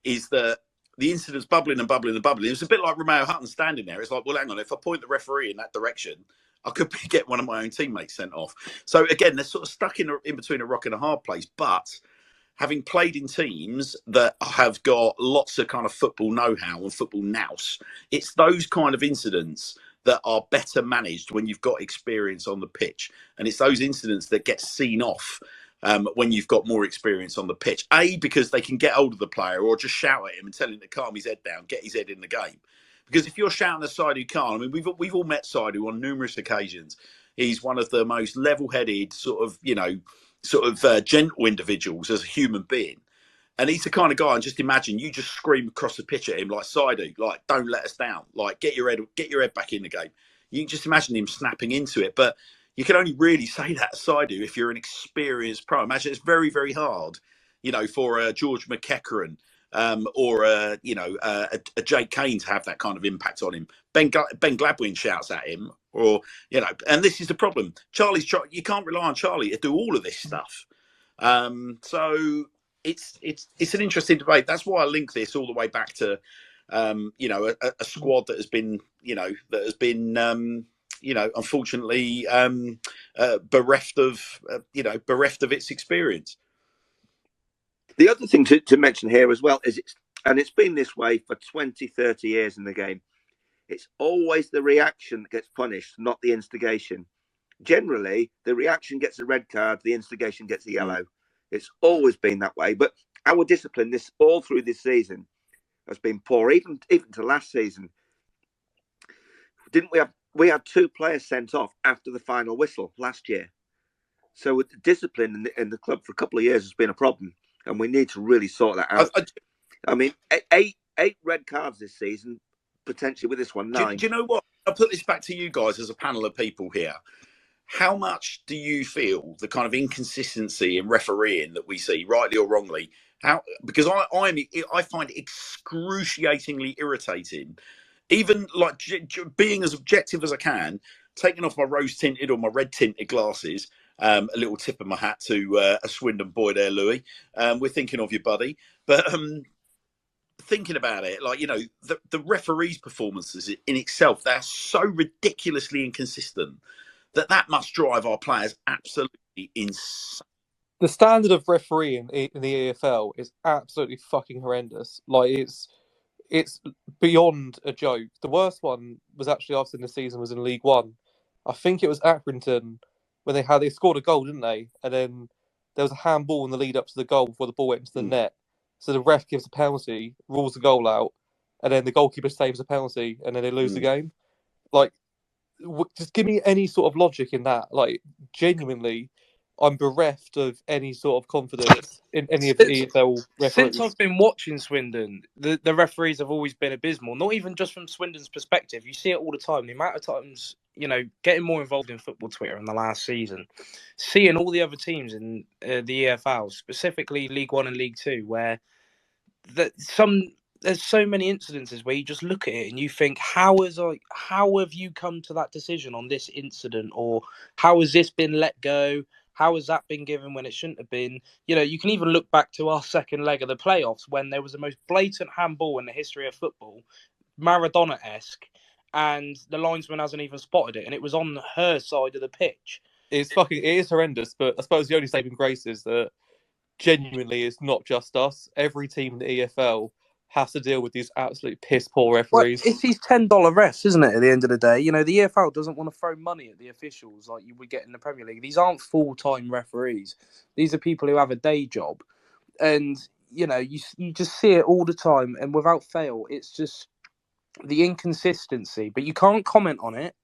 is that the incident's bubbling and bubbling and bubbling. It was a bit like Romeo Hutton standing there. It's like, well, hang on, if I point the referee in that direction, I could get one of my own teammates sent off. So again, they're sort of stuck in between a rock and a hard place. But having played in teams that have got lots of kind of football know-how and football nous, it's those kind of incidents that are better managed when you've got experience on the pitch. And it's those incidents that get seen off when you've got more experience on the pitch. A, because they can get hold of the player or just shout at him and tell him to calm his head down, get his head in the game. Because if you're shouting at Saidu Khan, I mean, we've all met Saidu on numerous occasions. He's one of the most level-headed, gentle individuals as a human being. And he's the kind of guy, and just imagine you just scream across the pitch at him like, Saidu, like, don't let us down. Like, get your head back in the game. You can just imagine him snapping into it. But you can only really say that to Saidu if you're an experienced pro. Imagine it's very, very hard, for George McEachran or a Jake Kane to have that kind of impact on him. Ben Gladwin shouts at him, and this is the problem. You can't rely on Charlie to do all of this stuff. So it's an interesting debate. That's why I link this all the way back to a squad that has been unfortunately bereft of its experience. The other thing to mention here as well is it's been this way for 20, 30 years in the game. It's always the reaction that gets punished, not the instigation. Generally, the reaction gets a red card, the instigation gets a yellow. It's always been that way. But our discipline all through this season has been poor, even to last season. Didn't we had 2 players sent off after the final whistle last year. So with the discipline in the club for a couple of years has been a problem. And we need to really sort that out. I mean, eight red cards this season, potentially with this one, 9. Do you know what? I'll put this back to you guys as a panel of people here. How much do you feel the kind of inconsistency in refereeing that we see, rightly or wrongly? Because I find it excruciatingly irritating. Even like being as objective as I can, taking off my rose-tinted or my red-tinted glasses. A little tip of my hat to a Swindon boy there, Louis. We're thinking of you, buddy. But thinking about it, the referees' performances in itself, they're so ridiculously inconsistent that must drive our players absolutely insane. The standard of refereeing in the EFL is absolutely fucking horrendous. Like, it's beyond a joke. The worst one was actually after the season was in League One. I think it was Accrington when they scored a goal, didn't they? And then there was a handball in the lead up to the goal before the ball went into the net. So the ref gives a penalty, rules the goal out, and then the goalkeeper saves a penalty, and then they lose the game. Like, just give me any sort of logic in that. Like, genuinely, I'm bereft of any sort of confidence in any of the EFL referees. Since I've been watching Swindon, the referees have always been abysmal. Not even just from Swindon's perspective. You see it all the time. The amount of times, getting more involved in football Twitter in the last season, seeing all the other teams in the EFL, specifically League One and League Two, where there's so many incidences where you just look at it and you think, how have you come to that decision on this incident, or how has this been let go? How has that been given when it shouldn't have been? You can even look back to our second leg of the playoffs when there was the most blatant handball in the history of football, Maradona-esque, and the linesman hasn't even spotted it, and it was on her side of the pitch. It is horrendous, but I suppose the only saving grace is that genuinely it's not just us. Every team in the EFL has to deal with these absolute piss-poor referees. Well, it's these $10 refs, isn't it, at the end of the day? The EFL doesn't want to throw money at the officials like you would get in the Premier League. These aren't full-time referees. These are people who have a day job. And, you just see it all the time, and without fail, it's just the inconsistency. But you can't comment on it.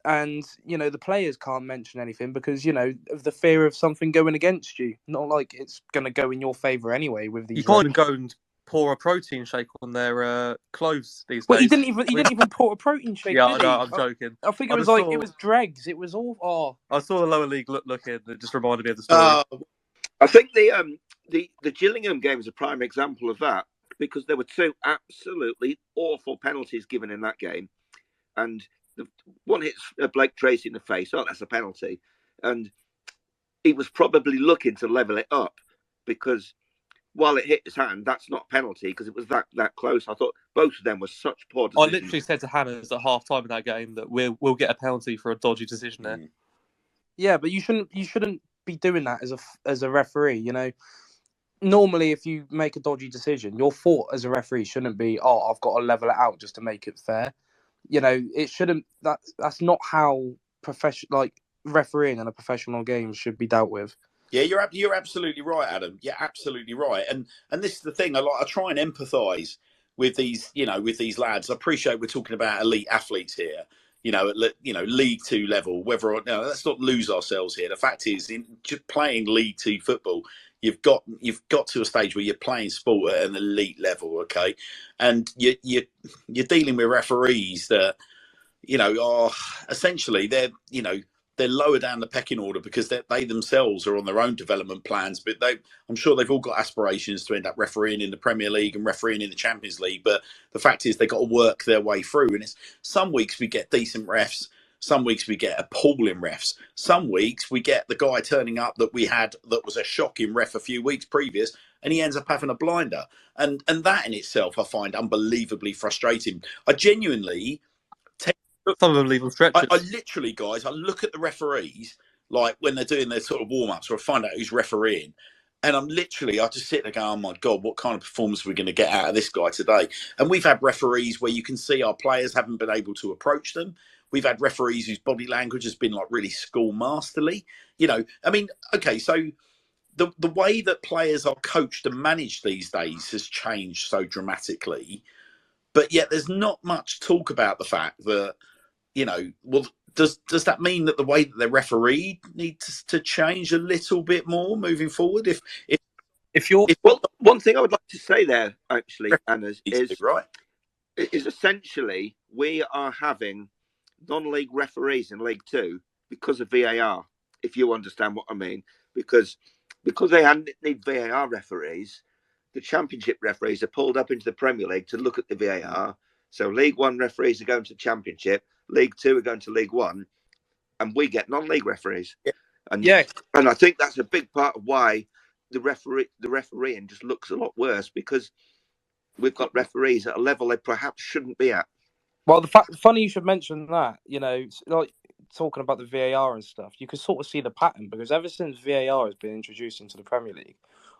And, the players can't mention anything because, of the fear of something going against you. Not like it's going to go in your favour anyway with these. You can't even go and pour a protein shake on their clothes these days. Well, he didn't even pour a protein shake. Yeah, did he? I'm joking. I think it was dregs. It was all. Oh. I saw the lower league looking. It just reminded me of the story. I think the Gillingham game is a prime example of that, because there were 2 absolutely awful penalties given in that game, and one hits Blake Tracy in the face. Oh, that's a penalty, and he was probably looking to level it up, because while it hit his hand, that's not a penalty because it was that close. I thought both of them were such poor I decisions. literally said to Hammers at half time in that game that we'll get a penalty for a dodgy decision there. Yeah, but you shouldn't be doing that as a referee. You know, normally if you make a dodgy decision, your fault as a referee shouldn't be, I've got to level it out just to make it fair. You know, it shouldn't. That's not how refereeing in a professional game should be dealt with. Yeah, you're absolutely right, Adam. You're absolutely right. And this is the thing. I try and empathise with these, with these lads. I appreciate we're talking about elite athletes here. At League Two level. Whether or no, let's not lose ourselves here. The fact is, in just playing League Two football, you've got to a stage where you're playing sport at an elite level, okay, and you're dealing with referees that are essentially they're lower down the pecking order because they themselves are on their own development plans. But I'm sure they've all got aspirations to end up refereeing in the Premier League and refereeing in the Champions League. But the fact is they've got to work their way through. And it's some weeks we get decent refs. Some weeks we get appalling refs. Some weeks we get the guy turning up that we had that was a shocking ref a few weeks previous, and he ends up having a blinder. And that in itself I find unbelievably frustrating. I genuinely... Some of them leave on stretchers. I literally, guys, I look at the referees, like when they're doing their sort of warm-ups, or I find out who's refereeing, and I just sit there going, oh my God, what kind of performance are we going to get out of this guy today? And we've had referees where you can see our players haven't been able to approach them. We've had referees whose body language has been like really schoolmasterly. Okay, so the way that players are coached and managed these days has changed so dramatically, but yet there's not much talk about the fact that, does that mean that the way that they're refereed needs to change a little bit more moving forward? Well, one thing I would like to say there, actually, Anna, is essentially we are having non-league referees in League Two because of VAR, if you understand what I mean. Because they need VAR referees, the Championship referees are pulled up into the Premier League to look at the VAR. So League One referees are going to Championship, League Two are going to League One, and we get non-league referees. Yeah. And I think that's a big part of why the refereeing just looks a lot worse, because we've got referees at a level they perhaps shouldn't be at. Well, funny you should mention that. Like talking about the VAR and stuff, you can sort of see the pattern, because ever since VAR has been introduced into the Premier League,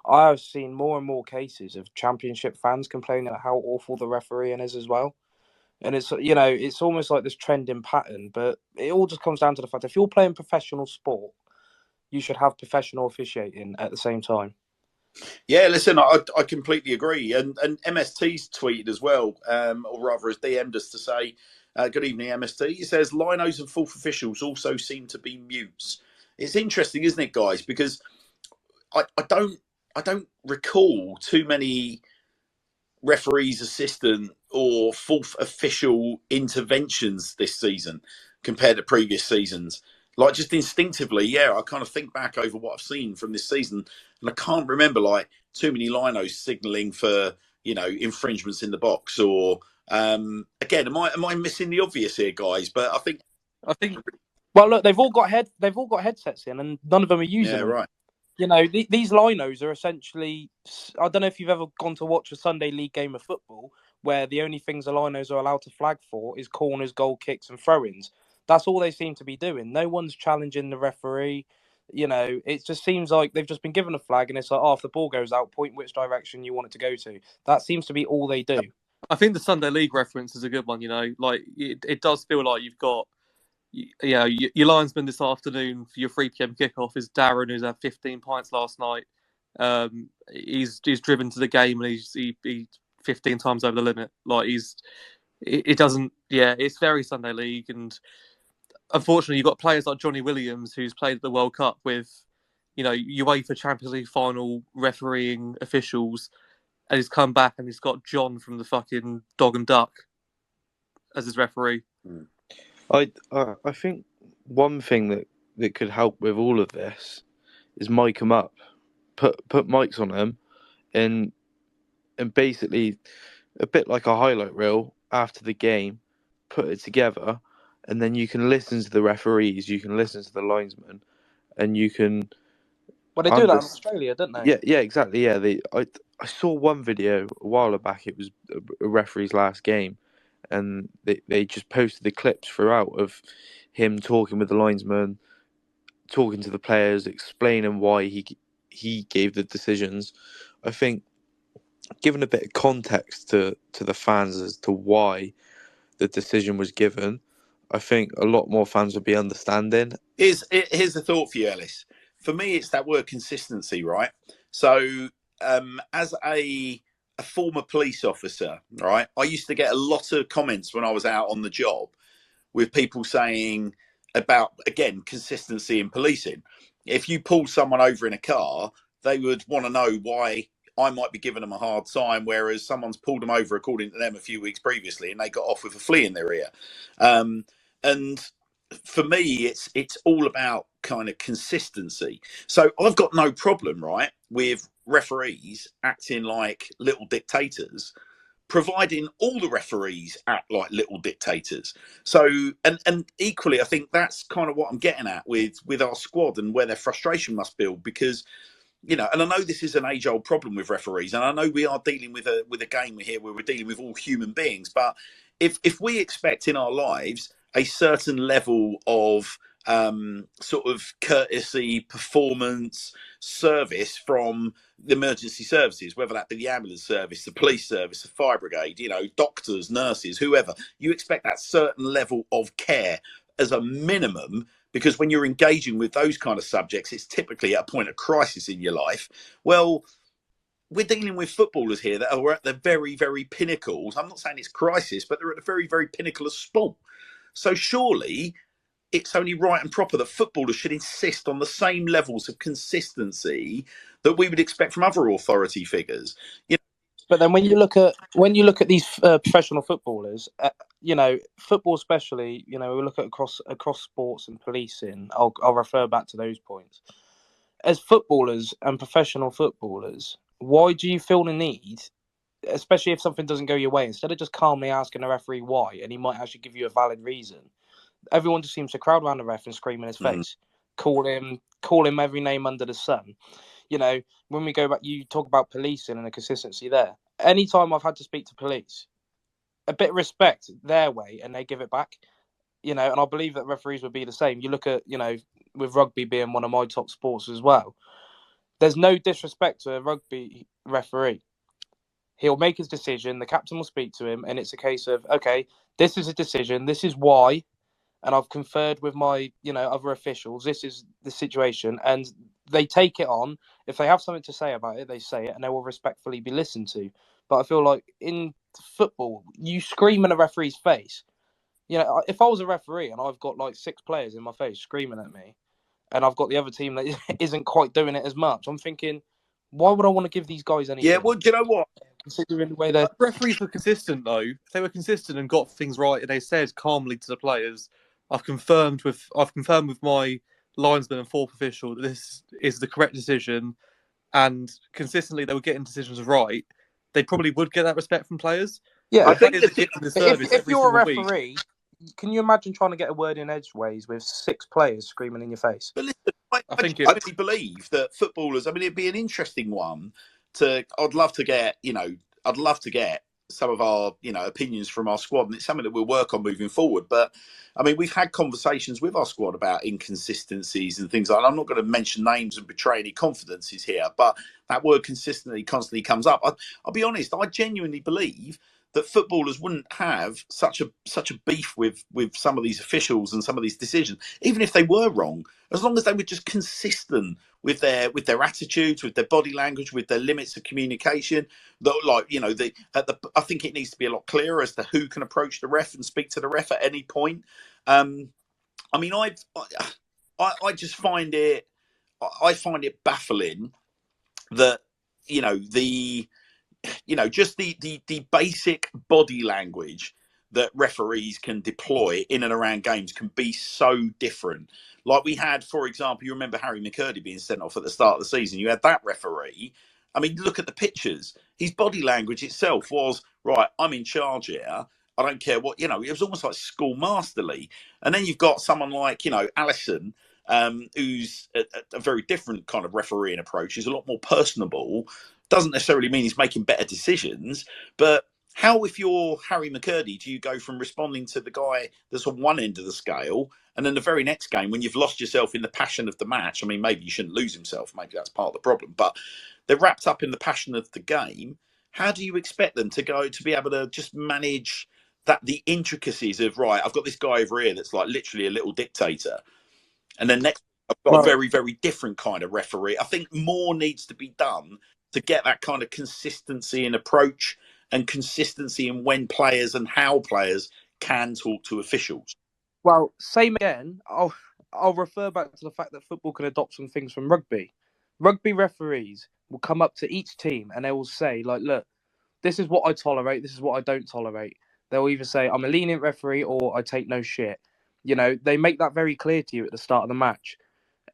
I have seen more and more cases of Championship fans complaining about how awful the refereeing is as well. And it's almost like this trending pattern, but it all just comes down to the fact if you're playing professional sport, you should have professional officiating at the same time. Yeah, listen, I completely agree. And MST's tweeted as well, or rather has DM'd us to say, good evening, MST. He says, linos and fourth officials also seem to be mutes. It's interesting, isn't it, guys? Because I don't recall too many referees, assistant or fourth official interventions this season compared to previous seasons. Like, just instinctively, I kind of think back over what I've seen from this season, and I can't remember like too many linos signalling for infringements in the box. Or again, am I missing the obvious here, guys? But I think. Well, look, they've all got headsets in, and none of them are using them. Right. These linos are essentially. I don't know if you've ever gone to watch a Sunday League game of football where the only things the linos are allowed to flag for is corners, goal kicks, and throw-ins. That's all they seem to be doing. No one's challenging the referee. It just seems like they've just been given a flag, and it's like, if the ball goes out, point which direction you want it to go to. That seems to be all they do. I think the Sunday League reference is a good one. Like it does feel like you've got, your linesman this afternoon for your 3 p.m. kickoff is Darren, who's had 15 pints last night. He's driven to the game, and he's 15 times over the limit. Like it doesn't. Yeah, it's very Sunday League, and unfortunately, you've got players like Johnny Williams, who's played at the World Cup with, UEFA Champions League final refereeing officials, and he's come back and he's got John from the fucking Dog and Duck as his referee. I think one thing that could help with all of this is mic them up, put mics on them, and basically a bit like a highlight reel after the game, put it together. And then you can listen to the referees, you can listen to the linesmen, and you can. Well, they do that in Australia, don't they? Yeah, exactly. Yeah, I saw one video a while back. It was a referee's last game, and they just posted the clips throughout of him talking with the linesman, talking to the players, explaining why he gave the decisions. I think, given a bit of context to the fans as to why the decision was given, I think a lot more fans would be understanding. Here's a thought for you, Ellis. For me, it's that word consistency, right? So, as a former police officer, right, I used to get a lot of comments when I was out on the job with people saying about, again, consistency in policing. If you pull someone over in a car, they would want to know why I might be giving them a hard time, whereas someone's pulled them over, according to them, a few weeks previously, and they got off with a flea in their ear. And for me, it's all about kind of consistency. So I've got no problem, right, with referees acting like little dictators, providing all the referees act like little dictators. So, and equally, I think that's kind of what I'm getting at with our squad and where their frustration must build, because, you know, and I know this is an age-old problem with referees, and I know we are dealing with a game here where we're dealing with all human beings, but if we expect in our lives a certain level of sort of courtesy, performance, service from the emergency services, whether that be the ambulance service, the police service, the fire brigade, you know, doctors, nurses, whoever, you expect that certain level of care as a minimum, because when you're engaging with those kind of subjects, it's typically at a point of crisis in your life. Well, we're dealing with footballers here that are at the very, very pinnacles. I'm not saying it's crisis, but they're at the very, very pinnacle of sport. So surely it's only right and proper that footballers should insist on the same levels of consistency that we would expect from other authority figures. You know, but then when you look at these professional footballers, you know, football especially, you know, we look at across sports and policing. I'll refer back to those points. As footballers and professional footballers, why do you feel the need, especially if something doesn't go your way, instead of just calmly asking the referee why, and he might actually give you a valid reason? Everyone just seems to crowd around the ref and scream in his face, call him every name under the sun. You know, when we go back, you talk about policing and the consistency there. Anytime I've had to speak to police, a bit of respect their way and they give it back. You know, and I believe that referees would be the same. You look at, you know, with rugby being one of my top sports as well, there's no disrespect to a rugby referee. He'll make his decision, the captain will speak to him, and it's a case of, okay, this is a decision, this is why, and I've conferred with my, you know, other officials, this is the situation, and they take it on. If they have something to say about it, they say it, and they will respectfully be listened to. But I feel like in football, you scream in a referee's face. You know, if I was a referee and I've got like 6 players in my face screaming at me, and I've got the other team that isn't quite doing it as much, I'm thinking, why would I want to give these guys anything? Yeah, well, do you know what? Considering the way they're... Referees were consistent, though. If they were consistent and got things right, and they said calmly to the players, I've confirmed with my linesman and fourth official that this is the correct decision, and consistently they were getting decisions right, they probably would get that respect from players. Yeah, I think if you're a referee, can you imagine trying to get a word in edgeways with 6 players screaming in your face? But listen, I really believe that footballers, I mean, it'd be an interesting one I'd love to get some of our, you know, opinions from our squad, and it's something that we'll work on moving forward. But I mean, we've had conversations with our squad about inconsistencies and things like that. I'm not going to mention names and betray any confidences here, but that word constantly comes up. I'll be honest, I genuinely believe that footballers wouldn't have such a beef with some of these officials and some of these decisions, even if they were wrong, as long as they were just consistent with their attitudes, with their body language, with their limits of communication. That, like, you know, I think it needs to be a lot clearer as to who can approach the ref and speak to the ref at any point. I mean, I just find it baffling that, you know, just the basic body language that referees can deploy in and around games can be so different. Like we had, for example, you remember Harry McCurdy being sent off at the start of the season. You had that referee. I mean, look at the pictures. His body language itself was, right, I'm in charge here. I don't care what, you know, it was almost like schoolmasterly. And then you've got someone like, you know, Allison, who's a very different kind of refereeing approach. He's a lot more personable. Doesn't necessarily mean he's making better decisions, but how, if you're Harry McCurdy, do you go from responding to the guy that's on one end of the scale, and then the very next game, when you've lost yourself in the passion of the match, I mean, maybe you shouldn't lose himself, maybe that's part of the problem, but they're wrapped up in the passion of the game. How do you expect them to be able to just manage the intricacies of, right, I've got this guy over here that's like literally a little dictator, and then next I've got a very, very different kind of referee. I think more needs to be done to get that kind of consistency in approach and consistency in when players and how players can talk to officials. Well, same again. I'll refer back to the fact that football can adopt some things from rugby. Rugby referees will come up to each team and they will say, like, look, this is what I tolerate, this is what I don't tolerate. They'll either say, I'm a lenient referee or I take no shit. You know, they make that very clear to you at the start of the match.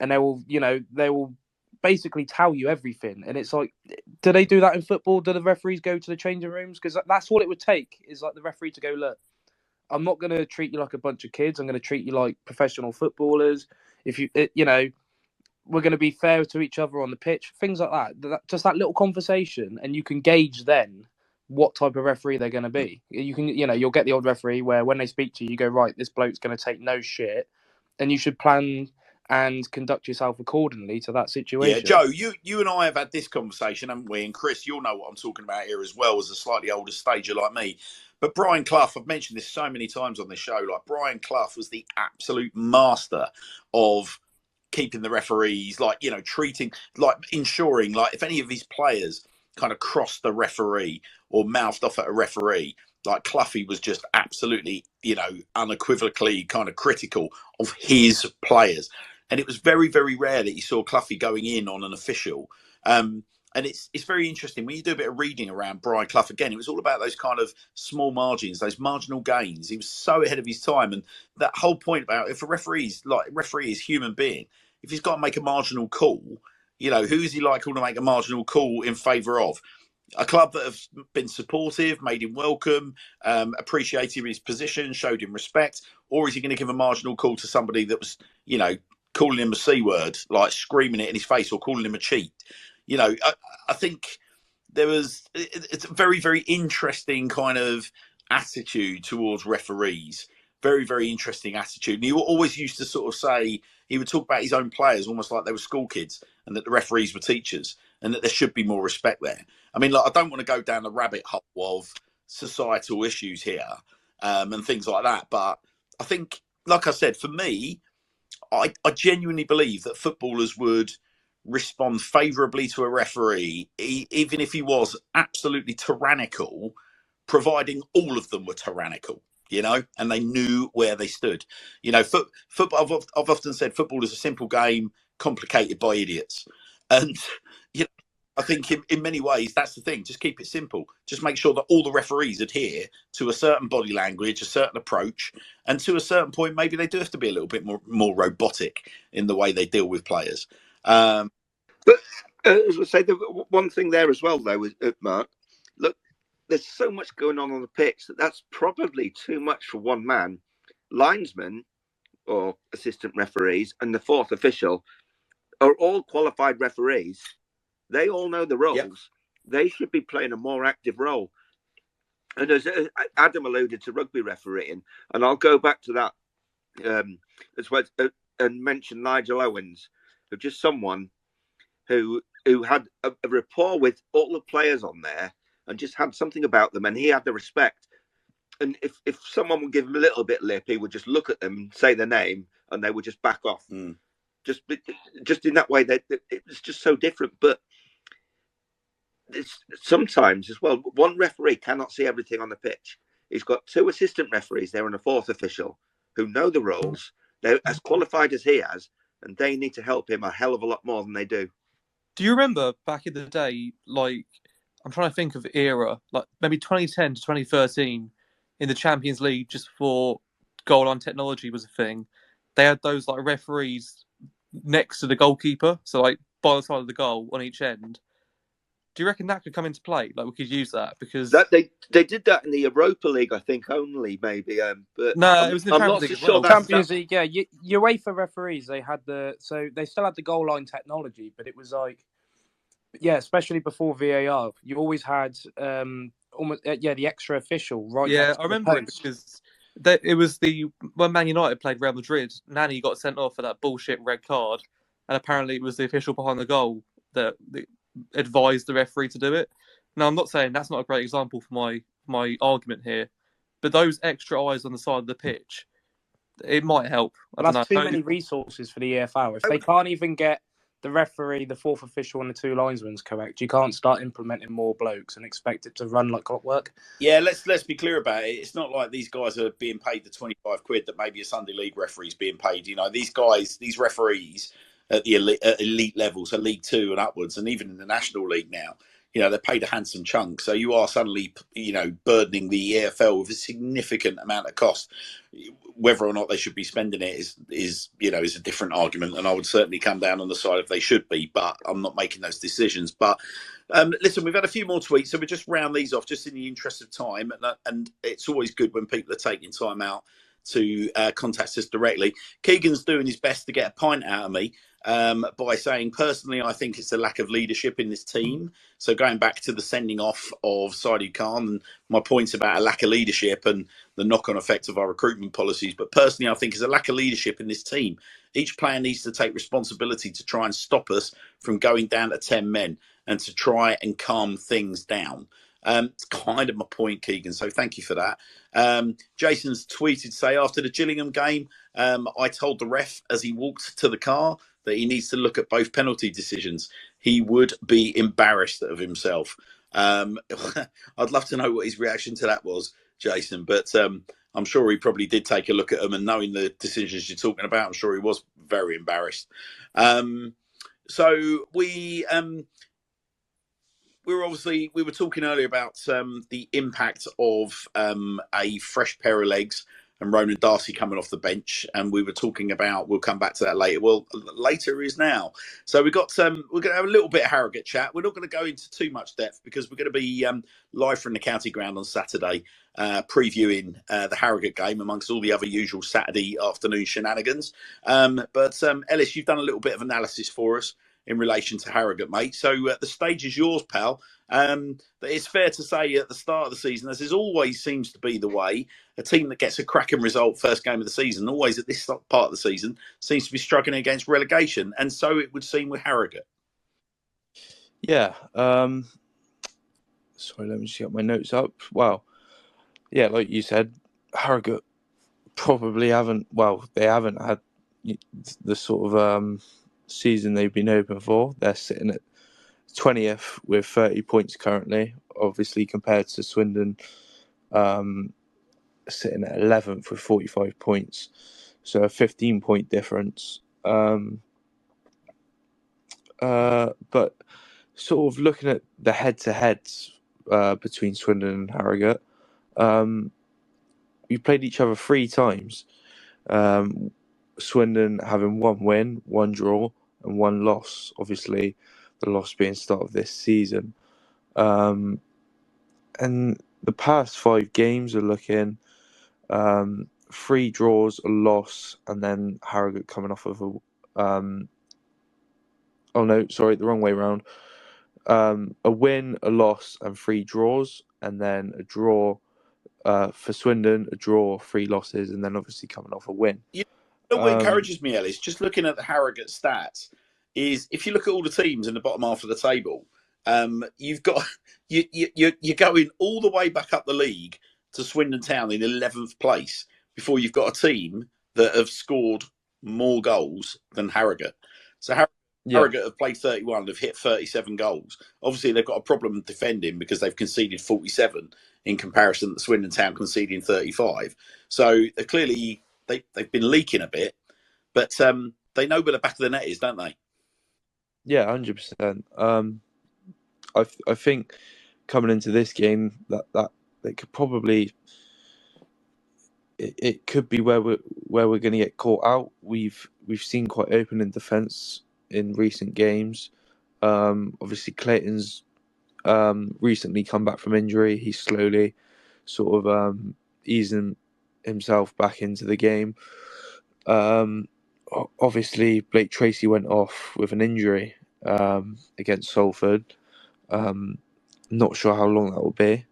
And they will basically tell you everything. And it's like, do they do that in football? Do the referees go to the changing rooms? Because that's all it would take, is like the referee to go, look, I'm not going to treat you like a bunch of kids. I'm going to treat you like professional footballers. If we're going to be fair to each other on the pitch, things like that. Just that little conversation, and you can gauge then what type of referee they're going to be. You'll get the old referee where when they speak to you, you go, right, this bloke's going to take no shit, and you should plan and conduct yourself accordingly to that situation. Yeah, Joe, you and I have had this conversation, haven't we? And Chris, you'll know what I'm talking about here as well, as a slightly older stager like me. But Brian Clough, I've mentioned this so many times on this show, like Brian Clough was the absolute master of keeping the referees, ensuring, like, if any of his players kind of crossed the referee or mouthed off at a referee, like Cloughie was just absolutely, unequivocally kind of critical of his players. And it was very, very rare that you saw Cloughie going in on an official. And it's very interesting. When you do a bit of reading around Brian Clough, again, it was all about those kind of small margins, those marginal gains. He was so ahead of his time. And that whole point about, if a referee is human being, if he's got to make a marginal call, who is he likely to make a marginal call in favour of? A club that have been supportive, made him welcome, appreciated his position, showed him respect, or is he going to give a marginal call to somebody that was, calling him a C word, like screaming it in his face, or calling him a cheat? I think it's a very, very interesting kind of attitude towards referees. Very, very interesting attitude. And he always used to sort of say, he would talk about his own players almost like they were school kids, and that the referees were teachers, and that there should be more respect there. I mean, I don't want to go down the rabbit hole of societal issues here and things like that. But I think, like I said, for me, I genuinely believe that footballers would respond favourably to a referee, even if he was absolutely tyrannical, providing all of them were tyrannical, and they knew where they stood. Football, I've often said football is a simple game complicated by idiots. And, I think in many ways, that's the thing. Just keep it simple. Just make sure that all the referees adhere to a certain body language, a certain approach, and to a certain point, maybe they do have to be a little bit more robotic in the way they deal with players. But as I say, the one thing there as well, though, is, Mark, look, there's so much going on the pitch that's probably too much for one man. Linesmen or assistant referees and the fourth official are all qualified referees. They all know the roles. Yep. They should be playing a more active role. And as Adam alluded to rugby refereeing, and I'll go back to that as well, and mention Nigel Owens, who just someone who had a rapport with all the players on there and just had something about them, and he had the respect. And if someone would give him a little bit lip, he would just look at them, say their name, and they would just back off. Just in that way, it's just so different. But it's sometimes as well, one referee cannot see everything on the pitch. He's got two assistant referees there and a fourth official who know the rules. They're as qualified as he has, and they need to help him a hell of a lot more than they do. Do you remember back in the day, like, I'm trying to think of era, like maybe 2010 to 2013 in the Champions League, just before goal line technology was a thing, they had those like referees next to the goalkeeper, so like by the side of the goal on each end. Do you reckon that could come into play? Like, we could use that, because that they did that in the Europa League, I think, only maybe. But no, it was in the Champions League as well. Champions League, yeah. UEFA referees, they still had the goal line technology, but it was like Yeah, especially before VAR, you always had almost the extra official right Yeah, next I to the remember it post. because it was when Man United played Real Madrid, Nani got sent off for that bullshit red card, and apparently it was the official behind the goal that advised the referee to do it. Now, I'm not saying that's not a great example for my argument here, but those extra eyes on the side of the pitch, it might help. I But don't that's know. too many resources for the EFL. If they can't even get the referee, the fourth official, and the two linesmen correct, you can't start implementing more blokes and expect it to run like clockwork. Yeah, let's be clear about it. It's not like these guys are being paid the 25 quid that maybe a Sunday League referee is being paid. You know, these guys, these referees at the elite level, so League Two and upwards, and even in the National League now, you know, they're paid a handsome chunk. So you are suddenly, you know, burdening the EFL with a significant amount of cost. Whether or not they should be spending it is a different argument, and I would certainly come down on the side if they should be. But I'm not making those decisions. But listen, we've had a few more tweets, so we'll just round these off just in the interest of time. And it's always good when people are taking time out to contact us directly. Keegan's doing his best to get a pint out of me by saying, personally, I think it's a lack of leadership in this team. So going back to the sending off of Saidu Khan and my points about a lack of leadership and the knock-on effect of our recruitment policies. But personally, I think there's a lack of leadership in this team. Each player needs to take responsibility to try and stop us from going down to 10 men and to try and calm things down. It's kind of my point, Keegan, so thank you for that. Jason's tweeted, say, after the Gillingham game, I told the ref as he walked to the car that he needs to look at both penalty decisions. He would be embarrassed of himself. I'd love to know what his reaction to that was, Jason, but I'm sure he probably did take a look at them, and knowing the decisions you're talking about, I'm sure he was very embarrassed. So we were talking earlier about the impact of a fresh pair of legs and Ronan Darcy coming off the bench, and we were talking about, we'll come back to that later. Well, later is now. So we're going to have a little bit of Harrogate chat. We're not going to go into too much depth because we're going to be live from the county ground on Saturday, previewing the Harrogate game amongst all the other usual Saturday afternoon shenanigans. But Ellis, you've done a little bit of analysis for us in relation to Harrogate, mate. So the stage is yours, pal. It's fair to say at the start of the season, as always seems to be the way, a team that gets a cracking result first game of the season, always at this part of the season, seems to be struggling against relegation. And so it would seem with Harrogate. Yeah. Sorry, let me just get my notes up. Wow. Yeah, like you said, Harrogate probably haven't had the sort of season they've been hoping for. They're sitting at 20th with 30 points currently, obviously compared to Swindon sitting at 11th with 45 points. So a 15-point difference. But sort of looking at the head-to-heads between Swindon and Harrogate, we played each other 3 times. Swindon having 1 win, 1 draw, and 1 loss. Obviously, the loss being start of this season. And the past 5 games are looking 3 draws, a loss, and then Harrogate coming off of the wrong way around. A win, a loss, and 3 draws, and then a draw for Swindon, a draw, 3 losses, and then obviously coming off a win. What encourages me, Ellis, just looking at the Harrogate stats, is if you look at all the teams in the bottom half of the table, you've got you're going all the way back up the league to Swindon Town in 11th place before you've got a team that have scored more goals than Harrogate. So Harrogate have played 31, have hit 37 goals. Obviously, they've got a problem defending because they've conceded 47 in comparison to Swindon Town conceding 35. So clearly they've been leaking a bit, but they know where the back of the net is, don't they? Yeah, 100%. I think coming into this game that it could probably it could be where we're going to get caught out. We've seen quite open in defence in recent games. Obviously, Clayton's recently come back from injury. He's slowly sort of easing himself back into the game. Obviously, Blake Tracy went off with an injury, against Salford. Not sure how long that will be.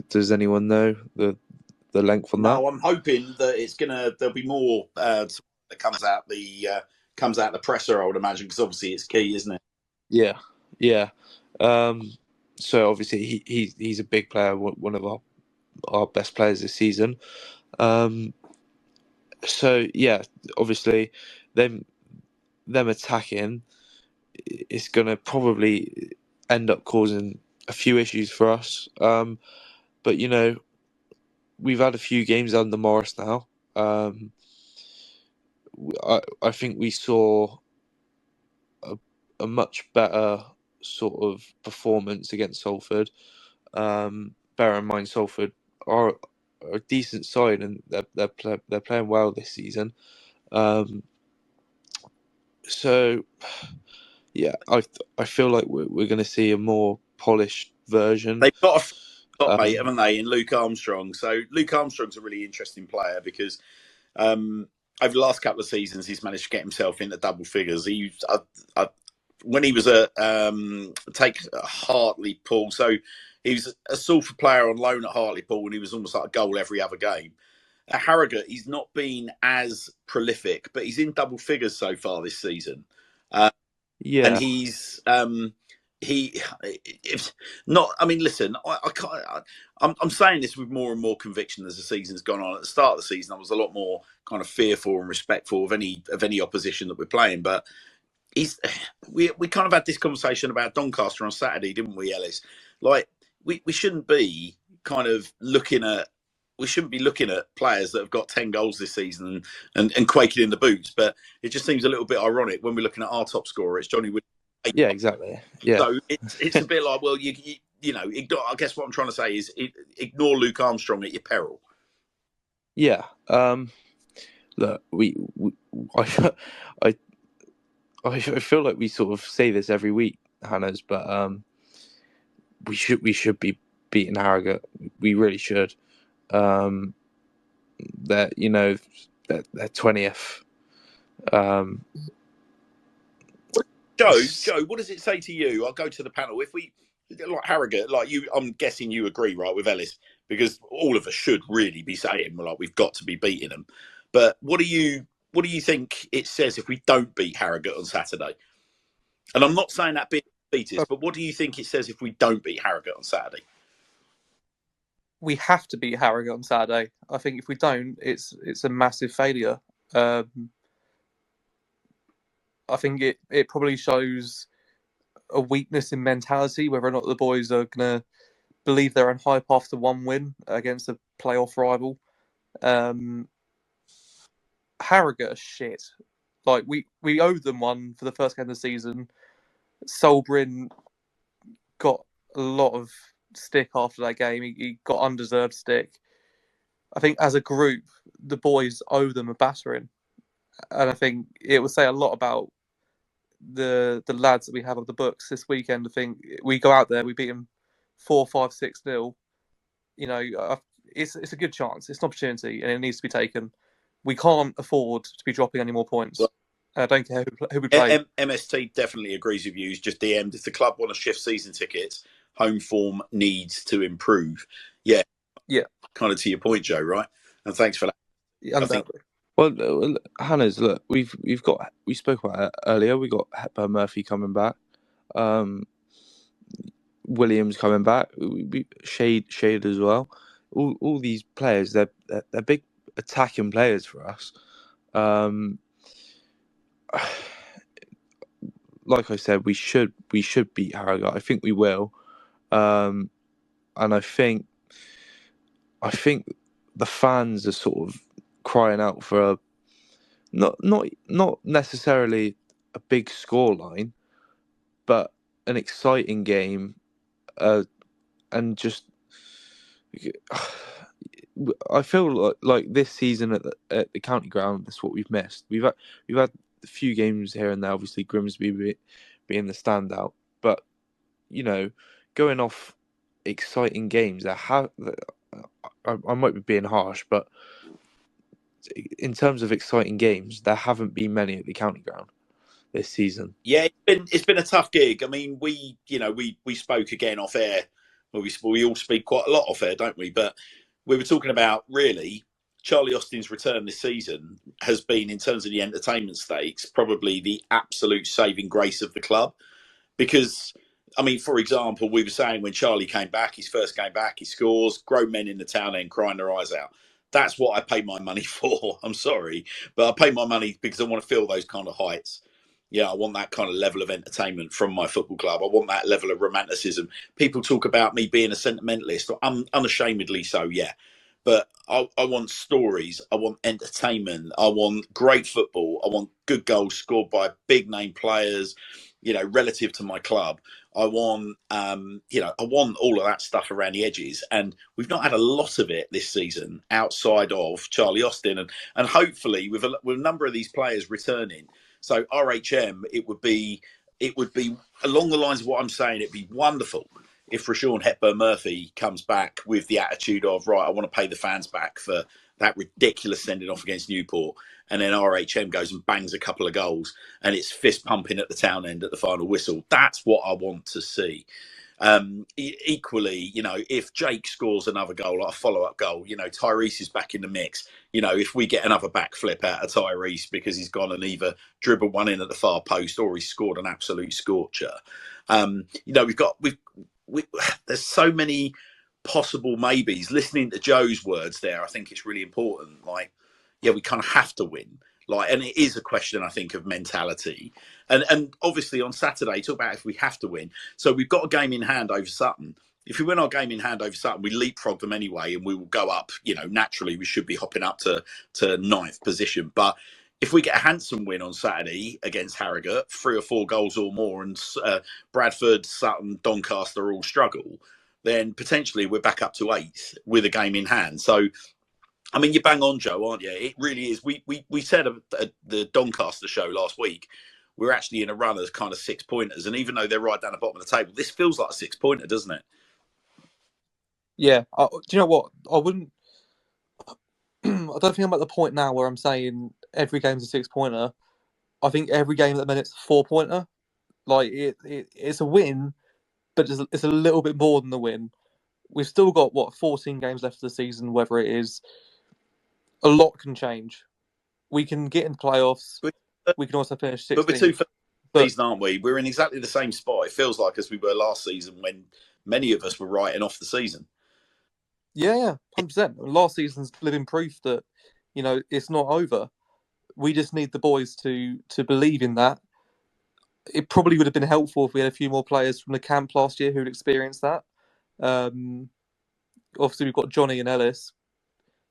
Does anyone know the length on that? No, I'm hoping that there'll be more that comes out the presser, I would imagine, because obviously it's key, isn't it? Yeah. So obviously he's a big player, one of our best players this season. So yeah, obviously them attacking is going to probably end up causing a few issues for us. But we've had a few games under Morris now. I think we saw a much better sort of performance against Salford. Bear in mind, Salford are a decent side, and they're playing well this season. So yeah, I feel like we're going to see a more polished version. They've got a top mate, haven't they, in Luke Armstrong? So Luke Armstrong's a really interesting player because over the last couple of seasons he's managed to get himself into double figures. When he was at Hartlepool, so he was a Salford player on loan at Hartlepool, and he was almost like a goal every other game. At Harrogate, he's not been as prolific, but he's in double figures so far this season. Yeah, and he's if not. I mean, listen, I'm saying this with more and more conviction as the season's gone on. At the start of the season, I was a lot more kind of fearful and respectful of any opposition that we're playing, but we kind of had this conversation about Doncaster on Saturday, didn't we, Ellis? Like we shouldn't be kind of looking at players that have got 10 goals this season and quaking in the boots, but it just seems a little bit ironic when we're looking at our top scorer. It's Johnny Wood. Yeah, exactly. Yeah. So it's a bit like, well, you I guess what I'm trying to say is ignore Luke Armstrong at your peril. Yeah. Look, I feel like we sort of say this every week, Hannah's, but we should be beating Harrogate. We really should. They're 20th. Joe, what does it say to you? I'll go to the panel. If we like Harrogate, like you, I'm guessing you agree, right, with Ellis, because all of us should really be saying, well, like, we've got to be beating them. But what do you think it says if we don't beat Harrogate on Saturday? And I'm not saying that being defeatist, but what do you think it says if we don't beat Harrogate on Saturday? We have to beat Harrogate on Saturday. I think if we don't, it's a massive failure. I think it probably shows a weakness in mentality, whether or not the boys are going to believe they're on hype after one win against a playoff rival. Harrogate are shit. Like, we owed them one for the first game of the season. Solbrin got a lot of stick after that game. He got undeserved stick. I think as a group, the boys owe them a battering. And I think it will say a lot about the lads that we have on the books this weekend. I think we go out there, we beat them 4-5-6-0. It's a good chance. It's an opportunity, and it needs to be taken. We can't afford to be dropping any more points. Well, I don't care who we play. MST definitely agrees with you. He's just DM'd. If the club want to shift season tickets, home form needs to improve. Yeah. Kind of to your point, Joe, right? And thanks for that. Yeah, Well, Hannah's, look, we spoke about it earlier. We got Hepburn Murphy coming back, Williams coming back, Shade as well. All these players, they're big attacking players for us. Like I said, we should beat Harrogate. I think we will, and I think the fans are sort of crying out for a not necessarily a big scoreline, but an exciting game, and just I feel like this season at the county ground, that's what we've missed. We've had a few games here and there, obviously Grimsby being the standout, but going off exciting games, I might be being harsh, but in terms of exciting games, there haven't been many at the county ground this season? Yeah, it's been a tough gig. I mean, we spoke again off air. Well, we all speak quite a lot off air, don't we? But we were talking about really Charlie Austin's return this season has been, in terms of the entertainment stakes, probably the absolute saving grace of the club. Because, I mean, for example, we were saying when Charlie came back, his first game back, he scores, grown men in the town end crying their eyes out. That's what I pay my money for. I'm sorry, but I pay my money because I want to feel those kind of heights. Yeah, I want that kind of level of entertainment from my football club. I want that level of romanticism. People talk about me being a sentimentalist. I'm unashamedly so, yeah. But I want stories. I want entertainment. I want great football. I want good goals scored by big name players, relative to my club. I want, I want all of that stuff around the edges. And we've not had a lot of it this season outside of Charlie Austin. And hopefully with a number of these players returning. So RHM, it would be along the lines of what I'm saying. It'd be wonderful if Rashawn Hepburn-Murphy comes back with the attitude of, right, I want to pay the fans back for that ridiculous sending off against Newport. And then RHM goes and bangs a couple of goals and it's fist pumping at the town end at the final whistle. That's what I want to see. Equally, if Jake scores another goal, like a follow-up goal, Tyrese is back in the mix. If we get another backflip out of Tyrese because he's gone and either dribbled one in at the far post or he's scored an absolute scorcher. There's so many possible maybes. Listening to Joe's words there, I think it's really important. We kind of have to win. And it is a question, I think, of mentality. And obviously on Saturday, talk about if we have to win. So we've got a game in hand over Sutton. If we win our game in hand over Sutton, we leapfrog them anyway, and we will go up. Naturally, we should be hopping up to ninth position. But if we get a handsome win on Saturday against Harrogate, 3 or 4 goals or more, and Bradford, Sutton, Doncaster all struggle, then potentially we're back up to 8th with a game in hand. So, I mean, you're bang on, Joe, aren't you? It really is. We said at the Doncaster show last week, we're actually in a run as kind of 6-pointers. And even though they're right down the bottom of the table, this feels like a 6-pointer, doesn't it? Yeah. Do you know what? I wouldn't... I don't think I'm at the point now where I'm saying every game's a 6-pointer. I think every game at the minute's a 4-pointer. It's a win, but it's a little bit more than the win. We've still got, 14 games left of the season, whether it is... A lot can change. We can get in playoffs. We can also finish 16th. But we're 2 season, aren't we? We're in exactly the same spot, it feels like, as we were last season when many of us were writing off the season. Yeah, 100%. Last season's living proof that, it's not over. We just need the boys to believe in that. It probably would have been helpful if we had a few more players from the camp last year who'd experienced that. Obviously, we've got Johnny and Ellis,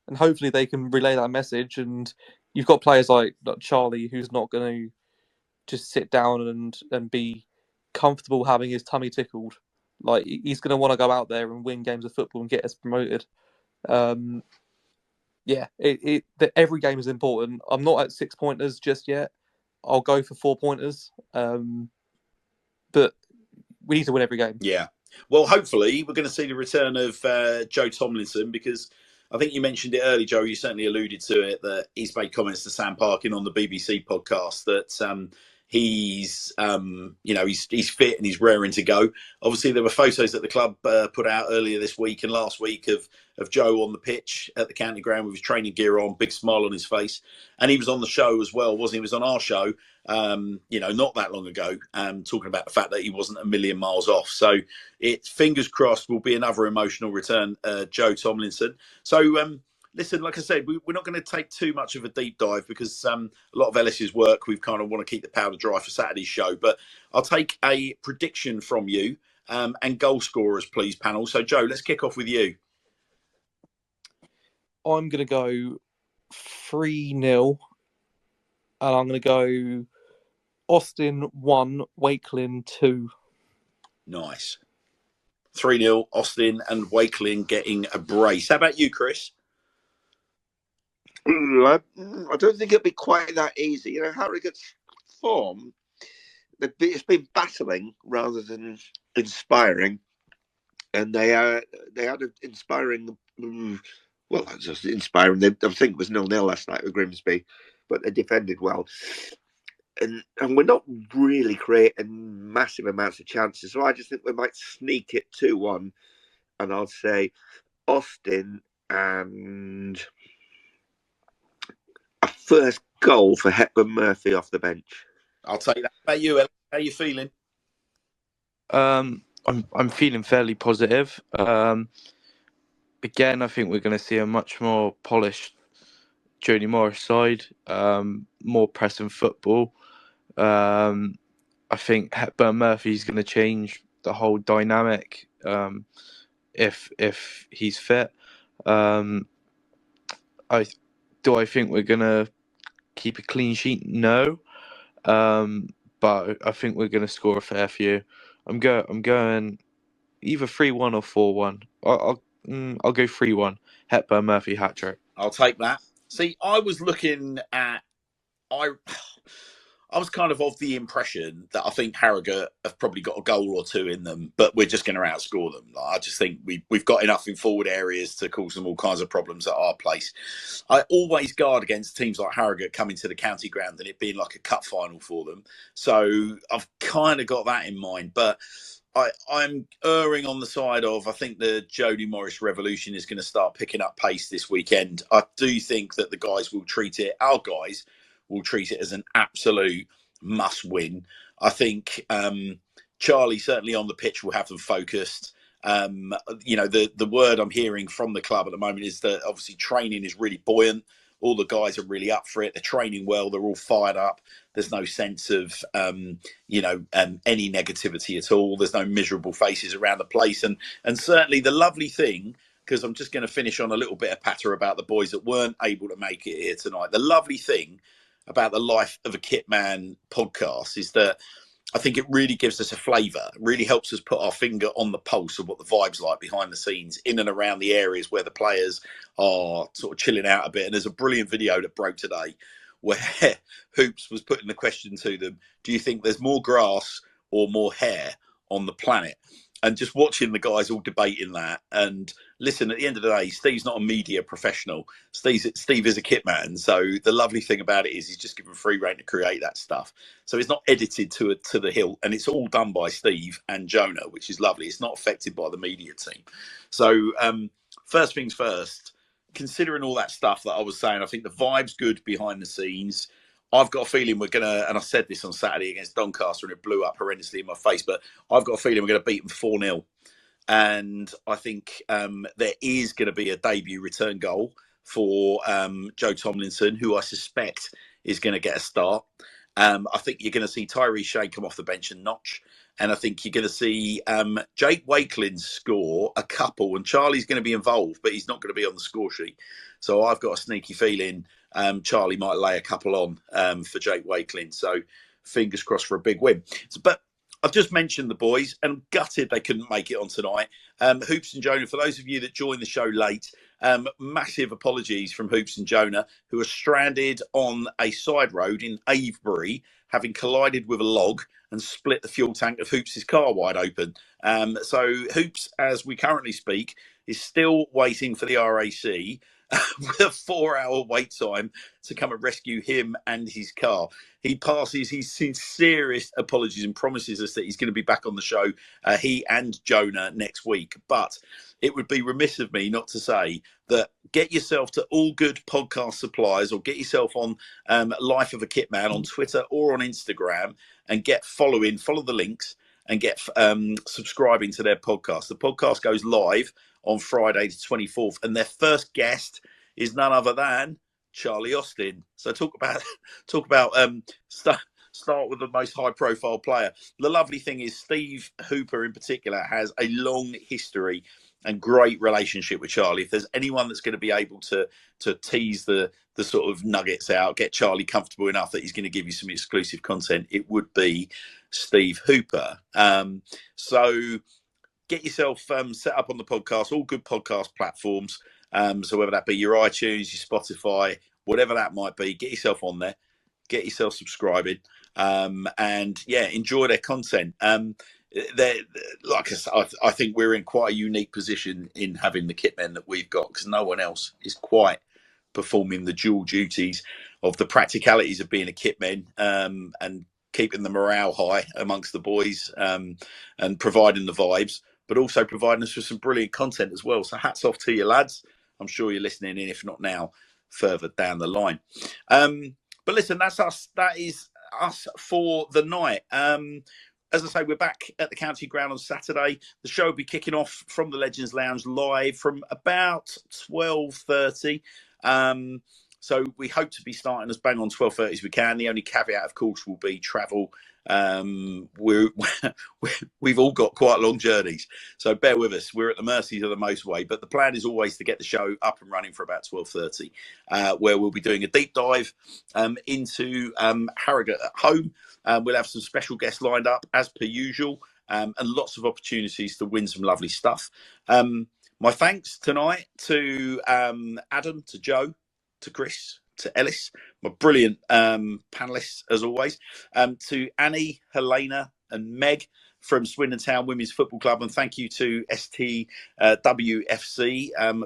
and hopefully they can relay that message. And you've got players like Charlie, who's not going to just sit down and be comfortable having his tummy tickled. He's going to want to go out there and win games of football and get us promoted. Every game is important. I'm not at 6-pointers just yet. I'll go for 4-pointers. But we need to win every game. Yeah. Well, hopefully we're going to see the return of Joe Tomlinson, because I think you mentioned it earlier, Joe. You certainly alluded to it, that he's made comments to Sam Parkin on the BBC podcast that he's fit and he's raring to go. Obviously, there were photos that the club put out earlier this week and last week of Joe on the pitch at the county ground with his training gear on, big smile on his face, and he was on the show as well, wasn't he? He was on our show, not that long ago, talking about the fact that he wasn't a million miles off. So it, fingers crossed, will be another emotional return, Joe Tomlinson. So listen, like I said, we're not going to take too much of a deep dive because a lot of Ellis's work, we've kind of want to keep the powder dry for Saturday's show. But I'll take a prediction from you and goal scorers, please, panel. So, Joe, let's kick off with you. I'm going to go 3-0. And I'm going to go Austin 1, Wakeling 2. Nice. 3-0, Austin and Wakeling getting a brace. How about you, Chris? I don't think it'll be quite that easy. Harrogate's form, it's been battling rather than inspiring. And they had an inspiring, just inspiring. I think it was 0-0 last night with Grimsby, but they defended well. and we're not really creating massive amounts of chances. So I just think we might sneak it 2-1, and I'll say Austin and a first goal for Hepburn Murphy off the bench. I'll take that. How about you, Ellen? How are you feeling? I'm feeling fairly positive. Again, I think we're going to see a much more polished Jody Morris side, more pressing football. I think Hepburn Murphy's going to change the whole dynamic if he's fit. I think we're going to keep a clean sheet? No. But I think we're going to score a fair few. I'm going either 3-1 or 4-1. I'll go 3-1. Hepburn Murphy hat trick. I'll take that. See, I was looking at I was kind of the impression that I think Harrogate have probably got a goal or two in them, but we're just going to outscore them. I just think we've got enough in forward areas to cause them all kinds of problems at our place. I always guard against teams like Harrogate coming to the county ground and it being like a cup final for them. So I've kind of got that in mind, but I'm erring on the side of I think the Jody Morris revolution is going to start picking up pace this weekend. I do think that the guys will treat it, our guys will treat it as an absolute must win. I think Charlie certainly on the pitch will have them focused. The word I'm hearing from the club at the moment is that obviously training is really buoyant. All the guys are really up for it. They're training well. They're all fired up. There's no sense of, any negativity at all. There's no miserable faces around the place. And certainly the lovely thing, because I'm just going to finish on a little bit of patter about the boys that weren't able to make it here tonight. The lovely thing about the Life of a Kit Man podcast is that I think it really gives us a flavour. It really helps us put our finger on the pulse of what the vibe's like behind the scenes, in and around the areas where the players are sort of chilling out a bit. And there's a brilliant video that broke today where Hoops was putting the question to them, do you think there's more grass or more hair on the planet? And just watching the guys all debating that. And listen, at the end of the day, Steve's not a media professional. Steve is a kit man. So the lovely thing about it is he's just given free rein to create that stuff. So it's not edited to the hilt. And it's all done by Steve and Jonah, which is lovely. It's not affected by the media team. So first things first, considering all that stuff that I was saying, I think the vibe's good behind the scenes. I've got a feeling we're going to, and I said this on Saturday against Doncaster and it blew up horrendously in my face, but I've got a feeling we're going to beat them 4-0. And I think there is going to be a debut return goal for Joe Tomlinson, who I suspect is going to get a start. I think you're going to see Tyree Shea come off the bench and notch. And I think you're going to see Jake Wakelin score a couple, and Charlie's going to be involved, but he's not going to be on the score sheet. So I've got a sneaky feeling Charlie might lay a couple on for Jake Wakelin. So fingers crossed for a big win. But I've just mentioned the boys, and I'm gutted they couldn't make it on tonight. Hoops and Jonah, for those of you that joined the show late, massive apologies from Hoops and Jonah, who are stranded on a side road in Avebury, having collided with a log and split the fuel tank of Hoops' car wide open. So Hoops, as we currently speak, is still waiting for the RAC with a 4-hour wait time to come and rescue him and his car. He passes his sincerest apologies and promises us that he's going to be back on the show, he and Jonah, next week. But it would be remiss of me not to say that get yourself to all good podcast suppliers or get yourself on Life of a Kit Man on Twitter or on Instagram and follow the links and get subscribing to their podcast. The podcast goes live on Friday the 24th, and their first guest is none other than Charlie Austin. So talk about start with the most high profile player. The lovely thing is Steve Hooper in particular has a long history and great relationship with Charlie. If there's anyone that's going to be able to tease the sort of nuggets out, get Charlie comfortable enough that he's going to give you some exclusive content, it would be Steve Hooper. So get yourself set up on the podcast, all good podcast platforms. So whether that be your iTunes, your Spotify, whatever that might be, get yourself on there, get yourself subscribing, and yeah, enjoy their content. Like I said, I think we're in quite a unique position in having the kit men that we've got, because no one else is quite performing the dual duties of the practicalities of being a kitman, and keeping the morale high amongst the boys, and providing the vibes, but also providing us with some brilliant content as well. So hats off to you, lads. I'm sure you're listening in, if not now, further down the line. But listen, that's us. That is us for the night. As I say, we're back at the County Ground on Saturday. The show will be kicking off from the Legends Lounge live from about 12:30. So we hope to be starting as bang on 12:30 as we can. The only caveat, of course, will be travel. We've all got quite long journeys, so bear with us. We're at the mercies of the motorway, but the plan is always to get the show up and running for about 12:30, where we'll be doing a deep dive into Harrogate at home. We'll have some special guests lined up as per usual, and lots of opportunities to win some lovely stuff. My thanks tonight to Adam, to Joe, to Chris, to Ellis, my brilliant panelists as always, to Annie, Helena and Meg from Swindon Town Women's Football Club, and thank you to STWFC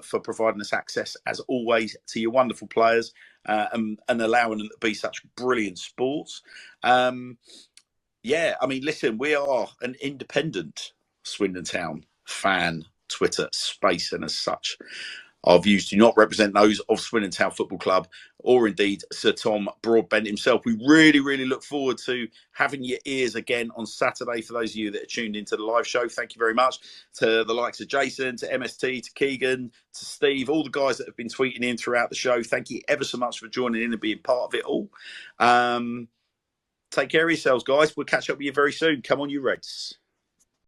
for providing us access as always to your wonderful players, and allowing them to be such brilliant sports. Yeah, I mean, listen, we are an independent Swindon Town fan Twitter space, and as such, our views do not represent those of Swindon Town Football Club or indeed Sir Tom Broadbent himself. We really, really look forward to having your ears again on Saturday. For those of you that are tuned into the live show, thank you very much to the likes of Jason, to MST, to Keegan, to Steve, all the guys that have been tweeting in throughout the show. Thank you ever so much for joining in and being part of it all. Take care of yourselves, guys. We'll catch up with you very soon. Come on, you Reds.